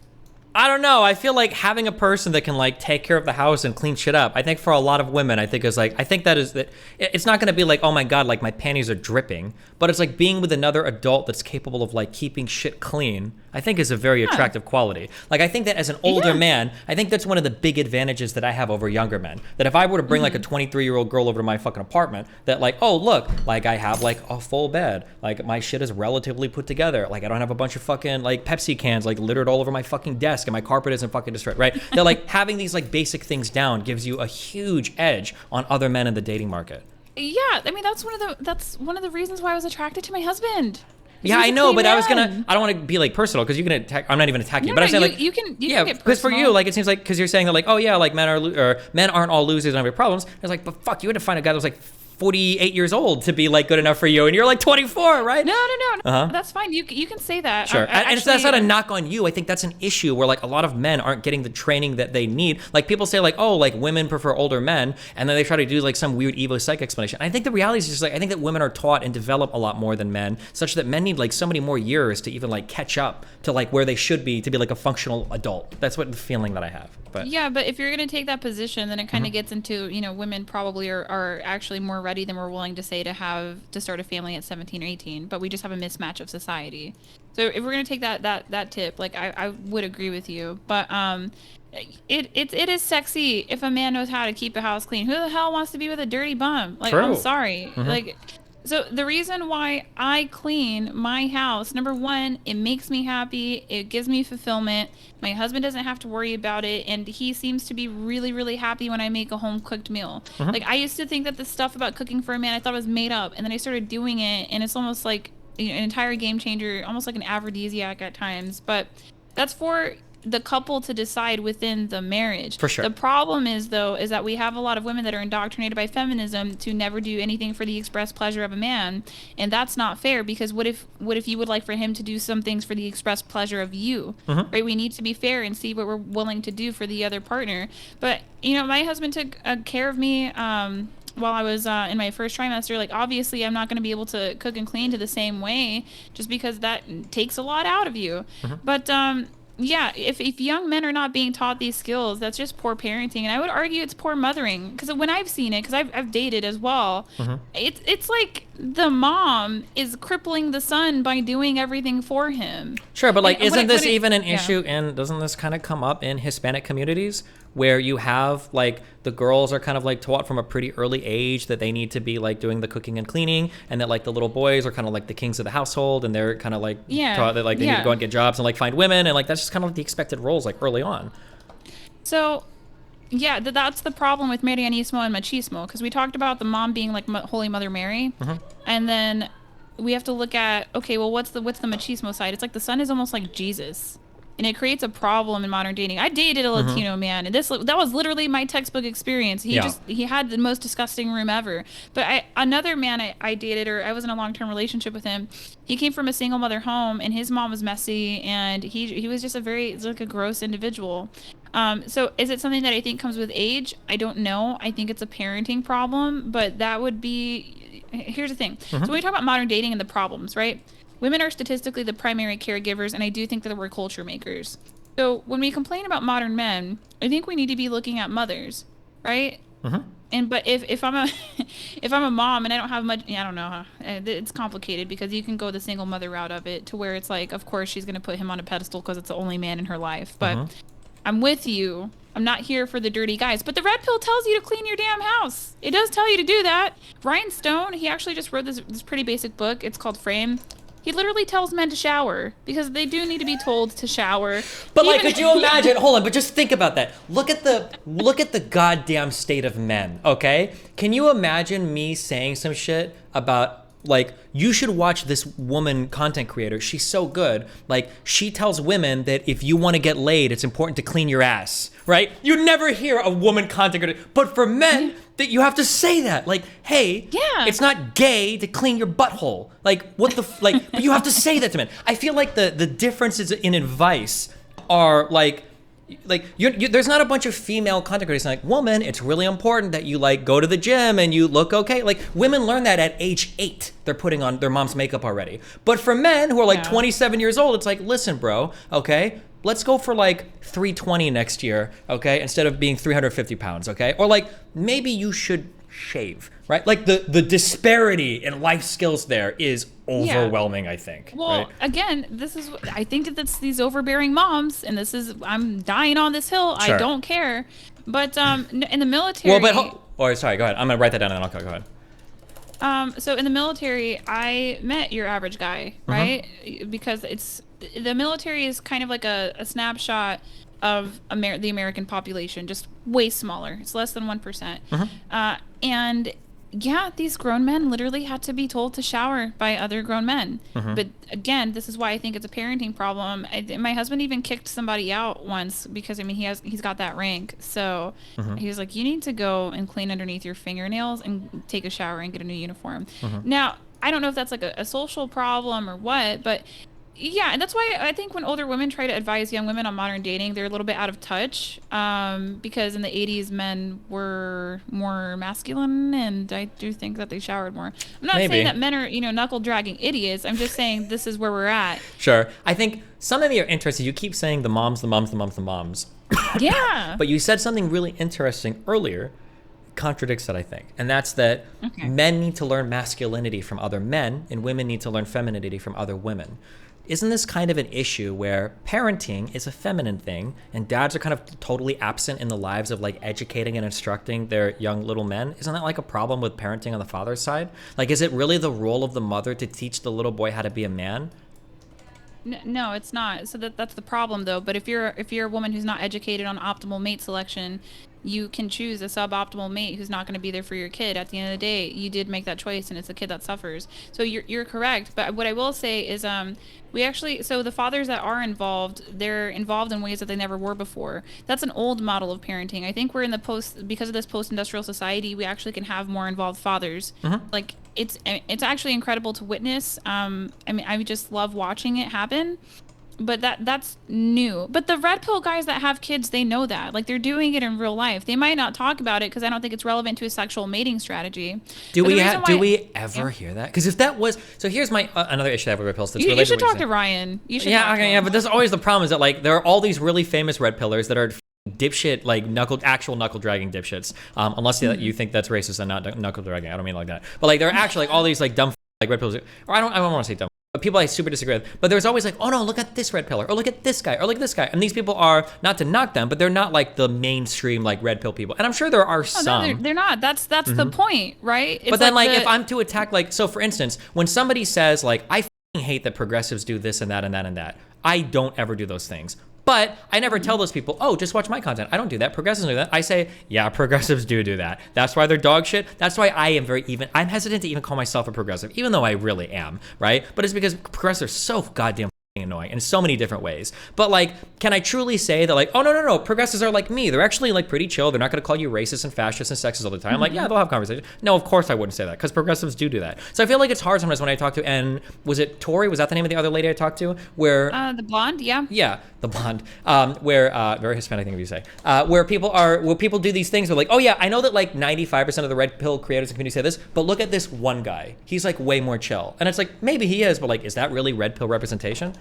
I don't know. I feel like having a person that can like take care of the house and clean shit up, I think for a lot of women, I think that it's not going to be like, oh my God, like my panties are dripping, but it's like being with another adult that's capable of like keeping shit clean, I think is a very attractive quality. Like, I think that as an older man, I think that's one of the big advantages that I have over younger men. That if I were to bring like a 23-year-old girl over to my fucking apartment, that like, oh look, like I have like a full bed, like my shit is relatively put together, like I don't have a bunch of fucking like Pepsi cans like littered all over my fucking desk, and my carpet isn't fucking destroyed, right? They're like, having these like basic things down gives you a huge edge on other men in the dating market. Yeah, I mean, that's one of the reasons why I was attracted to my husband. Yeah, I know, but I don't want to be like personal, because you can attack. I'm not even attacking you, but I'm saying like you can yeah, get because for personal. you, like, it seems like, because you're saying that like, oh yeah, like men aren't all losers and have your problems. It's like, but fuck, you had to find a guy that was like 48 years old to be like good enough for you, and you're like 24, right? No. That's fine. You can say that. Sure. And that's not a knock on you. I think that's an issue where like a lot of men aren't getting the training that they need. Like, people say like, oh, like women prefer older men, and then they try to do like some weird Evo psych explanation. I think the reality is just like, I think that women are taught and develop a lot more than men, such that men need like so many more years to even like catch up to like where they should be to be like a functional adult. That's what the feeling that I have. But yeah, but if you're going to take that position, then it kind of gets into, women probably are actually more ready than we're willing to say to start a family at 17 or 18, but we just have a mismatch of society. So if we're going to take that tip, like I would agree with you, but it is sexy if a man knows how to keep a house clean. Who the hell wants to be with a dirty bum? Like, True. I'm sorry. Like, so the reason why I clean my house, number one, it makes me happy. It gives me fulfillment. My husband doesn't have to worry about it. And he seems to be really, really happy when I make a home cooked meal. Like, I used to think that the stuff about cooking for a man, I thought it was made up. And then I started doing it, and it's almost like an entire game changer, almost like an aphrodisiac at times. But that's for the couple to decide within the marriage. For sure. The problem is that we have a lot of women that are indoctrinated by feminism to never do anything for the express pleasure of a man, and that's not fair, because what if you would like for him to do some things for the express pleasure of you, right? We need to be fair and see what we're willing to do for the other partner. But my husband took care of me while I was in my first trimester. Like, obviously I'm not going to be able to cook and clean to the same way, just because that takes a lot out of you. But yeah, if young men are not being taught these skills, that's just poor parenting, and I would argue it's poor mothering. Because when I've seen it, because I've dated as well, it's like the mom is crippling the son by doing everything for him. Sure, but like, And isn't this even an yeah. issue? And doesn't this kind of come up in Hispanic communities where you have like the girls are kind of like taught from a pretty early age that they need to be like doing the cooking and cleaning, and that like the little boys are kind of like the kings of the household, and they're kind of like taught that like they need to go and get jobs and like find women, and like that's just kind of like the expected roles like early on. So, yeah, that's the problem with Marianismo and machismo, because we talked about the mom being like Holy Mother Mary, and then we have to look at, okay, well, what's the machismo side? It's like the son is almost like Jesus, and it creates a problem in modern dating. I dated a Latino man, and that was literally my textbook experience. He had the most disgusting room ever. But another man I dated, or I was in a long-term relationship with him, he came from a single mother home, and his mom was messy, and he was just like a gross individual. So is it something that I think comes with age? I don't know. I think it's a parenting problem, but that would be, here's the thing. So when we talk about modern dating and the problems, right? Women are statistically the primary caregivers, and I do think that we're culture makers. So when we complain about modern men, I think we need to be looking at mothers, right? But if I'm a if I'm a mom and I don't have much, I don't know, it's complicated, because you can go the single mother route of it, to where it's like, of course she's gonna put him on a pedestal because it's the only man in her life. But I'm with you. I'm not here for the dirty guys. But the red pill tells you to clean your damn house. It does tell you to do that. Ryan Stone, he actually just wrote this pretty basic book. It's called Frame. He literally tells men to shower, because they do need to be told to shower. But like, could you imagine? Hold on, but just think about that. Look at the goddamn state of men. Okay, can you imagine me saying some shit about like, you should watch this woman content creator? She's so good. Like, she tells women that if you want to get laid, it's important to clean your ass. Right? You never hear a woman content creator, but for men, that you have to say that. Like, hey, it's not gay to clean your butthole. Like, what the like? But you have to say that to men. I feel like the differences in advice are like there's not a bunch of female content creators like, woman, it's really important that you like go to the gym and you look okay. Like, women learn that at age 8. They're putting on their mom's makeup already. But for men who are like 27 years old, it's like, listen, bro, okay, let's go for like 320 next year, okay, instead of being 350 pounds, okay? Or like, maybe you should shave, right? Like, the disparity in life skills there is overwhelming, I think. Well, right? Again, I think that it's these overbearing moms, and I'm dying on this hill. Sure. I don't care. But in the military... Well, but, sorry, go ahead. I'm going to write that down and then I'll go ahead. So in the military, I met your average guy, right? Because the military is kind of like a snapshot of the American population, just way smaller. It's less than 1%. And yeah, these grown men literally had to be told to shower by other grown men. But again, this is why I think it's a parenting problem. My husband even kicked somebody out once because, I mean, he's got that rank. So he was like, you need to go and clean underneath your fingernails and take a shower and get a new uniform. Now, I don't know if that's like a social problem or what, but yeah, and that's why I think when older women try to advise young women on modern dating, they're a little bit out of touch, because in the 80s, men were more masculine, and I do think that they showered more. I'm not saying that men are, knuckle-dragging idiots. I'm just saying this is where we're at. Sure. I think some of me are interested. You keep saying the moms. Yeah. But you said something really interesting earlier, contradicts that, I think. And that's that men need to learn masculinity from other men, and women need to learn femininity from other women. Isn't this kind of an issue where parenting is a feminine thing and dads are kind of totally absent in the lives of like educating and instructing their young little men? Isn't that like a problem with parenting on the father's side? Like, is it really the role of the mother to teach the little boy how to be a man? No, it's not. So that's the problem, though. But if you're a woman who's not educated on optimal mate selection, you can choose a suboptimal mate who's not going to be there for your kid. At the end of the day, you did make that choice, and it's the kid that suffers. So you're correct. But what I will say is, so the fathers that are involved, they're involved in ways that they never were before. That's an old model of parenting. I think we're in because of this post-industrial society, we actually can have more involved fathers. Like, it's actually incredible to witness. I mean, I just love watching it happen. but that's new. But the red pill guys that have kids, they know that. Like, they're doing it in real life. They might not talk about it because I don't think it's relevant to a sexual mating strategy. Do we ever hear that? Because if that was, so here's my another issue I have with red pills. That's you should talk to Ryan. You should. Yeah, okay, yeah, but there's always the problem is that like there are all these really famous red pillers that are dipshit, like actual knuckle dragging dipshits. Unless you think that's racist and not knuckle dragging. I don't mean like that. But like there are actually like all these like dumb like red pills, or I don't want to say dumb. But people I super disagree with. But there's always like, oh no, look at this red pillar, or look at this guy, or look at this guy. And these people are, not to knock them, but they're not like the mainstream like red pill people. And I'm sure there are some. No, they're not. That's the point, right? It's but then like if I'm to attack, like, so for instance, when somebody says like, I hate that progressives do this and that and that and that, I don't ever do those things. But I never tell those people, oh, just watch my content. I don't do that. Progressives do that. I say, yeah, progressives do that. That's why they're dog shit. That's why I am I'm hesitant to even call myself a progressive, even though I really am, right? But it's because progressives are so goddamn annoying in so many different ways. But like, can I truly say that like, oh no, progressives are like me. They're actually like pretty chill. They're not going to call you racist and fascist and sexist all the time. Like, yeah, they'll have conversations. No, of course I wouldn't say that because progressives do that. So I feel like it's hard sometimes when I talk to, and was it Tori? Was that the name of the other lady I talked to? Where the blonde, yeah. Yeah, the blonde. Where very Hispanic thing if you say. Where people do these things where like, oh yeah, I know that like 95% of the red pill creators and community say this, but look at this one guy. He's like way more chill. And it's like, maybe he is, but like, is that really red pill representation?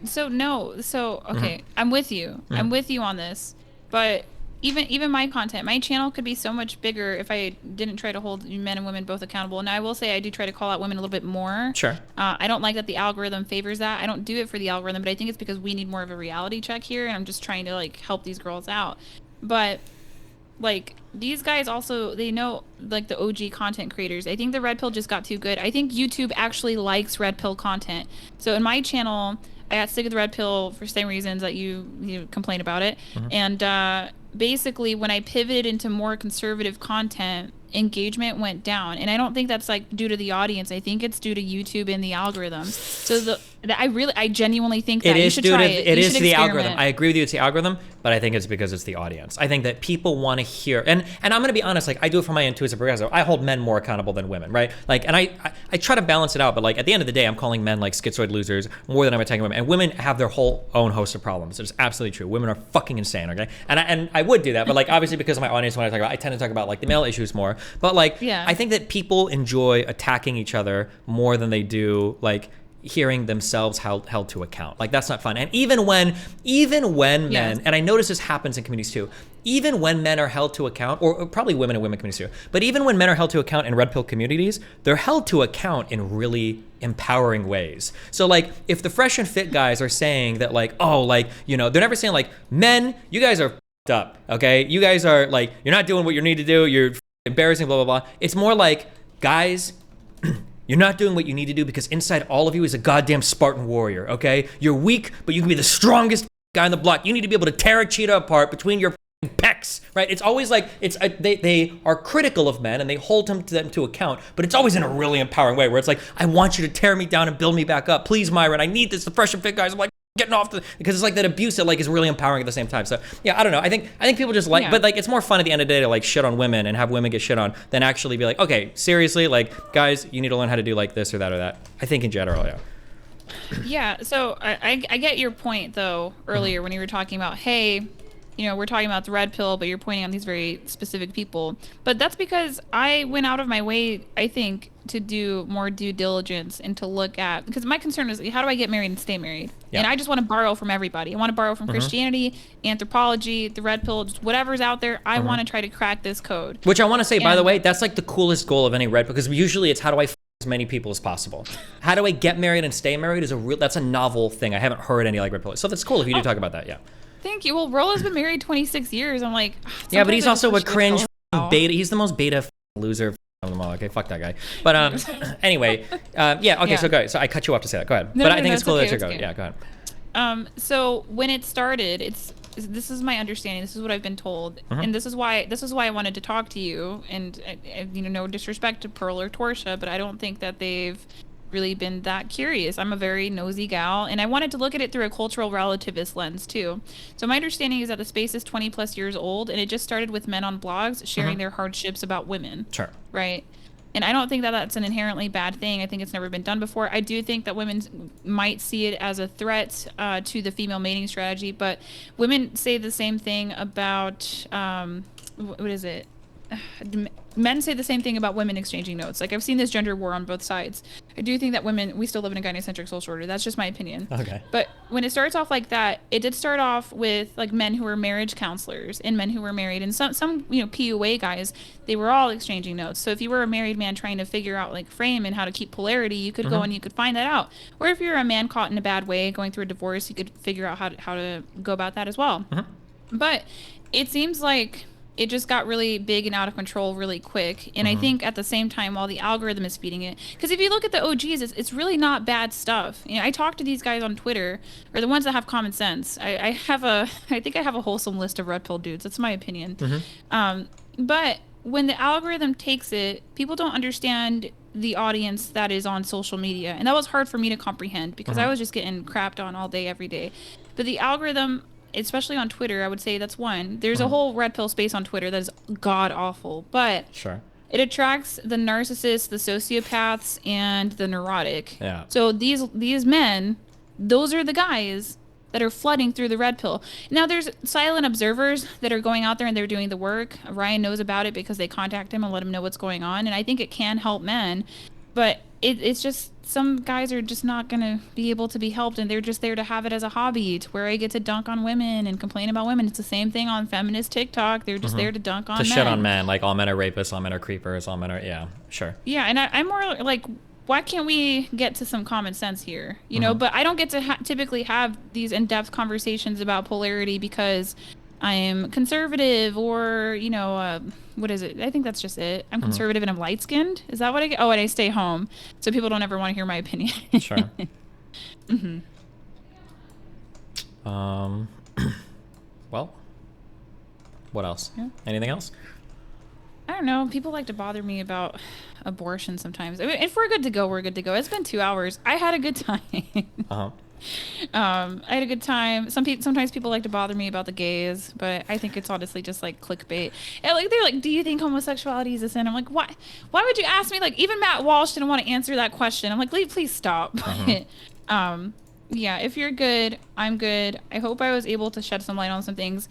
So no. So okay, I'm with you. I'm with you on this. But even my content, my channel could be so much bigger if I didn't try to hold men and women both accountable. And I will say I do try to call out women a little bit more. Sure. I don't like that the algorithm favors that. I don't do it for the algorithm, but I think it's because we need more of a reality check here, and I'm just trying to like help these girls out. But like, these guys also, they know like the OG content creators. I think the red pill just got too good. I think YouTube actually likes red pill content. So in my channel, I got sick of the red pill for same reasons that you complain about it. And basically when I pivoted into more conservative content, engagement went down. And I don't think that's like due to the audience. I think it's due to YouTube and the algorithms. So I genuinely think that it you is should try it. It is the algorithm. I agree with you, it's the algorithm, but I think it's because it's the audience. I think that people want to hear, and I'm going to be honest, like I do it for my intuitive progressive. I hold men more accountable than women, right? Like, and I try to balance it out, but like at the end of the day, I'm calling men like schizoid losers more than I'm attacking women. And women have their whole own host of problems. It's absolutely true. Women are fucking insane, okay? And I would do that, but like obviously because of my audience, when I tend to talk about like the male issues more. But like, yeah. I think that people enjoy attacking each other more than they do like hearing themselves held to account. Like that's not fun. And even when men, and I notice this happens in communities too, even when men are held to account, or probably women and women communities too, but even when men are held to account in red pill communities, they're held to account in really empowering ways. So like if the fresh and fit guys are saying that like, oh, like, you know, they're never saying like, men, you guys are f***ed up, okay? You guys are like, you're not doing what you need to do, you're embarrassing, blah, blah, blah. It's more like, guys, you're not doing what you need to do because inside all of you is a goddamn Spartan warrior, okay? You're weak, but you can be the strongest guy on the block. You need to be able to tear a cheetah apart between your pecs, right? It's always like, they are critical of men and they hold them to account, but it's always in a really empowering way where it's like, I want you to tear me down and build me back up. Please, Myron, I need this. The fresh and fit guys, I'm like, getting off because it's like that abuse that like is really empowering at the same time. So yeah, I don't know. I think people just like, but like it's more fun at the end of the day to like shit on women and have women get shit on than actually be like, okay, seriously, like guys, you need to learn how to do like this or that or that. I think in general, yeah. Yeah. So I get your point though earlier when you were talking about, hey, you know, we're talking about the red pill, but you're pointing out these very specific people. But that's because I went out of my way, I think, to do more due diligence and to look at, because my concern is how do I get married and stay married? Yeah. And I just want to borrow from everybody. I want to borrow from Christianity, anthropology, the red pill, just whatever's out there. I want to try to crack this code. Which I want to say, by the way, that's like the coolest goal of any red pill, because usually it's how do I as many people as possible. How do I get married and stay married that's a novel thing. I haven't heard any like red pill. So that's cool if you do talk about that, yeah. Thank you. Well, Rolo's been married 26 years. I'm like, yeah, but he's also a cringe beta. He's the most beta loser of them all. Okay, fuck that guy. But anyway, yeah. Okay, so go ahead. So I cut you off to say that. Go ahead. I think it's cool that you go. Yeah, go ahead. So when it started, this is my understanding. This is what I've been told, and this is why I wanted to talk to you. And you know, no disrespect to Pearl or Torsha, but I don't think that they've really been that curious. I'm a very nosy gal, and I wanted to look at it through a cultural relativist lens too. So my understanding is that the space is 20 plus years old, and it just started with men on blogs sharing their hardships about women. Sure. Right. And I don't think that that's an inherently bad thing. I think it's never been done before. I do think that women might see it as a threat to the female mating strategy, but women say the same thing about, what is it? Men say the same thing about women exchanging notes. Like, I've seen this gender war on both sides. I do think that we still live in a gynocentric social order. That's just my opinion. Okay. But when it starts off like that, it did start off with like men who were marriage counselors and men who were married, and some PUA guys, they were all exchanging notes. So if you were a married man trying to figure out like frame and how to keep polarity, you could go and you could find that out. Or if you're a man caught in a bad way going through a divorce, you could figure out how to go about that as well. But it seems like it just got really big and out of control really quick. And I think at the same time, while the algorithm is feeding it, because if you look at the OGs, it's really not bad stuff. I talk to these guys on Twitter, or the ones that have common sense. I think I have a wholesome list of Redpill dudes. That's my opinion. But when the algorithm takes it, people don't understand the audience that is on social media. And that was hard for me to comprehend because I was just getting crapped on all day, every day. But the algorithm, especially on Twitter, I would say that's one. There's a whole red pill space on Twitter that is god awful, but it attracts the narcissists, the sociopaths, and the neurotic. Yeah. So these men, those are the guys that are flooding through the red pill. Now there's silent observers that are going out there and they're doing the work. Ryan knows about it because they contact him and let him know what's going on, and I think it can help men, but it's just some guys are just not going to be able to be helped, and they're just there to have it as a hobby, to where I get to dunk on women and complain about women. It's the same thing on feminist TikTok. They're just there to dunk on men. To shit on men, like all men are rapists, all men are creepers, all men are, yeah, sure. Yeah, and I'm more like, why can't we get to some common sense here? You know, but I don't get to typically have these in-depth conversations about polarity because I'm conservative, or, what is it? I think that's just it. I'm conservative and I'm light-skinned. Is that what I get? Oh, and I stay home. So people don't ever want to hear my opinion. Sure. Well, what else? Yeah. Anything else? I don't know. People like to bother me about abortion sometimes. I mean, if we're good to go, we're good to go. It's been 2 hours. I had a good time. I had a good time. Sometimes people like to bother me about the gays, but I think it's honestly just like clickbait. And like they're like, "Do you think homosexuality is a sin?" I'm like, "Why? Why would you ask me?" Like, even Matt Walsh didn't want to answer that question. I'm like, "Please stop." Yeah, if you're good, I'm good. I hope I was able to shed some light on some things.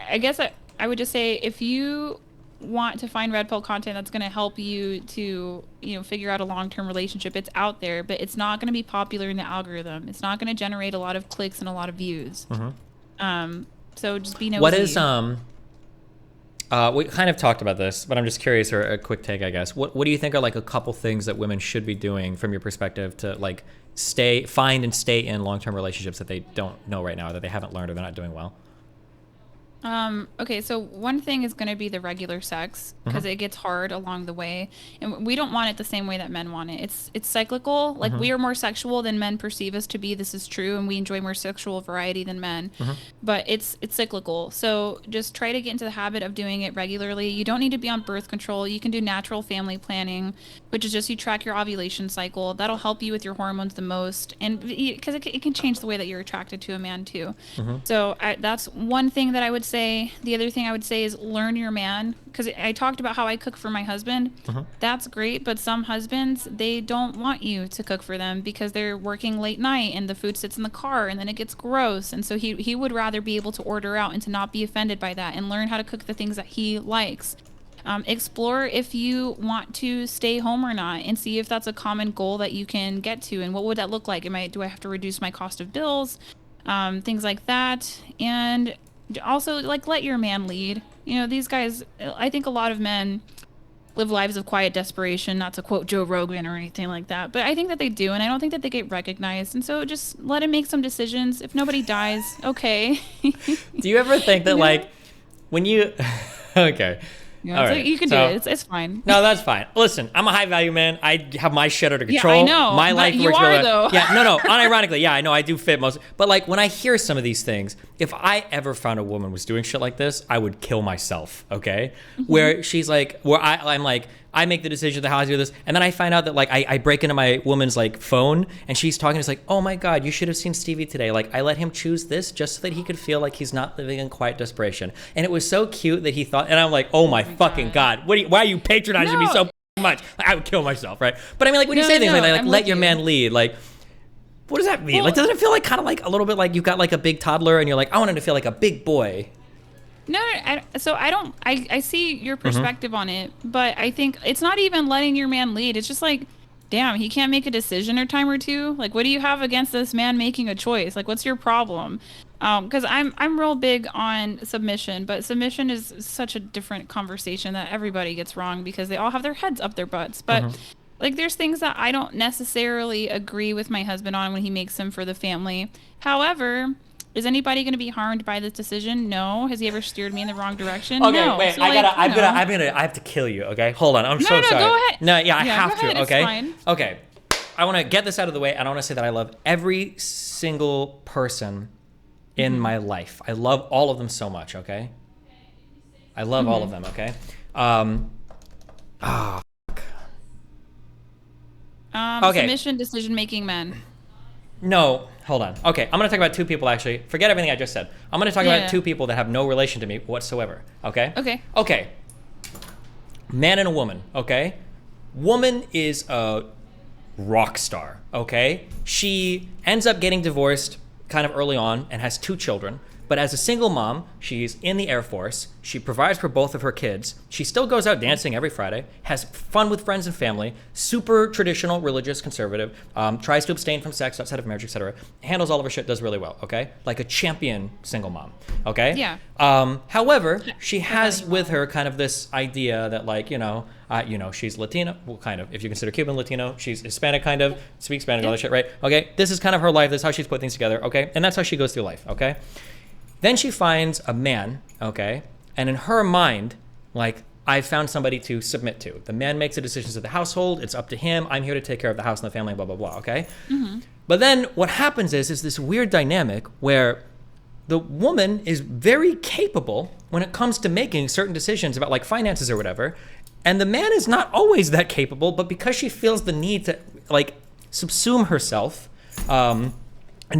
I guess I would just say, if you want to find red pill content that's going to help you to figure out a long-term relationship, it's out there, but it's not going to be popular in the algorithm. It's not going to generate a lot of clicks and a lot of views. So just be nosy. What is we kind of talked about this, but I'm just curious, or a quick take, I guess. What do you think are like a couple things that women should be doing from your perspective to like find and stay in long-term relationships that they don't know right now, or that they haven't learned, or they're not doing well? Okay, so one thing is going to be the regular sex, because it gets hard along the way, and we don't want it the same way that men want it. It's cyclical. Like, we are more sexual than men perceive us to be. This is true, and we enjoy more sexual variety than men. But it's cyclical. So just try to get into the habit of doing it regularly. You don't need to be on birth control. You can do natural family planning, which is just you track your ovulation cycle. That'll help you with your hormones the most, and because it can change the way that you're attracted to a man too. So that's one thing that I would say. The other thing I would say is learn your man, because I talked about how I cook for my husband. That's great, but some husbands, they don't want you to cook for them because they're working late night and the food sits in the car and then it gets gross, and so he would rather be able to order out and to not be offended by that, and learn how to cook the things that he likes. Explore if you want to stay home or not, and see if that's a common goal that you can get to, and what would that look like. Do I have to reduce my cost of bills, things like that. And also, like, let your man lead. These guys, I think a lot of men live lives of quiet desperation, not to quote Joe Rogan or anything like that, but I think that they do, and I don't think that they get recognized. And so just let him make some decisions. If nobody dies, okay. Do you ever think that, like, when you... Okay. Yeah, all right. You can do it. It's fine. No, that's fine. Listen, I'm a high value man. I have my shit under control. Yeah, I know. My life you works are, really though. Yeah, no. Unironically, yeah, I know I do fit most. But like when I hear some of these things, if I ever found a woman was doing shit like this, I would kill myself. Okay, where she's like, I'm like, I make the decision to how I do this, and then I find out that like I break into my woman's like phone and she's talking. It's like, oh my god, you should have seen Stevie today. Like I let him choose this just so that he could feel like he's not living in quiet desperation, and it was so cute that he thought. And I'm like, oh my fucking god, why are you patronizing me so much. Like, I would kill myself, right? But I mean, like when you No, say no, things no, like I'm let with your you. man lead, like what does that mean? Well- Like doesn't it feel like kind of like a little bit like you've got like a big toddler and you're like, I want him to feel like a big boy. No, so I don't. I see your perspective on it, but I think it's not even letting your man lead. It's just like, damn, he can't make a decision or time or two. Like, what do you have against this man making a choice? Like, what's your problem? Because I'm real big on submission, but submission is such a different conversation that everybody gets wrong because they all have their heads up their butts. But like, there's things that I don't necessarily agree with my husband on when he makes them for the family. However, is anybody going to be harmed by this decision? No. Has he ever steered me in the wrong direction? Okay, No. wait. So, I like, have to kill you. Okay, hold on. I'm No, so no, sorry. go ahead. No, yeah, I Yeah, have go to. ahead, it's Okay, fine. okay. I want to get this out of the way, and I want to say that I love every single person in my life. I love all of them so much. Okay, I love all of them. Okay. Okay. Submission, decision-making men. No, hold on. Okay, I'm going to talk about two people, actually. Forget everything I just said. I'm going to talk Yeah. about two people that have no relation to me whatsoever, okay? Okay. Okay. Man and a woman, okay? Woman is a rock star, okay? She ends up getting divorced kind of early on and has 2 children. But as a single mom, she's in the Air Force. She provides for both of her kids. She still goes out dancing every Friday, has fun with friends and family, super traditional, religious, conservative, tries to abstain from sex outside of marriage, etc. Handles all of her shit, does really well, okay? Like a champion single mom, okay? Yeah. However, she has with her kind of this idea that like, she's Latino, well, kind of, if you consider Cuban Latino, she's Hispanic kind of, speaks Spanish, all that shit, right? Okay, this is kind of her life, this is how she's put things together, okay? And that's how she goes through life, okay? Then she finds a man, okay? And in her mind, like, I found somebody to submit to. The man makes the decisions of the household. It's up to him. I'm here to take care of the house and the family, blah, blah, blah, okay? But then what happens is this weird dynamic where the woman is very capable when it comes to making certain decisions about like finances or whatever. And the man is not always that capable, but because she feels the need to like subsume herself and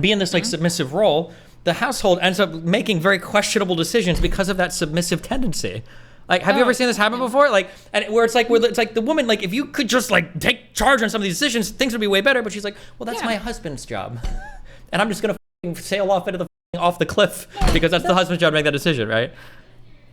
be in this like submissive role, the household ends up making very questionable decisions because of that submissive tendency. Like, have you ever seen this happen before? Like, and where it's like the woman, like, if you could just like take charge on some of these decisions, things would be way better. But she's like, well, that's my husband's job, and I'm just gonna sail off into off the cliff because that's the husband's job to make that decision, right?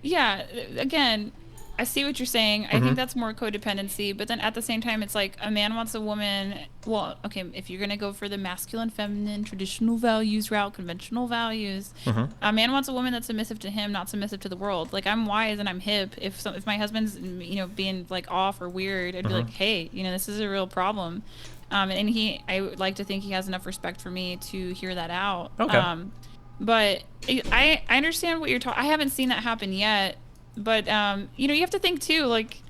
Yeah. Again, I see what you're saying. I think that's more codependency, but then at the same time, it's like a man wants a woman. Well, okay, if you're gonna go for the masculine, feminine, traditional values route, conventional values, a man wants a woman that's submissive to him, not submissive to the world. Like I'm wise and I'm hip. If my husband's being like off or weird, I'd be like, hey, this is a real problem. And I would like to think he has enough respect for me to hear that out. Okay. But I understand what you're talking. I haven't seen that happen yet. But you have to think too, like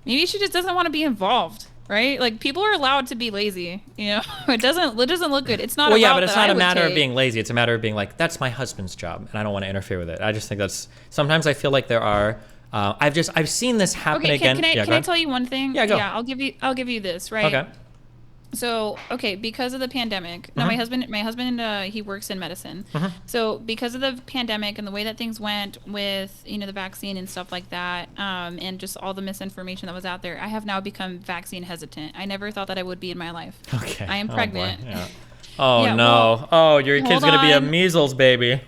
maybe she just doesn't want to be involved, right? Like people are allowed to be lazy, It doesn't look good. It's not. Well, yeah, about but it's that not I a would matter of take. being lazy. It's a matter of being like, that's my husband's job, and I don't want to interfere with it. I just think that's sometimes I feel like there are. I've seen this happen Okay, again. can I tell you one thing? Yeah, go. Yeah, I'll give you this, right? Okay. So, because of the pandemic, now my husband, he works in medicine. So because of the pandemic and the way that things went with, the vaccine and stuff like that, and just all the misinformation that was out there, I have now become vaccine hesitant. I never thought that I would be in my life. Okay. I am pregnant. Oh, boy. Yeah. Oh Yeah, no. well, your kid's hold gonna be a on. measles baby.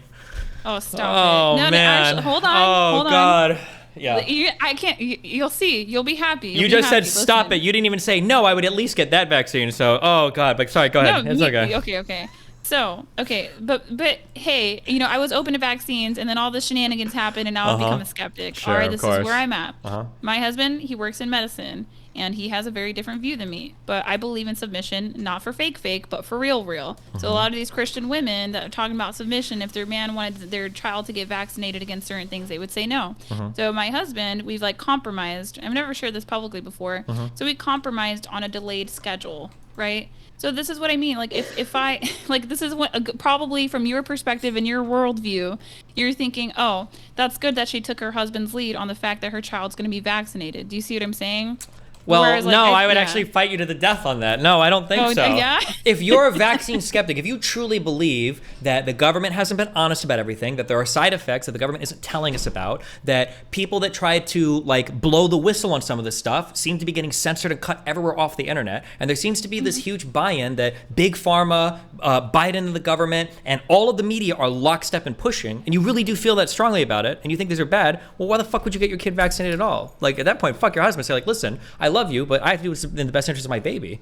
Oh, stop Oh it. No, man. actually, hold on. Oh hold on. God. Yeah. I can't. You'll see. You'll be happy. You just said stop it. You didn't even say no. I would at least get that vaccine. So, oh God. But sorry. Go ahead. It's okay. Okay. So, but hey, I was open to vaccines, and then all the shenanigans happened, and now I've become a skeptic. Sure, all right, of this course. is where I'm at. Uh-huh. My husband, he works in medicine, and he has a very different view than me. But I believe in submission, not for fake, but for real. So a lot of these Christian women that are talking about submission, if their man wanted their child to get vaccinated against certain things, they would say no. So my husband, we've like compromised. I've never shared this publicly before. So we compromised on a delayed schedule, right? So this is what I mean. Like if I like this is what probably from your perspective and your worldview, you're thinking, oh, that's good that she took her husband's lead on the fact that her child's going to be vaccinated. Do you see what I'm saying? Well, Whereas, like, no, I would yeah. actually fight you to the death on that. No, I don't think Oh, so. yeah? If you're a vaccine skeptic, if you truly believe that the government hasn't been honest about everything, that there are side effects that the government isn't telling us about, that people that try to like blow the whistle on some of this stuff seem to be getting censored and cut everywhere off the internet, and there seems to be this huge buy-in that big pharma, Biden and the government, and all of the media are lockstep and pushing, and you really do feel that strongly about it, and you think these are bad, well, why the fuck would you get your kid vaccinated at all? Like, at that point, fuck your husband. Say, like, listen, I love you, but I have to do what's in the best interest of my baby.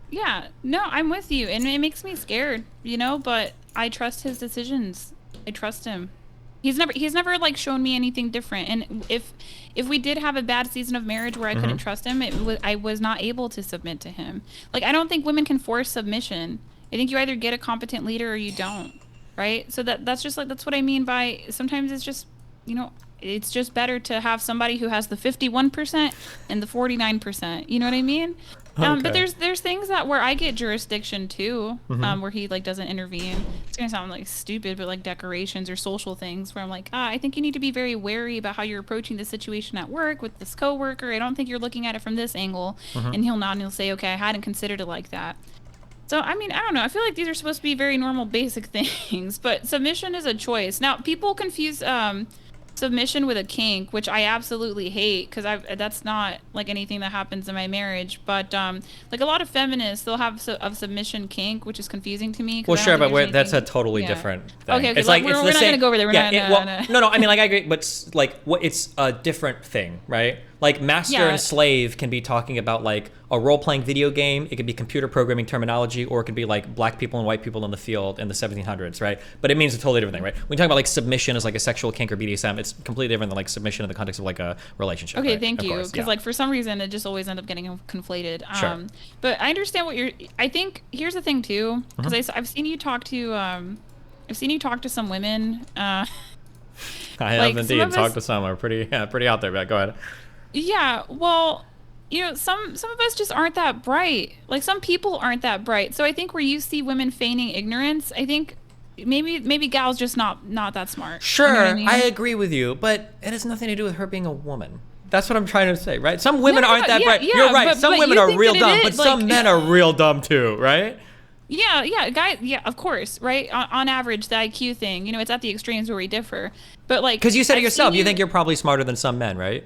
Yeah, no, I'm with you, and it makes me scared, you know, but I trust his decisions. I trust him. He's never like shown me anything different. And if we did have a bad season of marriage where I couldn't trust him, I was not able to submit to him. Like, I don't think women can force submission. I think you either get a competent leader or you don't, right? So that's just like, that's what I mean by sometimes it's just, you know, it's just better to have somebody who has the 51% and the 49%. You know what I mean? Okay. But there's things that where I get jurisdiction too, where he like doesn't intervene. It's gonna sound like stupid, but like decorations or social things where I'm like, I think you need to be very wary about how you're approaching the situation at work with this coworker. I don't think you're looking at it from this angle. And he'll nod and he'll say, okay, I hadn't considered it like that. So, I mean, I don't know. I feel like these are supposed to be very normal, basic things, but submission is a choice. Now, people confuse submission with a kink, which I absolutely hate because that's not like anything that happens in my marriage. But like a lot of feminists, they'll have a submission kink, which is confusing to me. Well, sure, but that's a totally different thing. Okay, it's like we're not going to go over there. No, I mean, like, I agree, but like, it's a different thing, right? Like, master and slave can be talking about like a role-playing video game. It could be computer programming terminology, or it could be like black people and white people in the field in the 1700s, right? But it means a totally different thing, right? When you talk about like submission as like a sexual kink or BDSM, it's completely different than like submission in the context of like a relationship. Okay, right? thank you. Because like for some reason it just always ends up getting conflated. Sure. But I understand what I think here's the thing too, because I've seen you talk to some women. I have indeed talked to some. Are pretty out there. But go ahead. Yeah, well, you know, some of us just aren't that bright. Like, some people aren't that bright. So I think where you see women feigning ignorance, I think maybe gals just not that smart. Sure, you know what I mean? I agree with you, but it has nothing to do with her being a woman. That's what I'm trying to say, right? Some women aren't that bright. You're right. Some women are real dumb, but some men are real dumb too, right? Yeah, guys. Yeah, of course, right? On average, the IQ thing, you know, it's at the extremes where we differ. But like, because you said it yourself, you think you're probably smarter than some men, right?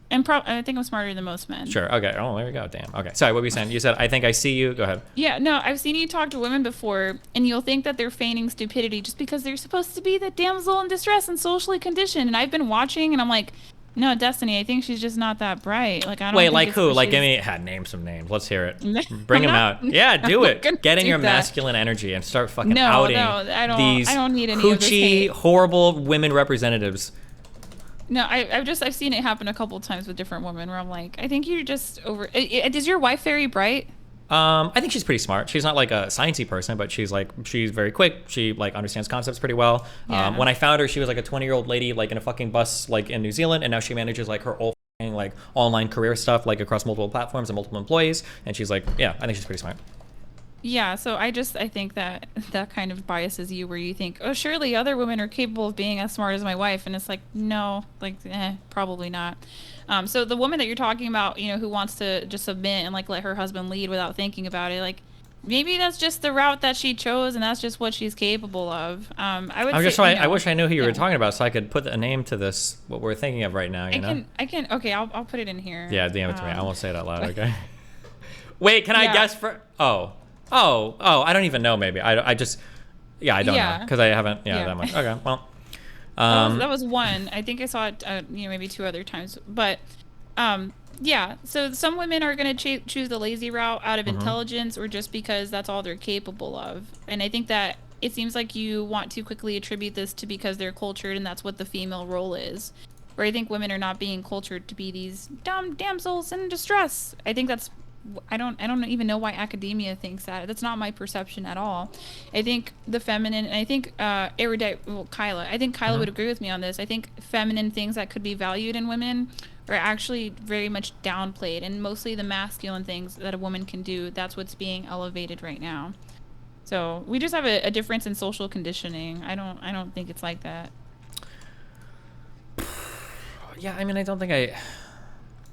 And I think I'm smarter than most men. Sure. Okay. Oh, there we go. Damn. Okay. Sorry. What were you saying? You said, I think I see you. Go ahead. Yeah. No, I've seen you talk to women before, and you'll think that they're feigning stupidity just because they're supposed to be the damsel in distress and socially conditioned. And I've been watching, and I'm like, no, Destiny, I think she's just not that bright. Like, I don't. Wait, like who? Like, give me. Name some names. Let's hear it. Bring them out. Yeah, do it. Get in your masculine energy and start fucking outing these I don't need any hoochie, horrible women representatives. No, I've seen it happen a couple times with different women where I'm like, I think you're just over. Is your wife very bright? I think she's pretty smart. She's not like a sciencey person, but she's very quick. She like understands concepts pretty well. Yeah. When I found her, she was like a 20-year-old lady like in a fucking bus like in New Zealand, and now she manages like her whole like online career stuff like across multiple platforms and multiple employees. And she's like, yeah, I think she's pretty smart. Yeah, so I think that kind of biases you where you think, oh, surely other women are capable of being as smart as my wife, and it's like, no, like, probably not. So the woman that you're talking about, you know, who wants to just submit and like let her husband lead without thinking about it, like, maybe that's just the route that she chose, and that's just what she's capable of. I wish I knew who you were talking about, so I could put a name to this what we're thinking of right now. I can. Okay, I'll put it in here. Yeah, DM it to me. I won't say it out loud. Okay. Wait, can I guess for? Oh, I don't even know. Maybe I don't know because I haven't that much. Okay, well, that was one. I think I saw it, maybe two other times, but so some women are going to choose the lazy route out of intelligence or just because that's all they're capable of, and I think that it seems like you want to quickly attribute this to because they're cultured and that's what the female role is. Where I think women are not being cultured to be these dumb damsels in distress. I think that's. I don't even know why academia thinks that. That's not my perception at all. I think the feminine, and I think Kyla. I think Kyla would agree with me on this. I think feminine things that could be valued in women are actually very much downplayed, and mostly the masculine things that a woman can do. That's what's being elevated right now. So we just have a difference in social conditioning. I don't think it's like that. Yeah, I mean, I don't think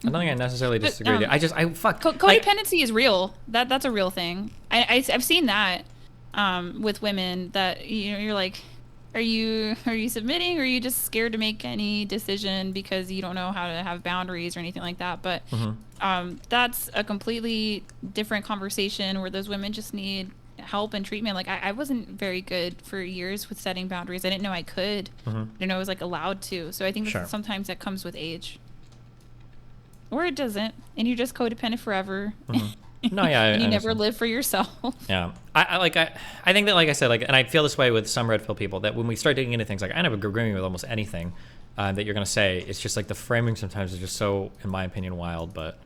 I don't think I necessarily disagree with you. Codependency is real. That's a real thing. I've seen that with women that you're like, are you submitting, or are you just scared to make any decision because you don't know how to have boundaries or anything like that? But that's a completely different conversation where those women just need help and treatment. Like I wasn't very good for years with setting boundaries. I didn't know I could. I didn't know I was like allowed to. So I think that sometimes that comes with age. Or it doesn't, and you're just codependent forever. No, yeah, and you never live for yourself. Yeah, I think that, like I said, like, and I feel this way with some red pill people, that when we start digging into things, like I never agree with almost anything that you're gonna say. It's just like the framing sometimes is just so, in my opinion, wild. But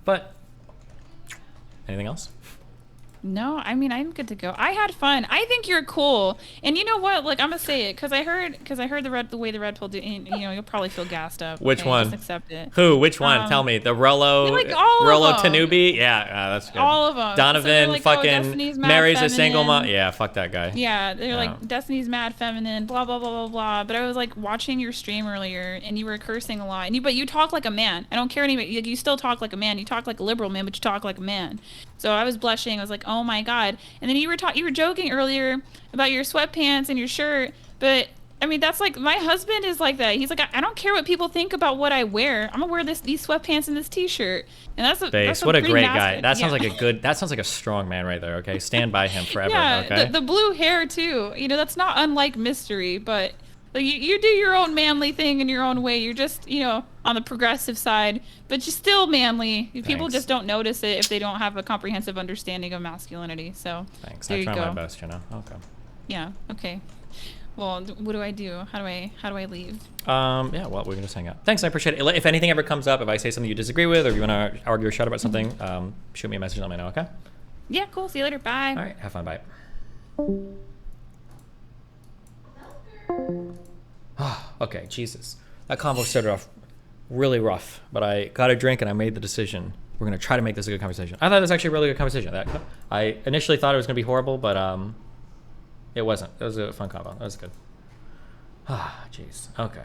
but anything else? No, I mean, I'm good to go. I had fun. I think you're cool. And you know what? Like, I'm gonna say it because I heard the way the red pill do. And, you'll probably feel gassed up. Which one? Just accept it. Who? Which one? Tell me. The Rollo. Like all of them. Tanubi. Yeah, that's good. All of them. Donovan So like, fucking marries a single mom. Yeah, fuck that guy. Yeah, they're like, Destiny's mad feminine. Blah blah blah blah blah. But I was like watching your stream earlier, and you were cursing a lot. But you talk like a man. I don't care anybody. You still talk like a man. You talk like a liberal man, but you talk like a man. So I was blushing. I was like, oh my god. And then you were joking earlier about your sweatpants and your shirt, but I mean, that's like, my husband is like that. He's like, I don't care what people think about what I wear. I'm gonna wear these sweatpants and this t-shirt. And that's what a great guy. That sounds like a strong man right there. Okay, stand by him forever. Yeah, okay. The blue hair too. That's not unlike Mystery, but like, you do your own manly thing in your own way. You're just, on the progressive side, but you're still manly. Thanks. People just don't notice it if they don't have a comprehensive understanding of masculinity. So thanks. There I try you go. my best, Okay. Yeah. Okay. Well, what do I do? How do I leave? Yeah. Well, we're gonna just hang out. Thanks. I appreciate it. If anything ever comes up, if I say something you disagree with, or you want to argue or shout about something, shoot me a message and let me know. Okay. Yeah. Cool. See you later. Bye. All right. Have fun. Bye. Okay, Jesus. That convo started off really rough, but I got a drink and I made the decision. We're going to try to make this a good conversation. I thought it was actually a really good conversation. I initially thought it was going to be horrible, but it wasn't. It was a fun convo. That was good. Jeez. Okay.